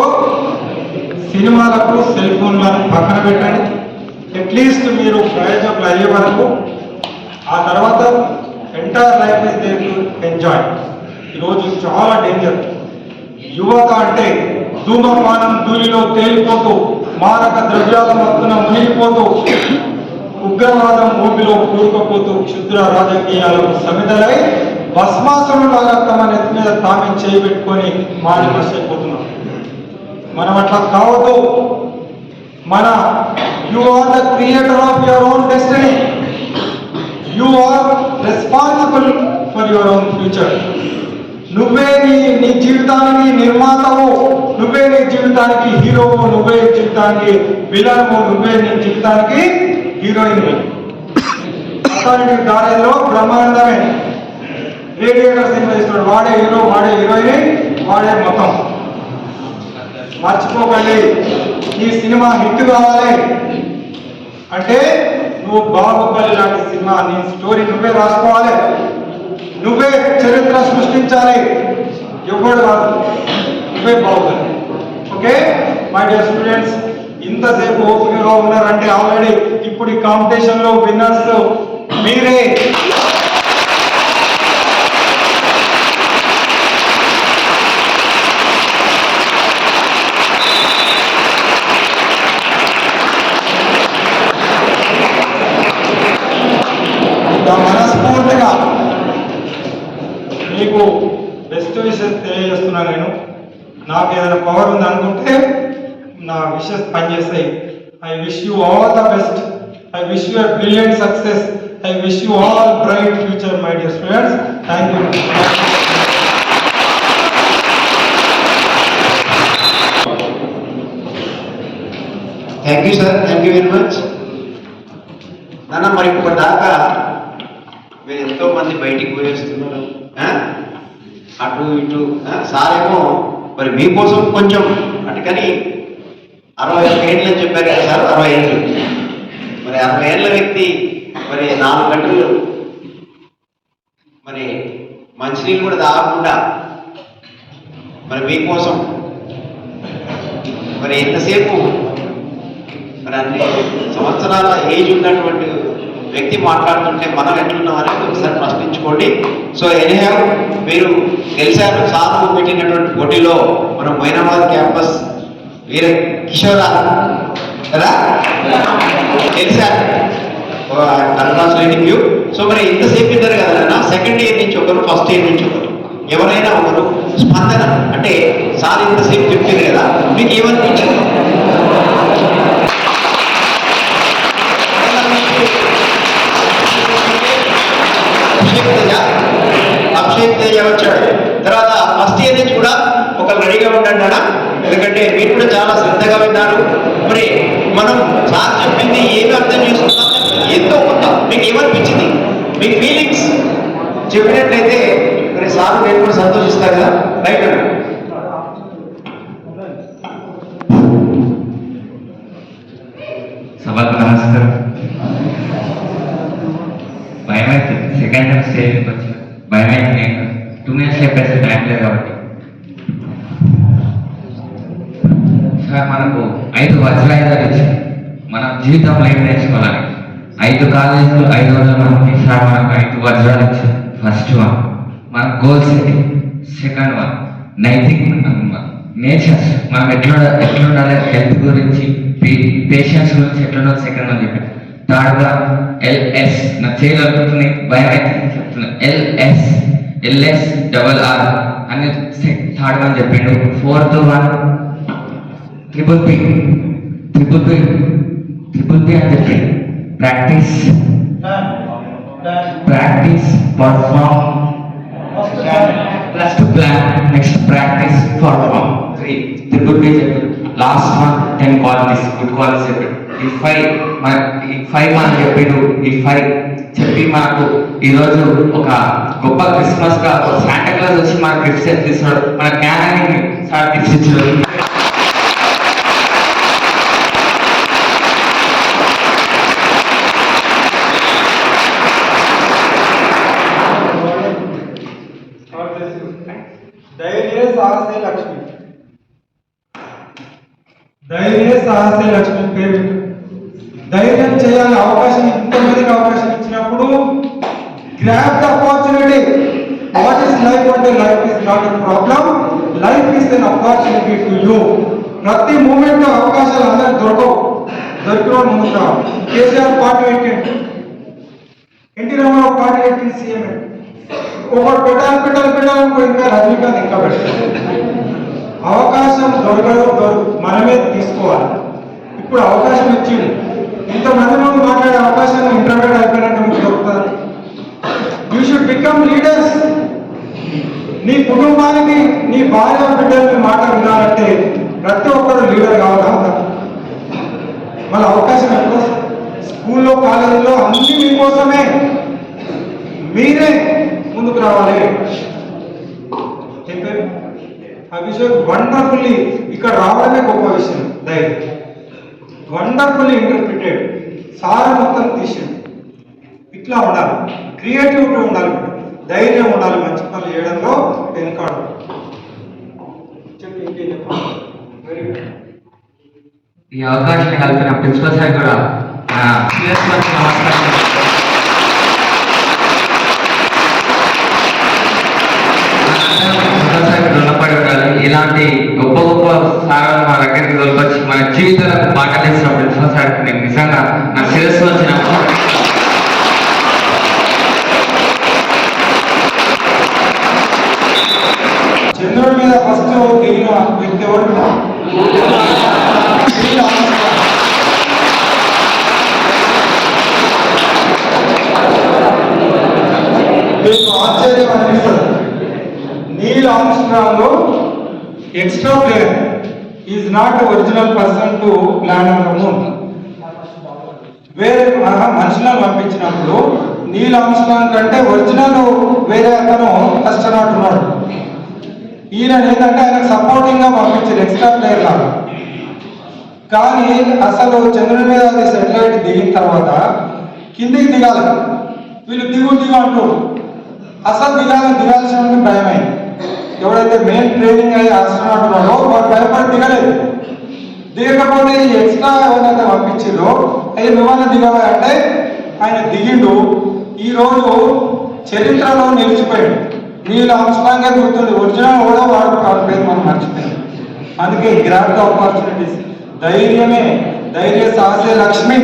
సినిమాలకు సెల్ ఫోన్లను పక్కన పెట్టండి. అట్లీస్ట్ మీరు ప్రయోజకులు అయ్యే వరకు, ఆ తర్వాత entire life is there to enjoy. ఈరోజు చాలా డేంజర్. యువత అంటే ధూమపానం ధూళిలో తేలిపోతూ, మారక ద్రవ్యాల మత్తున మునిగిపోతూ, ఉగ్రవాదం ఊపిలో కూరుకుపోతూ, క్షుద్ర రాజకీయాలకు సమిధలై భస్మాసురులాగా తమ నెత్తి మీద తామే చేయబెట్టుకొని మాడి మర్చిపోతున్నారు. మనం అట్లా కావద్దు. మన you are the creator of your own destiny. You are responsible for your own future. నువ్వే నీ జీవితానికి నిర్మాతవు, నువ్వే నీ జీవితానికి హీరోవు, నువ్వే జీవితానికి విలనము, నువ్వే నీ జీవితానికి హీరోయిన్. అతని దారిలో బ్రహ్మాండమే. రేడియేటర్ సినిమా ఇస్తున్నాడు, వాడే హీరో, వాడే హీరోయిన్, వాడే మొత్తం. మర్చిపోకండి, ఈ సినిమా హిట్ కావాలి అంటే నువ్వు బాహుబలి లాంటి సినిమా, నీ స్టోరీ నువ్వే రాసుకోవాలి, నువ్వే చరిత్ర సృష్టించాలి. ఎవడు కాదు, నువ్వే Baahubali. Okay my dear students, ఇంతసేపు ఓపికగా ఉన్నారంటే ఆల్రెడీ ఇప్పుడు ఈ కాంపిటీషన్ లో విన్నర్స్ మీరే. మనస్ఫూర్తిగా మీకు బెస్ట్ విషెస్ తెలియజేస్తున్నాను. నేను నాకు ఏదైనా పవర్ ఉంది అనుకుంటే నా విషెస్ పనిచేస్తాయి. I wish you all the best. I wish you a brilliant success. I wish you all bright future my dear students. Thank you. Thank you sir, thank you very much. నాన్న మరి ఇప్పటిదాకా మీరు ఎంతో మంది బయటికి పోయేస్తున్నారు, అటు ఇటు. సార్ ఏమో మరి మీకోసం కొంచెం అటుకని 61 ఏళ్ళు అని చెప్పారు కదా సార్, 60 ఏళ్ళు. మరి 60 ఏళ్ళ వ్యక్తి మరి 4 గంటలు మరి మంచినీళ్ళు కూడా తాగకుండా మరి మీకోసం మరి ఎంతసేపు మరి అన్ని సంవత్సరాల ఏజ్ ఉన్నటువంటి వ్యక్తి మాట్లాడుతుంటే మనం ఎట్లున్నామని ఒకసారి ప్రశ్నించుకోండి. సో ఎనీహౌ మీరు గెలిచారు. సార్కు పెట్టినటువంటి పోటీలో మనం మైనాబాద్ క్యాంపస్ వీర కిషోర్ కదా గెలిచారు. Congratulating you. సో మరి ఇంతసేపు ఇద్దరు కదా, సెకండ్ ఇయర్ నుంచి ఒకరు, ఫస్ట్ ఇయర్ నుంచి ఒకరు, ఎవరైనా ఒకరు స్పందన అంటే సార్ ఇంతసేపు చెప్పింది కదా, మీకు ఏమనిపించింది? అభిషేక్ తేజ వచ్చాడు. తర్వాత ఫస్ట్ ఇయర్ నుంచి కూడా ఒకరు రెడీగా ఉండండి అన్న, ఎందుకంటే మీరు కూడా చాలా శ్రద్ధగా విన్నారు. మరి మనం సార్ చెప్పింది ఏమి అర్థం చేసుకున్నాం, ఎంతో కొంత మీకు ఏమనిపించింది, మీ ఫీలింగ్స్ చెప్పినట్లయితే మరి సార్ నేను కూడా సంతోషిస్తాను కదా. రైట్ అన్న. సభకు నమస్కారం. భయం అవుతుంది సెకండ్ టైం స్టేజ్కి వచ్చి భయం అవుతుంది. నేను 2 minutes చెప్పేసి టైం లేదు కాబట్టి. సార్ మనకు 5 వజ్రాయుధాలు ఇచ్చారు మనం జీవితంలో ఏం నేర్చుకోవాలని. 5 కాలేజీలు 500 మంది సార్ మనకు 5 వజ్రాలు ఇచ్చారు. ఫస్ట్ వన్ మన గోల్ సెట్టింగ్, సెకండ్ వన్ నైతిక్ నేచర్స్, మనం ఎట్లుండాలి, హెల్త్ గురించి, పేషెంట్స్ గురించి ఎట్లుండాలి, సెకండ్ వన్ చెప్పారు. థర్డ్గా LS, నా చేయగలుగుతుంది భయం అయితే చెప్తున్నా, LSRR అని థర్డ్ వన్ చెప్పిండు. ఫోర్త్ వన్ ట్రిపుల్ P అని చెప్పి practice, perform, plus to plan, next practice, perform, 3 triple P చెప్పి. Last one 10 qualities, good qualities చెప్పాడు. ఈ 5 మనం చెప్పిండు. ఈ 5 చెప్పి మనకు ఈరోజు ఒక గొప్ప క్రిస్మస్ గా శాంటా క్లాస్ వచ్చి మనకు గిఫ్ట్స్ ఇస్తున్నాడు. మన జ్ఞానానికి సార్ గిఫ్ట్స్ ఇచ్చాడు. ధైర్య సాహసే లక్ష్మి. ధైర్య సాహసే లక్ష్మి పేరు. ధైర్యం చేయాలని అవకాశం, ఇంతమందికి అవకాశం ఇచ్చినప్పుడు grab the opportunity. What is life అంటే life is not a problem, life is an opportunity to you. ప్రతి మూమెంట్ అవకాశాలు అందరికి దొరకవు, దొరికిన ముందుకు రావాలి. కేసీఆర్ పార్టీ పెట్టిండు, ఎన్టీ రామారావు పార్టీ పెట్టింది, సీఎం ఒకటి పెట్టాలనుకో ఇంకా రజనీకాంత్ ఇంకా పెట్టాలి. అవకాశం మనమే తీసుకోవాలి. ఇప్పుడు అవకాశం ఇచ్చింది, ఇంతమంది ముందు మాట్లాడే అవకాశం ఇంటర్వ్యూ అయిపోయినట్టు మీకు దొరుకుతుంది. You should become leaders. నీ కుటుంబానికి, నీ భార్య బిడ్డలు మాట వినాలంటే ప్రతి ఒక్కరు లీడర్ కావాలా? మన అవకాశం ఎప్పుడు స్కూల్లో, కాలేజీలో అన్ని మీకోసమే, మీరే ముందుకు రావాలి. చెప్పారు అభిషేక్ వండర్ఫుల్లీ ఇక్కడ రావడమే గొప్ప విషయం. ధైర్యం వండర్ఫుల్లీ ఇంటర్ప్రిటెడ్, సార్ మొత్తం తీసింది. ఇట్లా ఉండాలి, క్రియేటివిటీ ఉండాలి, ధైర్యం ఉండాలి, మంచి పనులు చేయడంలో వెనుకాడు. ఈ అవకాశాన్ని కలిపిన ప్రిన్సిపల్ సార్ కూడా నమస్కారం. రుణపడి ఉండాలి. ఇలాంటి గొప్ప గొప్ప సారాలు మా దగ్గరికి తోలుకొచ్చి మన జీవితాలకు బాటలు వేసిన ప్రిన్సిపల్ సార్ నేను నిజంగా నా శిరస్సు వచ్చిన చంద్రుడి మీద ఫస్ట్ దిగిన వ్యక్తి ఎవరు? మీకు ఆశ్చర్యం అనిపిస్తుంది, Neel Armstrong extra player is not original person to plan on the moon. వేరే మనుషులను పంపించినప్పుడు నీల్ ఆర్మ్స్ట్రాంగ్ కంటే ఒరిజినల్ వేరే అతను ఆస్ట్రోనాట్ ఉన్నాడు. ఈయన ఏంటంటే ఆయన సపోర్టింగ్ గా పంపించారు, ఎక్స్ట్రా ప్లేయర్ లాగా. కానీ అసలు చంద్రుడి మీద సెటిలైట్ దిగిన తర్వాత కిందికి దిగాలి, వీళ్ళు దిగు అంటూ అసలు దిగాల్సిన భయమైంది. ఎవడైతే మెయిన్ ట్రైనింగ్ అయ్యి ఆస్ట్రోనాట్ ఉన్నాడో వాడు భయపడి దిగలేదు. దిగకపోతే ఎక్స్ట్రా ఎవరైతే పంపించిందో అయ్యి నువ్వన్నా దిగవా అంటే ఆయన దిగిండు. ఈరోజు చరిత్రలో నిలిచిపోయాడు. నీళ్ళు ఆమ్స్ట్రాంగే గుర్తుంది, ఒరిజినల్ కూడా వాడు పేరు మనం మర్చిపోయింది. అందుకే గ్రాండ్ ఆపర్చునిటీస్, ధైర్య సాహసే లక్ష్మి.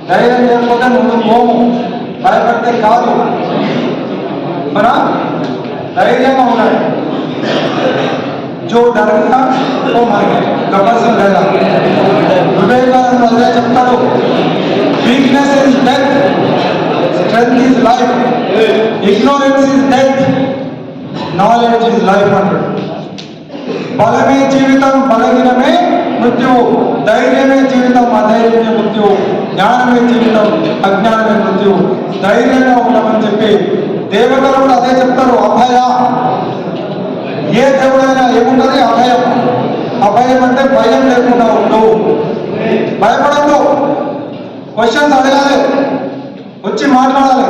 ధైర్యం లేకపోతే ముందు మోము, భయపడితే కాదు. మన ధైర్యంగా ఉండాలి. జో డరగా ఓ మనకి గబర్సం లేదా వివేకానంద అదే చెప్తాడు, weakness is death, strength is life, ignorance is death, knowledge is life అంటాడు. బలమే జీవితం, బలహీనమే మృత్యువు. ధైర్యమే జీవితం, అధైర్యమే మృత్యువు. జ్ఞానమే జీవితం, అజ్ఞానమే మృత్యువు. ధైర్యంగా ఉండమని చెప్పి దేవతలు కూడా అదే చెప్తారు. అభయ, ఏ దేవుడైనా ఏముంటుంది? అభయం. అభయం అంటే భయం లేకుండా ఉండవు, భయపడద్దు, క్వశ్చన్స్ అడగాలి, వచ్చి మాట్లాడాలి.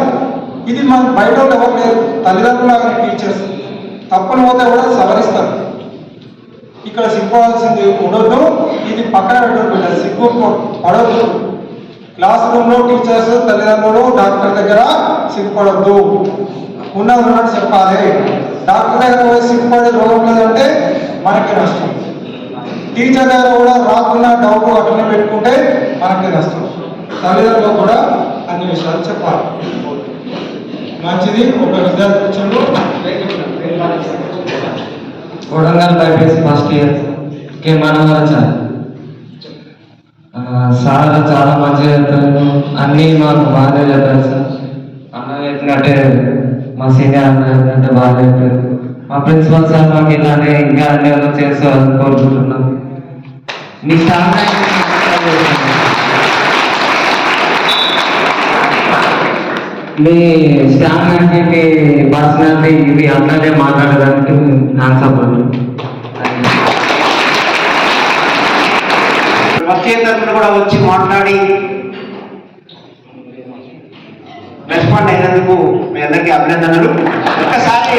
ఇది మన బయట ఎవరు లేదు, తల్లిదండ్రులాగా టీచర్స్. తప్పులు పోతే కూడా సవరిస్తారు. ఇక్కడ సిగ్గుపడాల్సింది ఉండొద్దు, ఇది పక్కన పెట్టద్దు, సిగ్గు పడద్దు. క్లాస్ రూమ్లో టీచర్స్, తల్లిదండ్రులు, డాక్టర్ దగ్గర సిగ్గుపడద్దు, ఉన్నది చెప్పాలి. డాక్టర్ దగ్గర పోయి సిగ్గుపడే రోగం లేదంటే మనకే నష్టం. టీచర్ దగ్గర కూడా రాకున్న డౌట్ అట్లనే పెట్టుకుంటే మనకే నష్టం. తల్లిదండ్రులు కూడా అన్ని విషయాలు చెప్పాలి. మంచిది. ఒక విద్యార్థి వచ్చిండు, కొడంగల్ బైపీసీ ఫస్ట్ ఇయర్ కే మనోహర్ సార్ చాలా మంచిగా చెప్తారు, అన్నీ మాకు బాగా చెప్పారు సార్. అన్న చెప్పినట్టే మా సీనియర్ అన్న చెప్పినట్టే బాగా చెప్పారు. మా ప్రిన్సిపల్ సార్ మాకు ఇలానే ఇంకా అన్ని చేస్తారని కోరుకుంటున్నాం. మీ స్టాఫ్ మీ స్టాఫ్ యాక్టివిటీ, పర్సనాలిటీ ఇవి అట్లానే మాట్లాడడానికి నాకు సపోర్ట్. వచ్చేతరపున కూడా వచ్చి మాట్లాడి రెస్పాండ్ అయినందుకు మీ అందరికీ అభినందనలు. ఒక్కసారి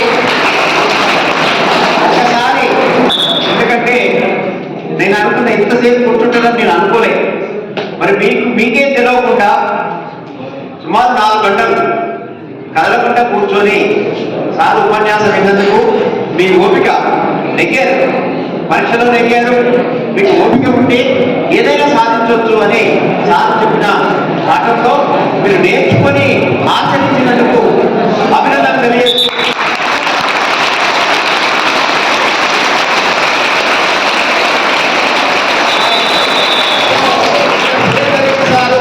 ఎందుకంటే నేను అనుకున్న ఇంతసేపు కూర్చుంటానని నేను అనుకోలే. మరి మీకే తెలియకుండా సుమారు 4 గంటలు కదలకుండా కూర్చొని సార్ ఉపన్యాసం విన్నందుకు మీ ఓపిక నెగ్గారు, పరీక్షలో నెగ్గారు. మీకు ఓపిక ఉంటే ఏదైనా సాధించవచ్చు అని సార్ చెప్పిన పాఠంలో మీరు నేర్చుకొని ఆచరించినందుకు అభినందనలు తెలియజేస్తూ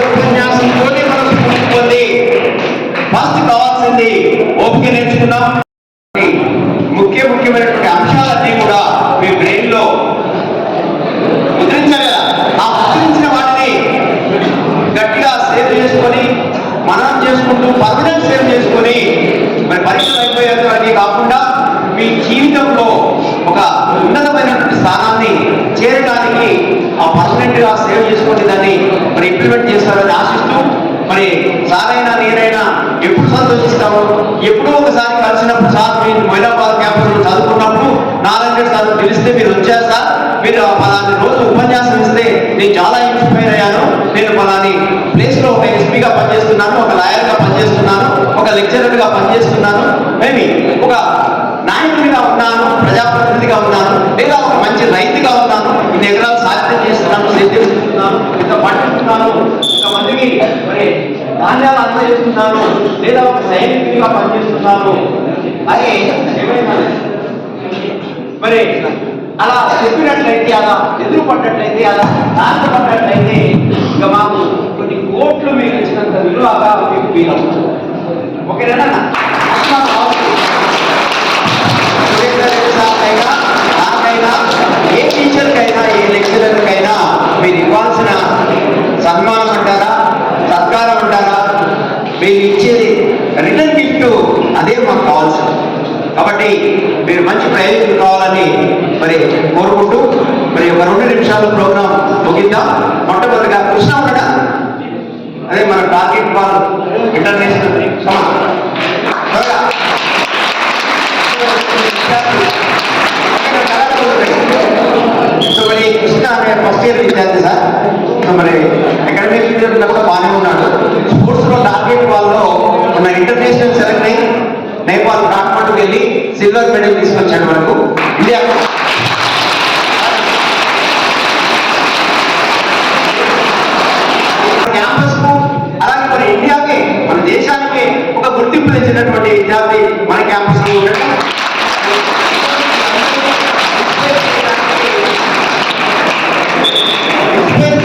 ఉపన్యాసంతోనే మనం పూర్తి ఫస్ట్ కావాల్సింది ఓపిక నేర్చుకున్నాం. ముఖ్యమైనటువంటి అంశాలన్నీ కూడా మీ బ్రెయిన్ లో ముద్రించాలి కదా. ఆ ముద్రించిన వాటిని గట్టిగా సేవ్ చేసుకొని మనం చేసుకుంటూ పర్మనెంట్ సేవ్ చేసుకొని మరి పరీక్షలు అయిపోయేది కాకుండా మీ జీవితంలో ఒక ఉన్నతమైనటువంటి స్థానాన్ని చేరడానికి ఆ పర్మనెంట్ గా సేవ్ చేసుకుని దాన్ని మరి ఇంప్లిమెంట్ చేస్తారని ఆశిస్తూ, మరి సారైనా నేనైనా ఎప్పుడు సంతోషిస్తాము, ఎప్పుడో ఒకసారి కలిసినప్పుడు సార్ మీరు మొయినాబాద్ క్యాంపస్లో చదువుకున్నప్పుడు 400 సార్లు తెలిస్తే మీరు వచ్చారు సార్, మీరు పలాని రోజు ఉపన్యాసం ఇస్తే నేను చాలా ఇన్స్పైర్ అయ్యాను, నేను పలాని ప్లేస్లో ఒక ఎస్పీగా పనిచేస్తున్నాను, ఒక లాయర్గా పనిచేస్తున్నాను, ఒక లెక్చరర్గా పనిచేస్తున్నాను, మేబీ ఒక నాయకుడిగా ఉన్నాను, ప్రజాప్రతినిధిగా ఉన్నాను, లేదా ఒక మంచి రైతుగా ఉన్నాను, ఇన్ని ఎకరాలు సాధ్యం చేస్తున్నాను, సేద్యం చేస్తున్నాను, ఇంత పండిస్తున్నాను, ఇంతమందికి మరి ధాన్యాలు అందజేస్తున్నాను, లేదా ఒక సైనికుడిగా పనిచేస్తున్నాను అని ఏమైనా మరి అలా చెప్పినట్లయితే, అలా ఎదురు పడ్డట్లయితే, అలా నాటపడ్డట్లయితే ఇక మాకు కొన్ని కోట్లు మీరు ఇచ్చినంత విలువగా మీకు వీలవుతుంది. ఓకేనా? నాకైనా ఏ టీచర్కైనా ఏ లెక్చరర్కైనా మీరు ఇవ్వాల్సిన సన్మానం అంటారా, సత్కారం అంటారా, మీరు ఇచ్చేది రిటర్న్ గిఫ్ట్, అదే మాకు కావాల్సింది. కాబట్టి మీరు మంచి ప్రయోజనం కావాలని మరి కోరుకుంటూ మరి ఒక 2 నిమిషాలు ప్రోగ్రాం ముగిద్దాం. మొట్టమొదటిగా కృష్ణ ఉండడా, అదే మన టార్గెట్ ఫార్ ఇంటర్నేషనల్ సో మరి కృష్ణ అనే ఫస్ట్ ఇయర్ విద్యార్థి సార్. సో మరి అకాడమిక్ ఫీల్డ్ కూడా బాగానే ఉన్నాడు. స్పోర్ట్స్లో టార్గెట్ వాళ్ళలో ఉన్న ఇంటర్నేషనల్ సెలెక్ట్ అయ్యి నేపాల్ కాఠ్మండుకి వెళ్ళి సిల్వర్ మెడల్ తీసుకొచ్చాడు మనకు ఇండియా. క్యాంపస్ కు అలాగే మన ఇండియాకి మన దేశానికి ఒక గుర్తింపు తెచ్చినటువంటి విద్యార్థి మన క్యాంపస్ లో ఉండడం.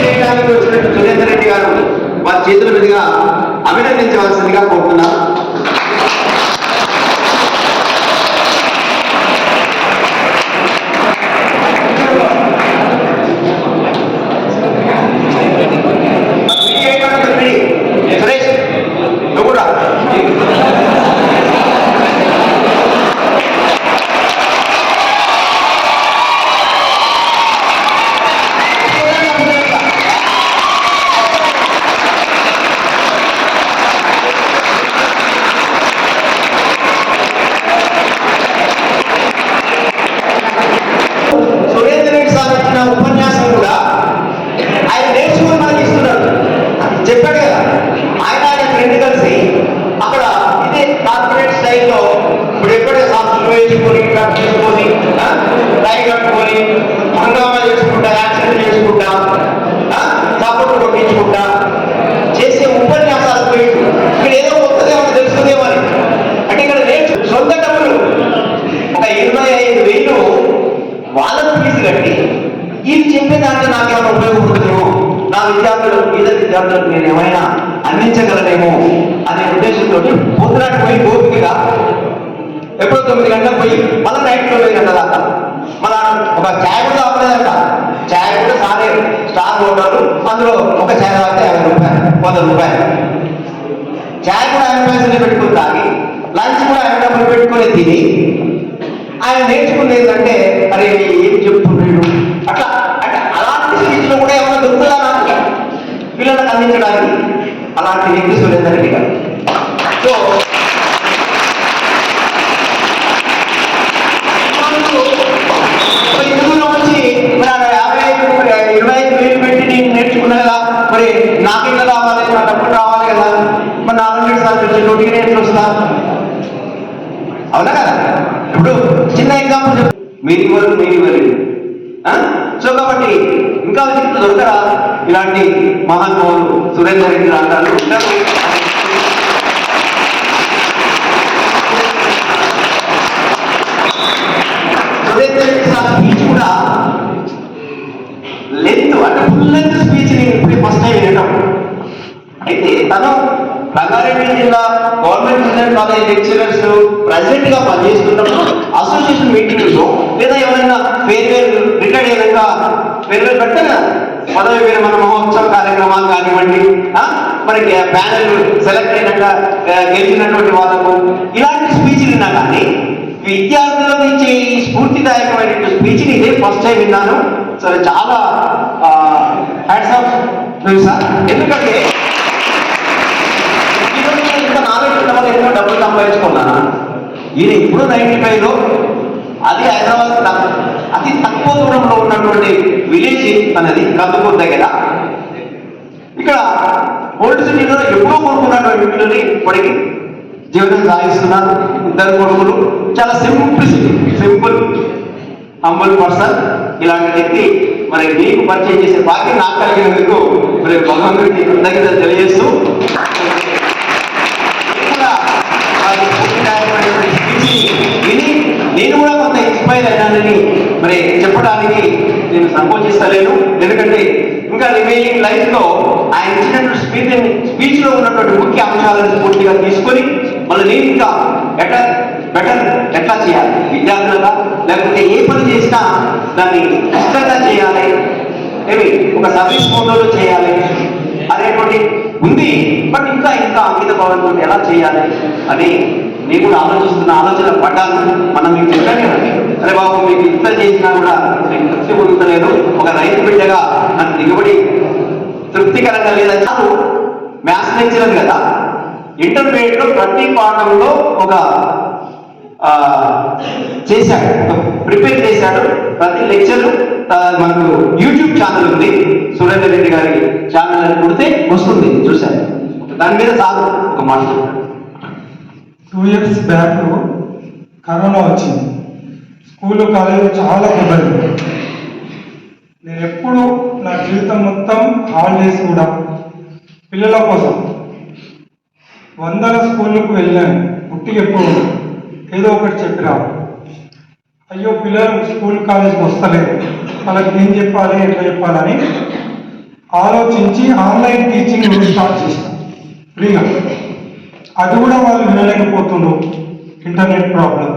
చేయడానికి వచ్చినట్టు సురేందర్ రెడ్డి గారు వారి చేతుల మీదుగా అభినందించవలసిందిగా కోరుతున్నారు. సురేష్ నువ్వు కూడా సురేందర్ రెడ్డి సార్ ఇచ్చిన ఉపన్యాసం కూడా ఆయన నేర్చుకుని మనకి ఇస్తున్నాడు. చెప్పాడు కదా, ఆయన ఫ్రెండ్ కలిసి అక్కడ ఇదే కార్పొరేట్ స్టైల్లో ఇప్పుడు ఎప్పుడే సాక్షులు వేసుకొని కట్ చేసుకొని టై కట్టుకొని హంగామా చేసుకుంటా, యాక్సిడెంట్ చేసుకుంటా, సపోర్ట్ కొట్టించుకుంటా చేసే ఉపన్యాసాలు పోయిండు. ఇక్కడ ఏదో వస్తుందేమో తెలుస్తుందేమో అని. అంటే ఇక్కడ సొంత డబ్బులు ఒక 25,000 వాళ్ళకు ఫీజు కట్టి ఇది చెప్పేదాన్ని నాకేమైనా ఉపయోగపడుతుందేమో, నా విద్యార్థులకు నేను ఏమైనా అందించగలనేమో అనే ఉద్దేశంతో పొద్దునాటి పోయి ఓపికగా ఎప్పుడో 9 గంటలకు పోయి మళ్ళీ నైట్ 9 గంటల దాకా మన ఒక ఛాయ్ కూడా అవ్వలేదంట. ఛాయ్ కూడా సారే స్టార్ హోటల్, అందులో ఒక ఛాయ్ తాగితే 50 రూపాయలు, 100 రూపాయలు. ఛాయ్ కూడా 50 పైసలు పెట్టుకుని తాగి, లంచ్ కూడా 50 డబ్బులు పెట్టుకొని తిని ఆయన నేర్చుకునేది ఏంటంటే అరే ఏం చెప్తున్నాడు అట్లా. అంటే అలాంటి స్పీచ్లో కూడా ఏమైనా దొరుకుతుందా నాకు పిల్లలకు అందించడానికి? అలాంటి వ్యక్తి సురేందర్ రెడ్డి గారు. సో ఇందులో వచ్చి మరి 25,000 పెట్టి నేను నేర్చుకున్నా కదా, మరి నాకు ఇంకా రావాలి, నా డబ్బులు రావాలి కదా, మరి 400 సార్లు వచ్చి నోటికి ఎట్లా వస్తా? అవునా కదా? ఇప్పుడు చిన్న ఎగ్జాంపుల్ చెప్పు, మీరు ఇవ్వరు. సో కాబట్టి ఇంకా దొరకరా ఇలాంటి మహానుభావులు సురేందర్ రెడ్డి అంటారు. సురేందర్ రెడ్డి సార్ స్పీచ్ కూడా లెంత్, అంటే ఫుల్ లెంత్ స్పీచ్ నేను ఇప్పుడు ఫస్ట్ టైం వినడం. అయితే తను రంగారెడ్డి జిల్లా government engineering college lecturers president గా పనిచేస్తున్నప్పుడు అసోసియేషన్ మీటింగ్స్ లేదా ఎవరైనా ఫేర్వెల్ రిటైర్డ్ అయినాక ఫేర్వెల్ పెడతారు కదా, పదవి విరమణ మహోత్సవ కార్యక్రమాలు కానివ్వండి, మరి ప్యానెల్ సెలెక్ట్ అయినాక గెలిచినటువంటి వాళ్ళకు ఇలాంటి స్పీచ్లు విన్నా కానీ విద్యార్థులకు ఇచ్చే ఈ స్ఫూర్తిదాయకమైన స్పీచ్ని ఇదే ఫస్ట్ టైం విన్నాను. సరే, చాలా హ్యాట్స్ ఆఫ్ సార్. ఎందుకంటే ఇంత నాలెడ్జ్ ఉన్న వాళ్ళు ఎన్నో డబ్బులు సంపాదించుకున్నాను. ఈయన ఇప్పుడు 95లో అది హైదరాబాద్ అతి తక్కువ దూరంలో ఉన్నటువంటి విలేజ్ అనేది కందుకూరు దగ్గర. ఇక్కడ ఓల్డ్ సిటీలో ఎప్పుడో కొనుక్కున్నటువంటి పిల్లల్ని ఇప్పటికి జీవితం సాగిస్తున్నారు. 2 కొడుకులు. చాలా సింపుల్ హంబుల్ పర్సన్. ఇలాంటి వ్యక్తి మరి మీకు పరిచయం చేసే భాగ్యం నాకు కలిగినందుకు మరి భగవంతుడికి కృతజ్ఞతలు తెలియజేస్తూ విని నేను కూడా కొంత ఇన్స్పైర్ అయినానని మరి చెప్పడానికి నేను సంకోచిస్తలేను. ఎందుకంటే ఇంకా రిమైనింగ్ లైఫ్ లో ఆయన ఇచ్చినటువంటి స్పీచ్ లో ఉన్నటువంటి ముఖ్య అంశాలను పూర్తిగా తీసుకొని మళ్ళీ నేను ఇంకా బెటర్ ఎట్లా చేయాలి, విద్యార్థులుగా లేకపోతే ఏ పని చేసినా దాన్ని ఇష్టంగా చేయాలి, ఒక సర్వీస్ మోడల్లో చేయాలి అనేటువంటి ఉంది. బట్ ఇంకా అంకిత భావంతో ఎలా చేయాలి అని నేను కూడా ఆలోచన పడ్డాను. మనం మీకు చెప్పాను కదండి, అరే బాబు మీకు ఇంత చేసినా కూడా నేను తృప్తి పొందుతలేదు, ఒక రైతు బిడ్డగా నాకు దిగుబడి తృప్తికరంగా లేదని చాలు. మ్యాథ్స్ లెక్చరర్ కదా, ఇంటర్మీడియట్ లో ప్రతి పాఠంలో ఒక చేశాడు, ప్రిపేర్ చేశాడు. ప్రతి లెక్చర్ మనకు యూట్యూబ్ ఛానల్ ఉంది, సురేందర్ రెడ్డి గారి ఛానల్ అని కొడితే వస్తుంది, చూశాను. దాని మీద సార్ ఒక మాట చెప్పాడు. 2 years బ్యాక్ కరోనా వచ్చింది, స్కూల్ కాలేజ్ చాలా ఇబ్బంది. నేను ఎప్పుడు నా జీవితం మొత్తం హాలిడేస్ కూడా పిల్లల కోసం వందల స్కూళ్ళకు వెళ్ళాను. పుట్టి ఎప్పుడు ఏదో ఒకటి చెప్పిరా, అయ్యో పిల్లలు స్కూల్ కాలేజ్కి వస్తలేదు, వాళ్ళకి ఏం చెప్పాలి ఎట్లా చెప్పాలని ఆలోచించి ఆన్లైన్ టీచింగ్ స్టార్ట్ చేశాను ఫ్రీగా. అది కూడా వాళ్ళు వినలేకపోతుండ్రు, ఇంటర్నెట్ ప్రాబ్లం,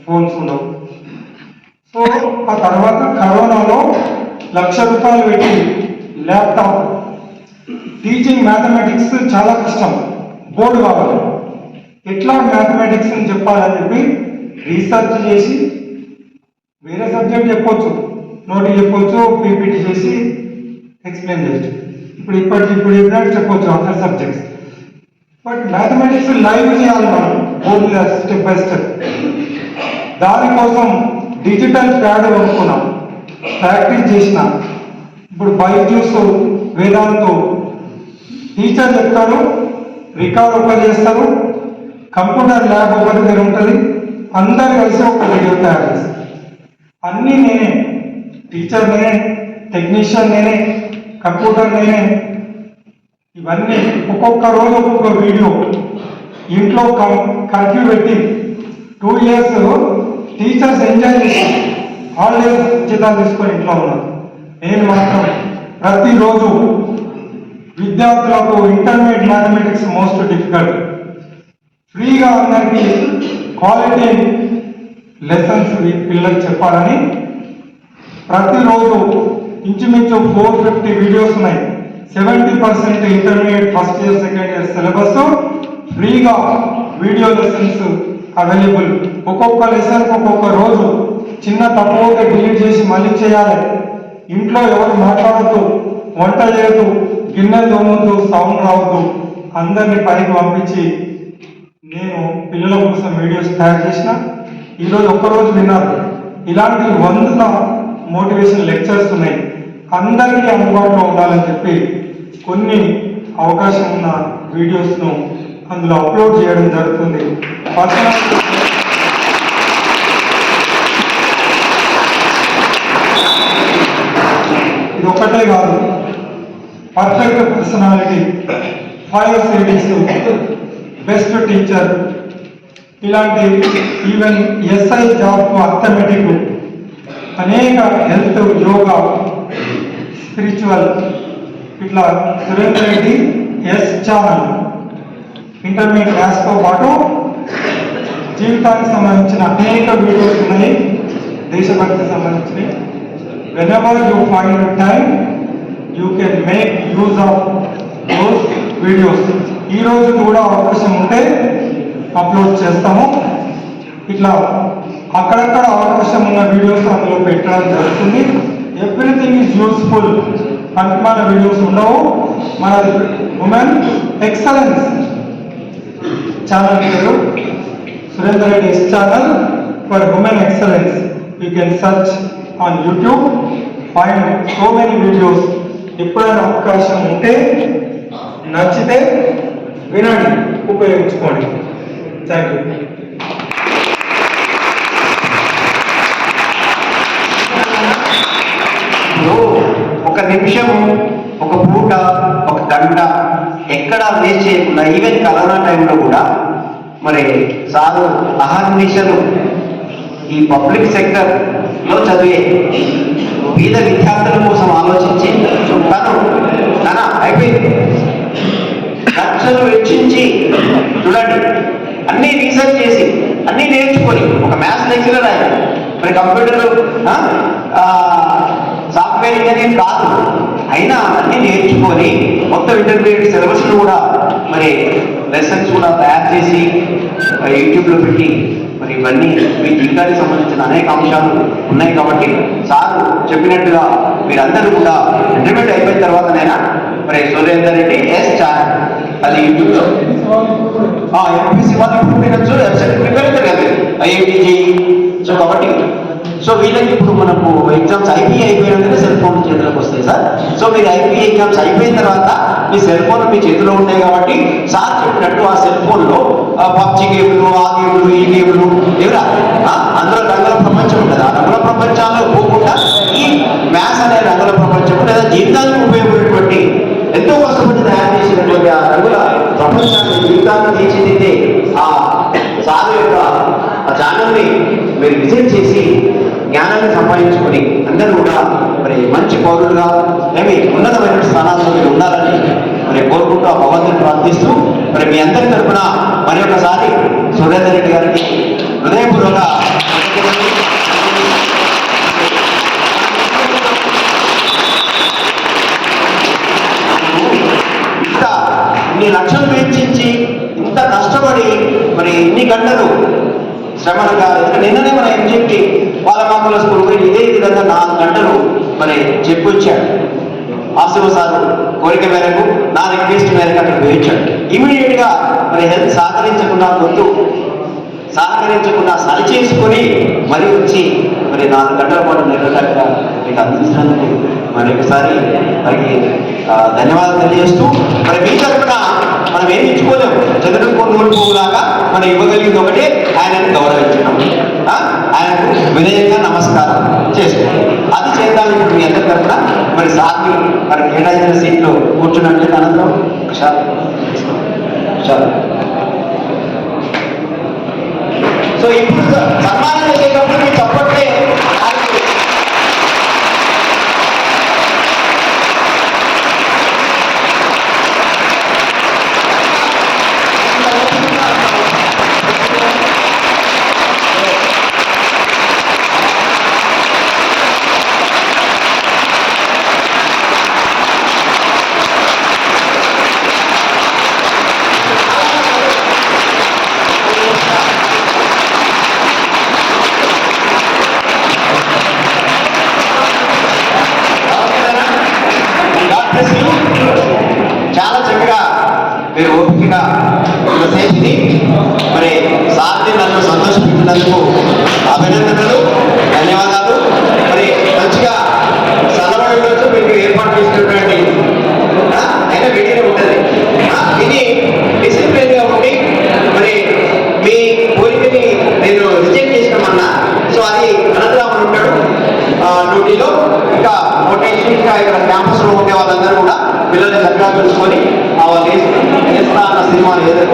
ఫోన్స్ ఉండవు. సో ఆ తర్వాత కరోనాలో ₹1,00,000 పెట్టి ల్యాప్టాప్, టీచింగ్ మ్యాథమెటిక్స్ చాలా కష్టం, బోర్డు కావాలి, ఎట్లా మ్యాథమెటిక్స్ అని చెప్పాలని చెప్పి రీసెర్చ్ చేసి వేరే సబ్జెక్ట్ చెప్పొచ్చు, నోటి చెప్పొచ్చు, పీపీటీ చేసి ఎక్స్ప్లెయిన్ చేయొచ్చు, ఇప్పుడు చెప్పొచ్చు other subjects. But mathematics live చేయాలి మనం, బోర్డు స్టెప్ బై స్టెప్. దానికోసం డిజిటల్ ప్యాడ్ కొనుక్కున్నాం, ప్రాక్టీస్ చేసిన. ఇప్పుడు బైజూస్, వేదాంతో టీచర్ చెప్తారు, రికార్డ్ ఒకటి చేస్తారు, కంప్యూటర్ ల్యాబ్ ఒకటి దగ్గర ఉంటుంది, అందరు కలిసి ఒక వీడియో తయారు చేస్తారు. అన్నీ నేనే, టీచర్ నేనే, టెక్నీషియన్ నేనే, కంప్యూటర్ నేనే. ఇవన్నీ ఒక్కొక్క రోజు ఒక్కొక్క వీడియో. ఇంట్లో కర్ఫ్యూ పెట్టి 2 years టీచర్స్ ఎంజాయ్ చేసి హాలిడేస్ జీతాలు తీసుకొని ఇంట్లో ఉన్నారు. నేను మాత్రం ప్రతిరోజు విద్యార్థులకు ఇంటర్మీడియట్ మ్యాథమెటిక్స్ మోస్ట్ డిఫికల్ట్, ఫ్రీగా అందరికీ క్వాలిటీ లెసన్స్ పిల్లలకు చెప్పాలని ప్రతిరోజు ఇంచుమించు 450 వీడియోస్ ఉన్నాయి. 70% intermediate first year second year syllabus ఫ్రీగా వీడియో లెసన్స్ అవైలబుల్. ఒక్కొక్క లెసన్ ఒక్కొక్క రోజు చిన్న తప్పు ఉంటే డిలీట్ చేసి మళ్ళీ చేయాలి. ఇంట్లో ఎవరు మాట్లాడద్దు, వంట చేయొద్దు, గిన్నెలు తోమొద్దు, సౌండ్ రావద్దు, అందరినీ పైకి పంపించి నేను పిల్లల కోసం వీడియోస్ తయారు చేసిన. ఈరోజు ఒక్కరోజు విన్నారు. ఇలాంటి 100 మోటివేషన్ లెక్చర్స్ ఉన్నాయి, అందరికీ అందుబాటులో ఉండాలని చెప్పి కొన్ని అవకాశం ఉన్న వీడియోస్ను అందులో అప్లోడ్ చేయడం జరుగుతుంది. ఇది ఒక్కటే కాదు, perfect personality, 5 series, best teacher, ఇలాంటి ఈవెన్ ఎస్ఐ జాబ్, అర్థమెటిక్, అనేక హెల్త్, యోగా, స్పిరిచువల్, ఇట్లా Surender Reddy S channel intermediate క్లాస్తో పాటు జీవితానికి సంబంధించిన అనేక వీడియోస్ ఉన్నాయి, దేశభక్తికి సంబంధించినవి. Whenever you find time you can make use of those videos. ఈ రోజు కూడా అవకాశం ఉంటే అప్లోడ్ చేస్తాము. ఇట్లా అక్కడక్కడ అవకాశం ఉన్న వీడియోస్ అందులో పెట్టడం జరుగుతుంది. ఎవ్రీథింగ్ ఈజ్ యూస్ఫుల్, మన వీడియోస్ ఉండవు. మన ఉమెన్ ఎక్సలెన్స్ ఛానల్ పేరు Surender Reddy S channel for women excellence. You can search on YouTube, find so many videos. ఎప్పుడైనా అవకాశం ఉంటే, నచ్చితే వినండి, ఉపయోగించుకోండి. Thank you. ఒక నిమిషం, ఒక పూట, ఒక గంట ఎక్కడ వేస్ట్ చేయకుండా, ఈవెన్ కరోనా టైంలో కూడా మరి సారు అహర్నిశలు ఈ పబ్లిక్ సెక్టర్లో చదివే పేద విద్యార్థుల కోసం ఆలోచించి తను అయిపోయింది ఖర్చులు వెచ్చించి, చూడండి, అన్నీ రీసెర్చ్ చేసి అన్నీ నేర్చుకొని, ఒక మ్యాథ్స్ లెక్చరర్ ఆయన, మరి కంప్యూటర్ సాఫ్ట్వేర్ ఇంజనీర్ కాదు, అయినా అన్నీ నేర్చుకొని మొత్తం ఇంటర్మీడియట్ సిలబస్ కూడా మరి లెసన్స్ కూడా తయారు చేసి యూట్యూబ్లో పెట్టి, మరి ఇవన్నీ మీ జీవితానికి సంబంధించిన అనేక అంశాలు ఉన్నాయి. కాబట్టి సార్ చెప్పినట్టుగా మీరందరూ కూడా ఇంటర్మీడియట్ అయిపోయిన తర్వాతనైనా మరి సురేందర్ రెడ్డి ఎస్ ఛానల్ అది యూట్యూబ్లో ఎంపీసీ వాళ్ళు ఇప్పుడు వినొచ్చు, వెబ్సైట్ ప్రిపేర్ అవుతారు కదా ఐఐటి జేఈ. సో కాబట్టి సో వీళ్ళకి ఇప్పుడు మనకు ఎగ్జామ్స్ ఐపీఏ అయిపోయినాకనే సెల్ ఫోన్ చేతిలోకి వస్తాయి సార్. సో మీరు ఐపీఏ ఎగ్జామ్స్ అయిపోయిన తర్వాత మీ సెల్ ఫోన్ మీ చేతిలో ఉంటాయి కాబట్టి సార్ చెప్పినట్టు ఆ సెల్ ఫోన్లో పబ్జి గేమ్లు, ఆ గేమ్లు, ఈ గేమ్లు ఎవరా అందులో రంగుల ప్రపంచం ఉంటుంది. ఆ రంగుల ప్రపంచాల్లో పోకుండా ఈ మ్యాథ్స్ అనే రంగుల ప్రపంచం లేదా జీవితానికి ఉపయోగపడేటువంటి ఎంతో కష్టపడి తయారు చేసినటువంటి ఆ రంగుల ప్రపంచాన్ని జీవితాన్ని తీర్చిదిద్దే ఆ సార్ యొక్క ఆ ఛానల్ని మీరు విజిట్ చేసి జ్ఞానాన్ని సంపాదించుకొని అందరూ కూడా మరి మంచి పౌరులుగా ఉన్నతమైన స్థానాల్లో మీరు ఉండాలని మరి కోరుకుంటూ ఆ భగవంతుని ప్రార్థిస్తూ మరి మీ అందరి తరఫున మరి ఒకసారి సురేందర్ రెడ్డి గారికి హృదయపూర్వక ఇంత ఇన్ని లక్షలు వెచ్చించి ఇంత కష్టపడి మరి ఇన్ని గంటలు శ్రమలుగా నిన్ననే మన ఎంజెపి బాలమాకుల స్కూల్ పోయి ఇదే విధంగా 4 గంటలు మరి చెప్పొచ్చాడు. ఆశివ సార్ కోరిక మేరకు నా రిక్వెస్ట్ మేరకు అక్కడ వేయించాడు. ఇమీడియట్ గా మరి హెల్త్ సహకరించకుండా సరి చేసుకొని మరి వచ్చి మరి 4 గంటల పాటు నిర్వహంగా మీకు అందించినందుకు మరి ఒకసారి మరికి ధన్యవాదాలు తెలియజేస్తూ మరి మీ తరఫున మనం ఏమి ఇచ్చుకోలేము. చంద్రుడు కొనుగోలు పువ్వులాగా మనం ఇవ్వగలిగింది ఒకటే ఆయనను గౌరవించడం, ఆయనకు వినయంగా నమస్కారం చేసుకోవాలి. అది చేద్దాం. ఇప్పుడు మీ అందరి తరఫున మరి సార్ని మరి కేటాయించిన సీట్లో కూర్చున్నట్లయితే అనంతరం సో ఇప్పుడు సన్మానం చేసేటప్పుడు మీరు చప్పట్లే చాలా చక్కగా మీరు ఓపికగా సేఫ్ని మరి సార్ని నన్ను సంతోషపెట్టినందుకు అభినందనలు, ధన్యవాదాలు. మరి మంచిగా సలవాళ్ళతో మీకు ఏర్పాటు చేసినటువంటి అయినా విడిగా ఉంటుంది. ఇది డిసిప్లిన్గా ఉండి మరి మీ కోరికని నేను రిజెక్ట్ చేసినామన్నా సో అది అనంతరామన్ ఉంటాడు డ్యూటీలో. ఇంకా మోటేషన్ ఇంకా ఇక్కడ క్యాంపస్లో ఉండే వాళ్ళందరూ కూడా పిల్లల్ని చక్కగా చూసుకొని వాళ్ళు వేస్తా అన్న సినిమాలు ఏదైతే